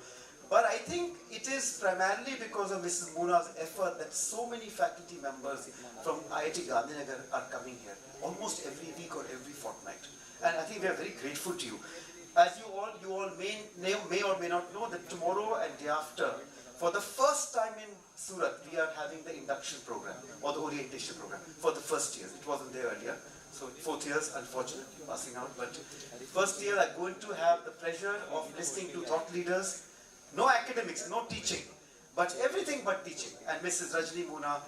but I think it is primarily because of Mrs. Moona's effort that so many faculty members from IIT Gandhinagar are coming here, almost every week or every fortnight. And I think we are very grateful to you. As you all may or may not know that tomorrow and day after, for the first time in Surat, we are having the induction program or the orientation program for the first years. It wasn't there earlier. So 4th years, unfortunately, passing out. But first year, I'm going to have the pleasure of listening to thought leaders. No academics, no teaching, but everything but teaching. And Mrs. Rajni Moona,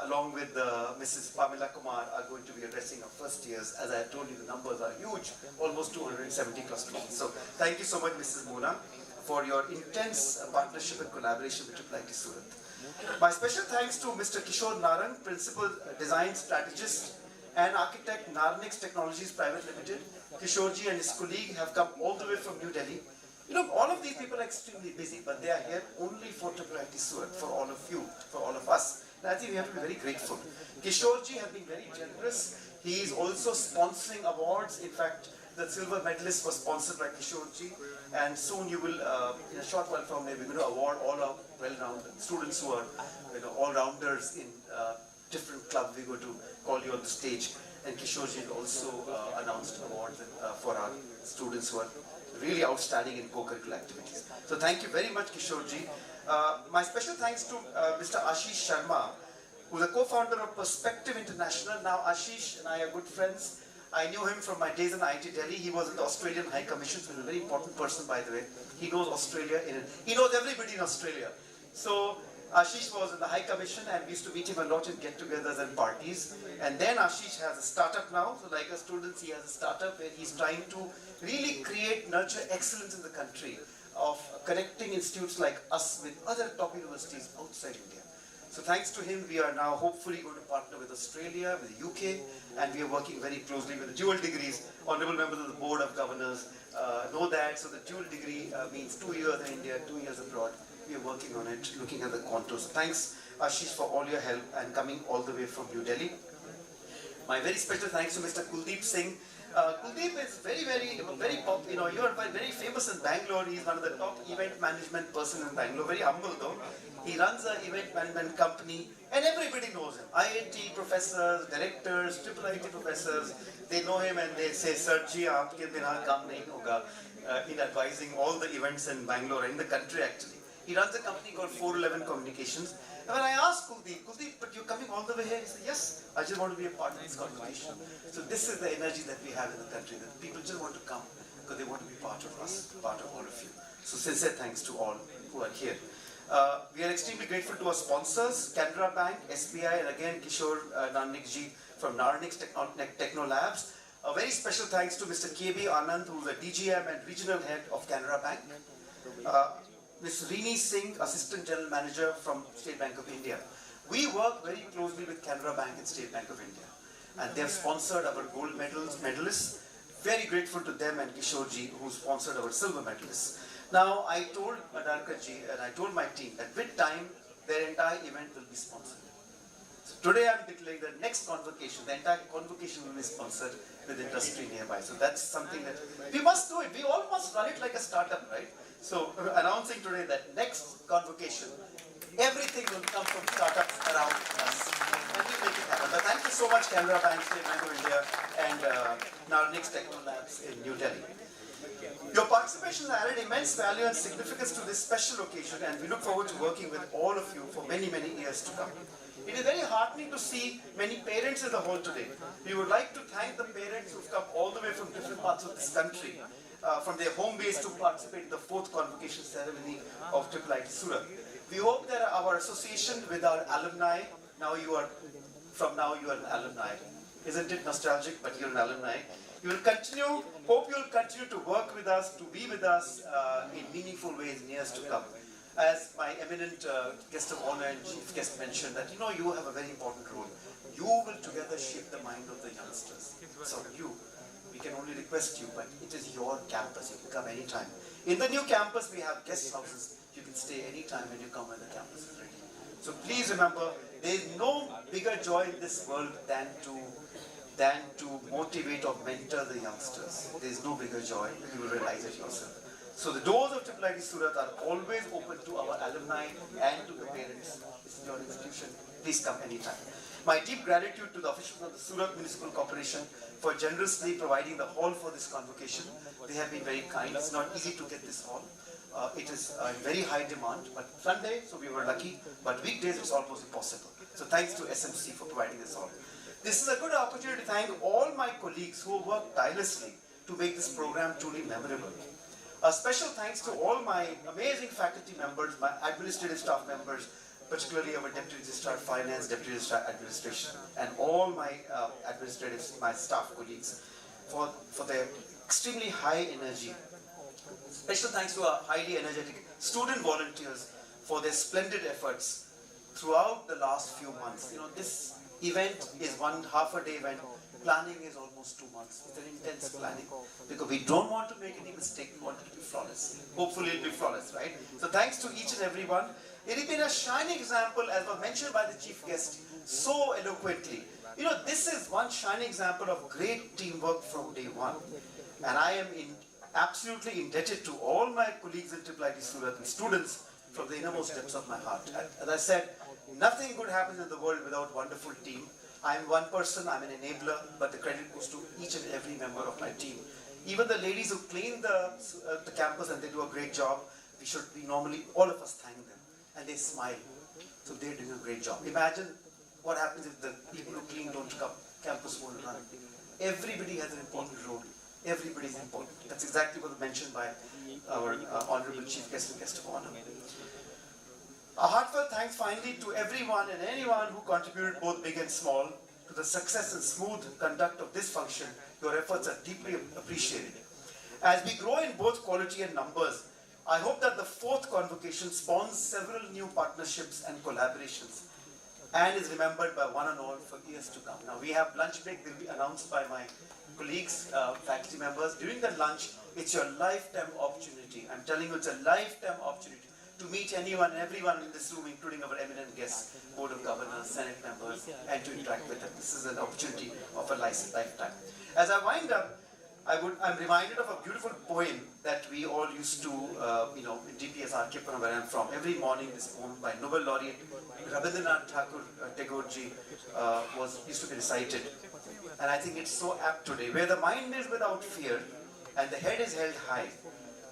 along with Mrs. Pamela Kumar, are going to be addressing our first years. As I told you, the numbers are huge, almost 270 plus students. So thank you so much, Mrs. Moona, for your intense partnership and collaboration with IIIT Surat. My special thanks to Mr. Kishore Narang, Principal Design Strategist and Architect, Narnix Technologies Private Limited. Kishorji and his colleague have come all the way from New Delhi. You know, all of these people are extremely busy, but they are here only for IIIT Surat, for all of you, for all of us. And I think we have to be very grateful. Kishorji has been very generous. He is also sponsoring awards. In fact, the silver medalist was sponsored by Kishorji. And soon you will, in a short while from now, we're going to award all our well-rounded students who are, all-rounders in different clubs. We're going to call you on the stage. And Kishorji also announced awards for our students who are really outstanding in co-curricular activities. So thank you very much, Kishorji. My special thanks to Mr. Ashish Sharma, who's a co-founder of Perspective International. Now Ashish and I are good friends. I knew him from my days in IIT Delhi. He was in the Australian High Commission, so he's a very important person, by the way. He knows Australia. He knows everybody in Australia. So Ashish was in the High Commission, and we used to meet him a lot in get-togethers and parties. And then Ashish has a startup now. So like our students, he has a startup where he's trying to really nurture excellence in the country of connecting institutes like us with other top universities outside India. So thanks to him, we are now hopefully going to partner with Australia, with the UK, and we are working very closely with the dual degrees. Honorable members of the Board of Governors know that. So the dual degree means 2 years in India, 2 years abroad. We are working on it, looking at the contours. Thanks, Ashish, for all your help and coming all the way from New Delhi. My very special thanks to Mr. Kuldeep Singh. Kuldeep is very you are very famous in Bangalore. He's one of the top event management person in Bangalore. Very humble though. He runs an event management company, and everybody knows him. IIT professors, directors, IIIT professors, they know him and they say, "Sir ji, aapke bina kaam nahi hoga." In advising all the events in Bangalore and in the country actually. He runs a company called 411 Communications. And when I asked Kuldeep, but you're coming all the way here? He said, yes, I just want to be a part of this conversation. So this is the energy that we have in the country, that people just want to come because they want to be part of us, part of all of you. So sincere thanks to all who are here. We are extremely grateful to our sponsors, Canara Bank, SBI, and again Kishore Narnikji from Narnix Techno Labs. A very special thanks to Mr. KB Anand, who is a DGM and Regional Head of Canara Bank. Ms. Rini Singh, Assistant General Manager from State Bank of India. We work very closely with Canara Bank and State Bank of India. And they have sponsored our gold medalists. Very grateful to them and Kishorji, who sponsored our silver medalists. Now, I told Madarkarji and I told my team that with time, their entire event will be sponsored. So today I'm declaring the next convocation, the entire convocation will be sponsored with industry nearby. So that's something that we must do it. We all must run it like a startup, right? So announcing today that next convocation, everything will come from startups around us. And we make it happen. But thank you so much, Canara Bank, State Bank of India, and Narnix Techno Labs in New Delhi. Your participation has added immense value and significance to this special occasion, and we look forward to working with all of you for many, many years to come. It is very heartening to see many parents in the hall today. We would like to thank the parents who've come all the way from different parts of this country from their home base to participate in the 4th convocation ceremony of IIIT Surat. We hope that our association with our alumni, from now you are an alumni. Isn't it nostalgic, but you're an alumni. You will continue, hope you will continue to work with us, to be with us in meaningful ways in years to come. As my eminent guest of honor and chief guest mentioned, that you have a very important role. You will together shape the mind of the youngsters. So we can only request you, but it is your campus. You can come anytime. In the new campus, we have guest houses. You can stay anytime when you come when the campus is ready. So please remember, there is no bigger joy in this world than to motivate or mentor the youngsters. There is no bigger joy. You will realize it yourself. So the doors of IIIT Surat are always open to our alumni and to the parents. This is your institution. Please come anytime. My deep gratitude to the officials of the Surat Municipal Corporation for generously providing the hall for this convocation. They have been very kind. It's not easy to get this hall. It is in very high demand, but Sunday, so we were lucky, but weekdays it's almost impossible. So thanks to SMC for providing this hall. This is a good opportunity to thank all my colleagues who worked tirelessly to make this program truly memorable. A special thanks to all my amazing faculty members, my administrative staff members, particularly our Deputy Registrar Finance, Deputy Registrar Administration, and all my my staff colleagues for their extremely high energy. Special thanks to our highly energetic student volunteers for their splendid efforts throughout the last few months. This event is half a day event. Planning is almost 2 months. It's an intense planning because we don't want to make any mistake. We want it to be flawless. Hopefully it'll be flawless, right? So thanks to each and every one. It has been a shining example, as was mentioned by the chief guest so eloquently. This is one shining example of great teamwork from day one. And I am absolutely indebted to all my colleagues in IIIT Surat and students from the innermost depths of my heart. As I said, nothing good happens in the world without wonderful team. I am one person, I'm an enabler, but the credit goes to each and every member of my team. Even the ladies who clean the campus and they do a great job, we normally, all of us thank them. And they smile. So they're doing a great job. Imagine what happens if the people who clean don't come, campus won't run. Everybody has an important role. Everybody is important. That's exactly what was mentioned by our honorable chief guest and guest of honor. A heartfelt thanks finally to everyone and anyone who contributed, both big and small, to the success and smooth conduct of this function. Your efforts are deeply appreciated. As we grow in both quality and numbers, I hope that the 4th convocation spawns several new partnerships and collaborations and is remembered by one and all for years to come. Now we have lunch break. Will be announced by my colleagues, faculty members. During the lunch, it's your lifetime opportunity. I'm telling you, it's a lifetime opportunity to meet anyone and everyone in this room, including our eminent guests, Board of Governors, Senate members, and to interact with them. This is an opportunity of a lifetime. As I wind up, I'm reminded of a beautiful poem that we all used to, in DPSR Kippan, where I'm from. Every morning, this poem by Nobel laureate Rabindranath Tagore ji used to be recited. And I think it's so apt today. Where the mind is without fear and the head is held high,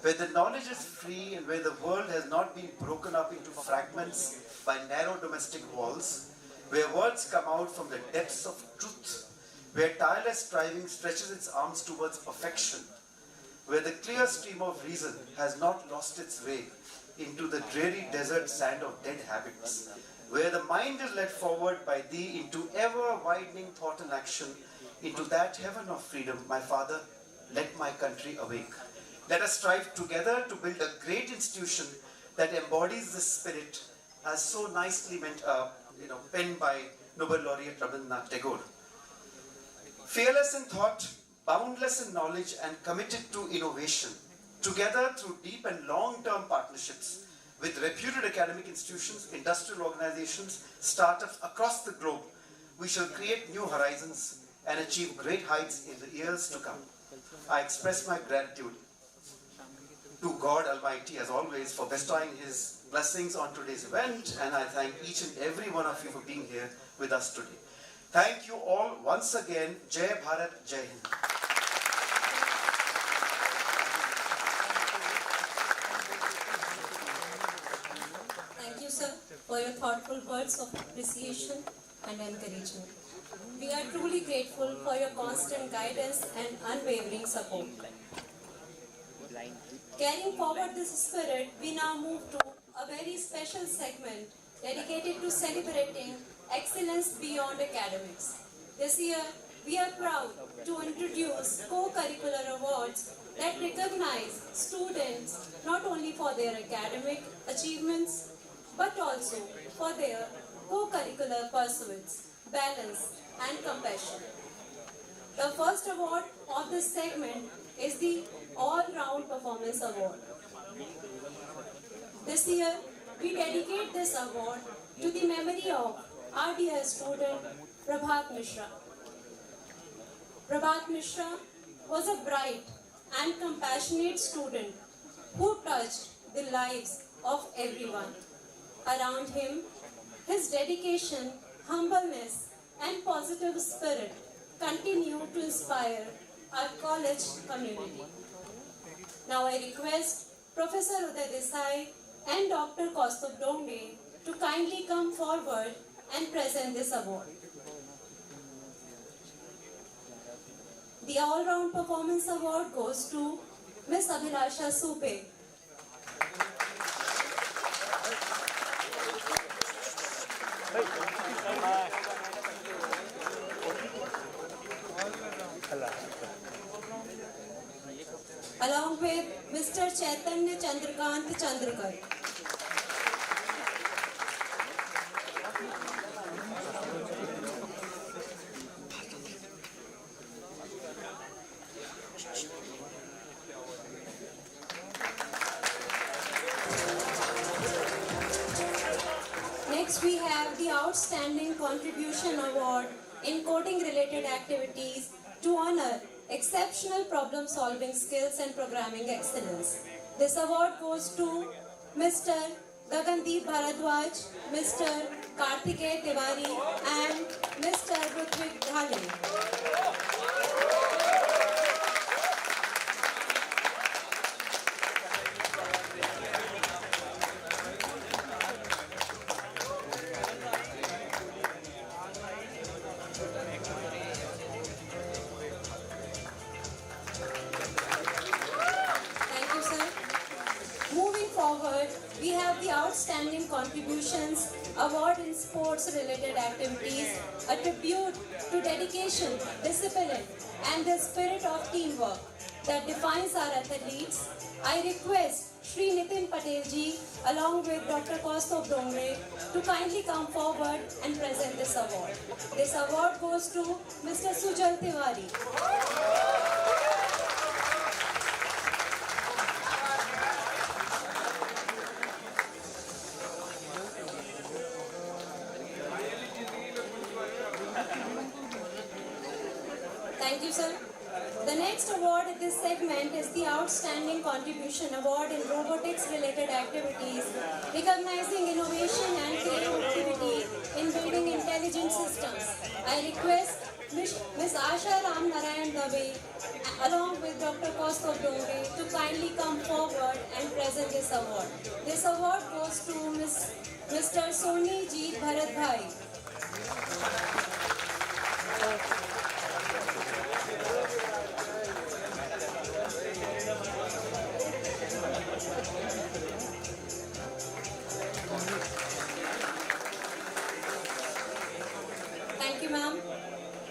where the knowledge is free and where the world has not been broken up into fragments by narrow domestic walls, where words come out from the depths of truth, where tireless striving stretches its arms towards perfection, where the clear stream of reason has not lost its way into the dreary desert sand of dead habits, where the mind is led forward by thee into ever-widening thought and action, into that heaven of freedom, my Father, let my country awake. Let us strive together to build a great institution that embodies this spirit, as so nicely penned by Nobel laureate Rabindranath Tagore. Fearless in thought, boundless in knowledge, and committed to innovation, together through deep and long-term partnerships with reputed academic institutions, industrial organizations, startups across the globe, we shall create new horizons and achieve great heights in the years to come. I express my gratitude to God Almighty, as always, for bestowing His blessings on today's event, and I thank each and every one of you for being here with us today. Thank you all once again. Jai Bharat, Jai Hind. Thank you, sir, for your thoughtful words of appreciation and encouragement. We are truly grateful for your constant guidance and unwavering support. Carrying forward this spirit, we now move to a very special segment dedicated to celebrating excellence beyond academics. This year, we are proud to introduce co-curricular awards that recognize students not only for their academic achievements, but also for their co-curricular pursuits, balance, and compassion. The first award of this segment is the All-Round Performance Award. This year, we dedicate this award to the memory of our dear student, Prabhat Mishra. Prabhat Mishra was a bright and compassionate student who touched the lives of everyone around him. His dedication, humbleness, and positive spirit continue to inspire our college community. Now I request Professor Uday Desai and Dr. Kaustubh Dongre to kindly come forward and present this award. The All-Round Performance Award goes to Ms. Abhilasha Supe. Along with Mr. Chaitanya Chandrakant Chandrakar. Next we have the Outstanding Contribution Award in coding related activities to honor exceptional problem solving skills and programming excellence. This award goes to Mr. Gagandeep Bharadwaj, Mr. Karthikeya Tiwari and Mr. Rutvik Dhale. We have the Outstanding Contributions Award in Sports Related Activities, a tribute to dedication, discipline, and the spirit of teamwork that defines our athletes. I request Shri Nitin Patel ji along with Dr. Kaustubh Dongre to kindly come forward and present this award. This award goes to Mr. Sujal Tiwari. Thank you, sir. The next award in this segment is the Outstanding Contribution Award in Robotics-related activities, recognizing innovation and creativity in building intelligent systems. I request Ms. Asha Ram Narayan Dave, along with Dr. Kaustubh Dongre, to kindly come forward and present this award. This award goes to Mr. Soni Jeet Bharat Bhai. Thank you, ma'am.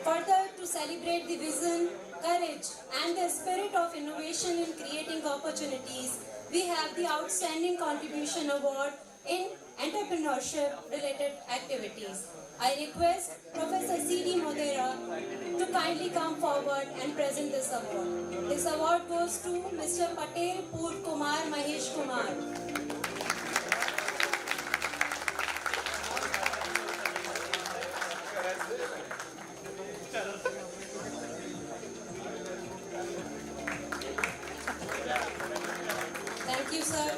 Further, to celebrate the vision, courage, and the spirit of innovation in creating opportunities, we have the Outstanding Contribution Award in Entrepreneurship-related activities. I request Professor C.D. Modera to kindly come forward and present this award. This award goes to Mr. Patel Pur Kumar Mahesh Kumar. Thank you, sir.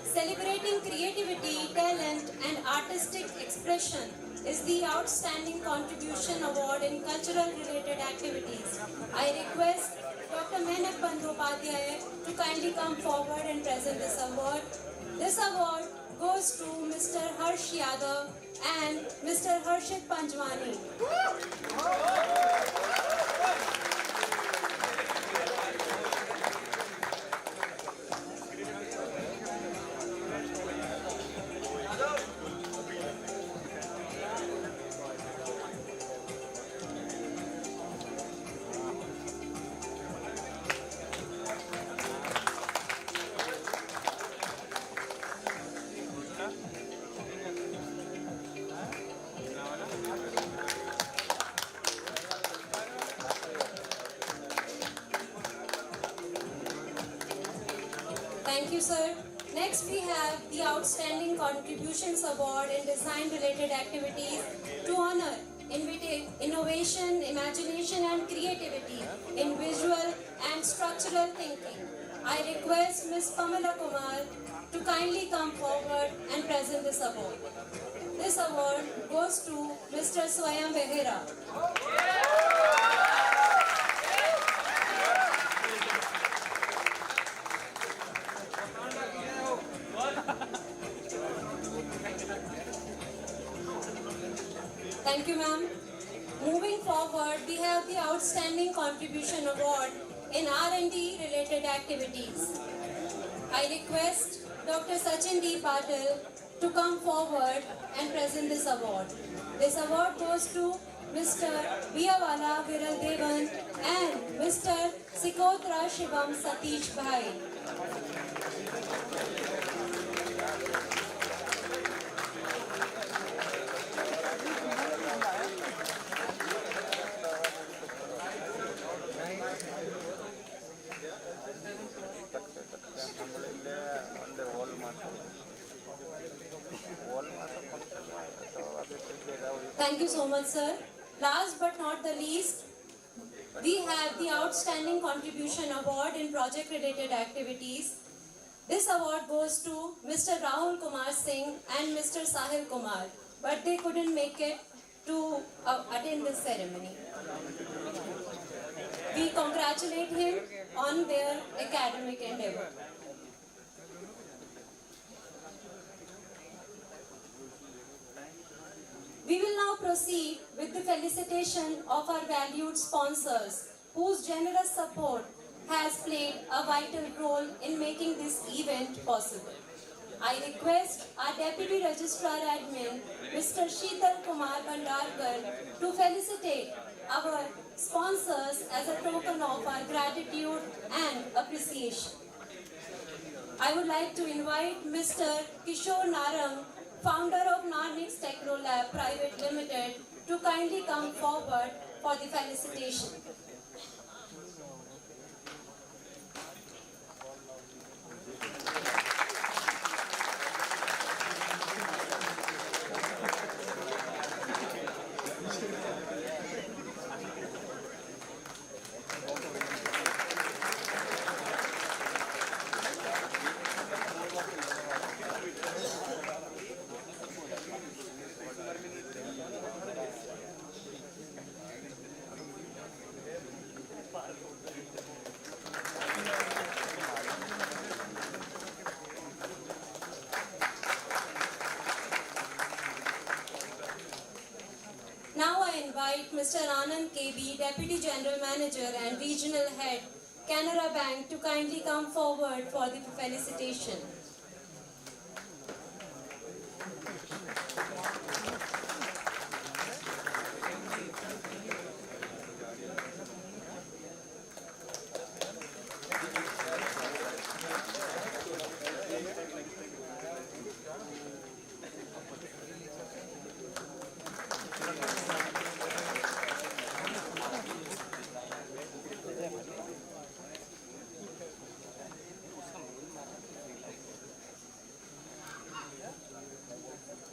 Celebrating creativity, talent, and artistic expression is the Outstanding Contribution Award in cultural-related activities. I request Dr. Menak Bandyopadhyay to kindly come forward and present this award. This award goes to Mr. Harsh Yadav and Mr. Harshit Panjwani. Next, we have the Outstanding Contributions Award in Design-related activities to honor innovation, imagination, and creativity in visual and structural thinking. I request Ms. Pamela Kumar to kindly come forward and present this award. This award goes to Mr. Swayam Behera. Thank you, ma'am. Moving forward, we have the Outstanding Contribution Award in R&D related activities. I request Dr. Sachin D. Patil to come forward and present this award. This award goes to Mr. Biyawala Viral Devan and Mr. Sikotra Shivam Satish Bhai. Thank you so much, sir. Last but not the least, we have the Outstanding Contribution Award in project-related activities. This award goes to Mr. Rahul Kumar Singh and Mr. Sahil Kumar, but they couldn't make it to attend this ceremony. We congratulate him on their academic endeavor. We will now proceed with the felicitation of our valued sponsors, whose generous support has played a vital role in making this event possible. I request our Deputy Registrar Admin, Mr. Sheetal Kumar Bhandarkar, to felicitate our sponsors as a token of our gratitude and appreciation. I would like to invite Mr. Kishore Narang, founder of Narnix Techno Lab Private Limited, to kindly come forward for the felicitation. Now I invite Mr. Anand KB, Deputy General Manager and Regional Head, Canara Bank, to kindly come forward for the felicitation.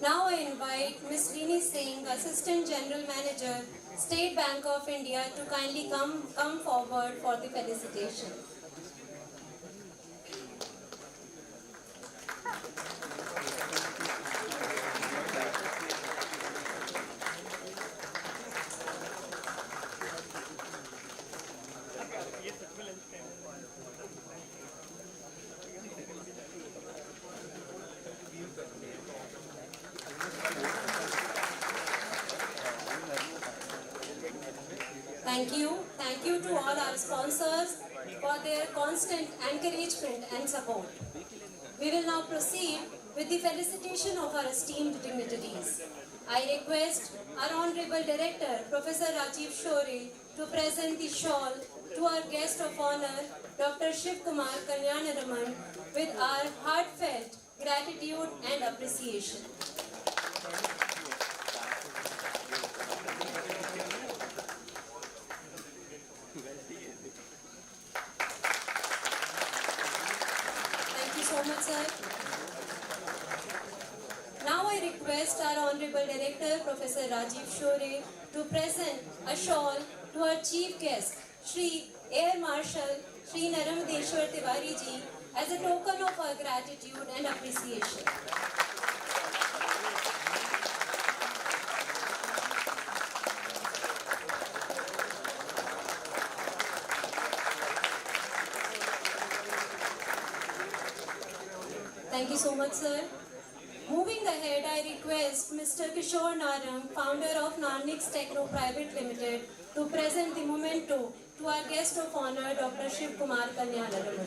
Now I invite Ms. Rini Singh, Assistant General Manager, State Bank of India, to kindly come forward for the felicitation. Thank you. Thank you to all our sponsors for their constant encouragement and support. We will now proceed with the felicitation of our esteemed dignitaries. I request our Honorable Director, Professor Rajiv Shore, to present the shawl to our guest of honor, Dr. Shiv Kumar Kalyanaraman, with our heartfelt gratitude and appreciation. Thank you so much, sir. request our Honorable Director, Professor Rajiv Shore, to present a shawl to our Chief Guest, Shri Air Marshal Shri Naramdeshwar Tiwari ji, as a token of our gratitude and appreciation. Thank you so much, sir. Moving ahead, I request Mr. Kishore Narang, founder of Narnix Techno Private Limited, to present the memento to our guest of honor, Dr. Shiv Kumar Kalyanaraman.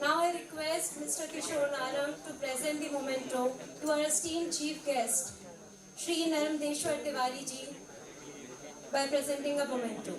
Now I request Mr. Kishore Narang to present the memento to our esteemed chief guest, Shri Naramdeshwar Tiwari ji, by presenting a memento.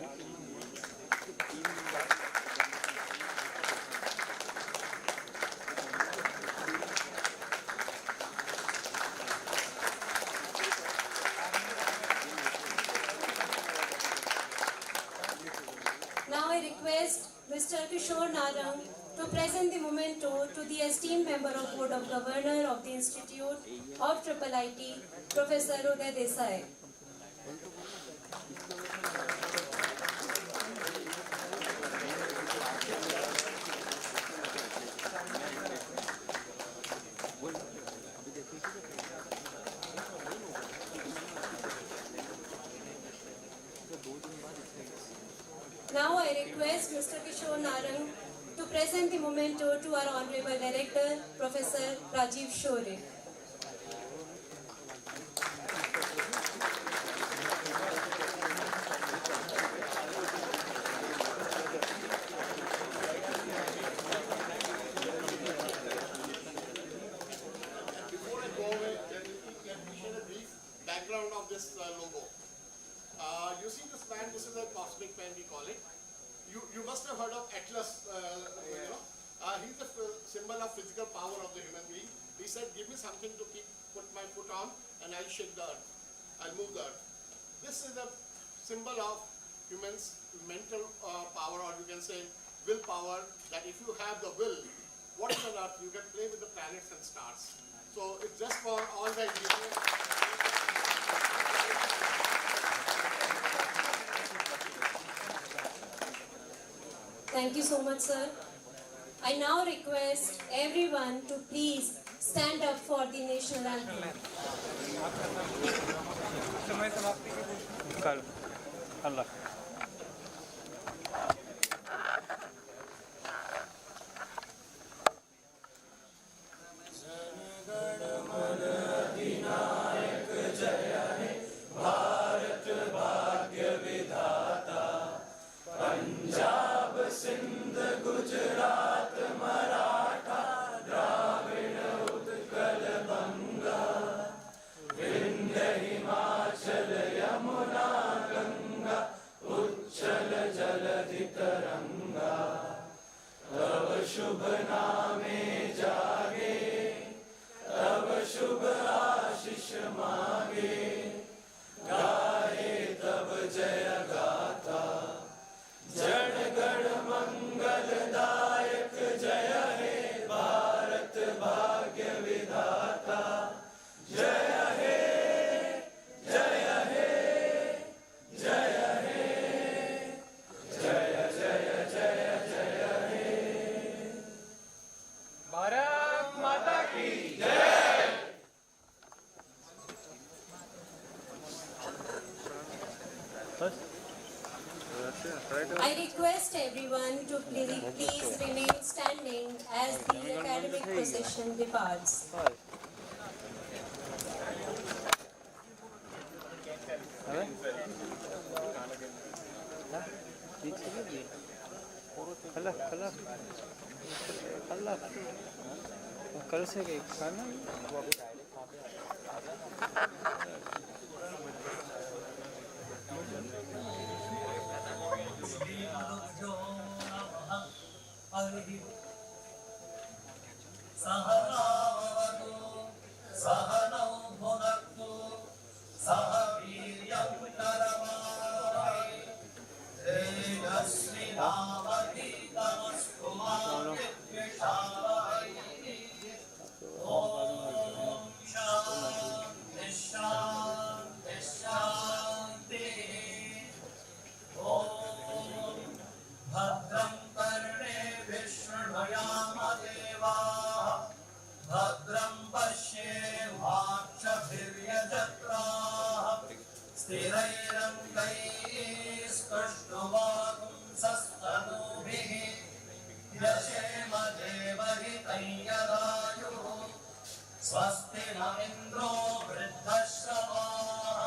Now I request Mr. Kishore Narang to present the memento to the esteemed member of Board of Governors of the Institute of IIIT, Professor Uday Desai. Now I request Mr. Kishore Narang to present the memento to our Honorable Director, Professor Rajiv Shore. Before I go away, let me share a brief background of this logo. You see this pen, this is a cosmic pen we call it. You must have heard of Atlas, he's the symbol of physical power of the human being. He said, give me something to put my foot on and I'll shake the earth, I'll move the earth. This is a symbol of humans' mental power, or you can say willpower, that if you have the will, what is on earth, you can play with the planets and stars. So it's just for all the engineers. Thank you so much, sir. I now request everyone to please stand up for the national anthem. I request everyone to please remain standing as the academic procession departs. स्वस्ति न इंद्रो वृद्धश्रवाः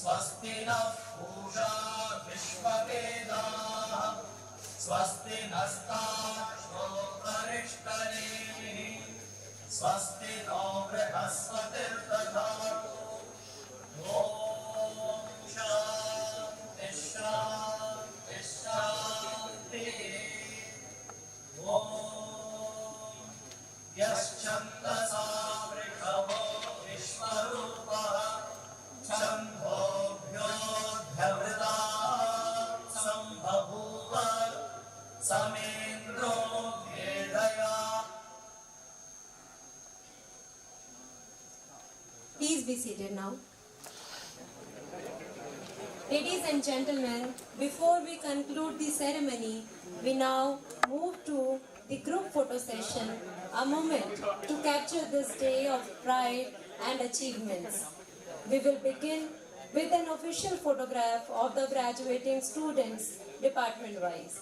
स्वस्ति नः पूषा विश्ववेदाः स्वस्ति नस्ताक्ष्मो अरिष्टनेमिः स्वस्ति no बृहस्पतिर्दधातु ॐ शान्ति शान्ति शान्तिः ॐ यश्चन्दसा वृषभो विश्वरूपः छन्दोभ्योऽध्यवृतात् सम्बभूव समेन्द्रो भेदया. Please be seated now. Ladies and gentlemen, before we conclude the ceremony, we now move to the group photo session, a moment to capture this day of pride and achievements. We will begin with an official photograph of the graduating students department-wise.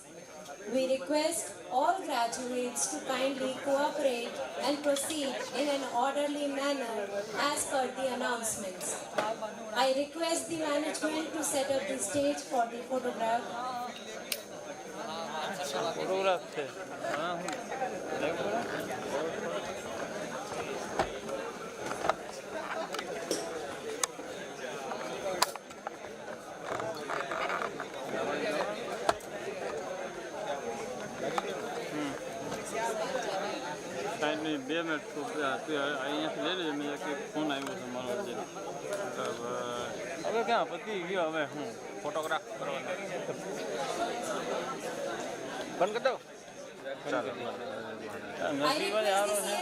We request all graduates to kindly cooperate and proceed in an orderly manner as per the announcements. I request the management to set up the stage for the photograph. नहीं 2 minute को અહીંયા લઈ લેજો મેં એક phone આવ્યો છે મારો જે હવે ક્યાં પતી ગયો હવે હું ફોટોગ્રાફ કરવાનો બંધ કરી દઉં ચાલો નસીબ જ હારો છે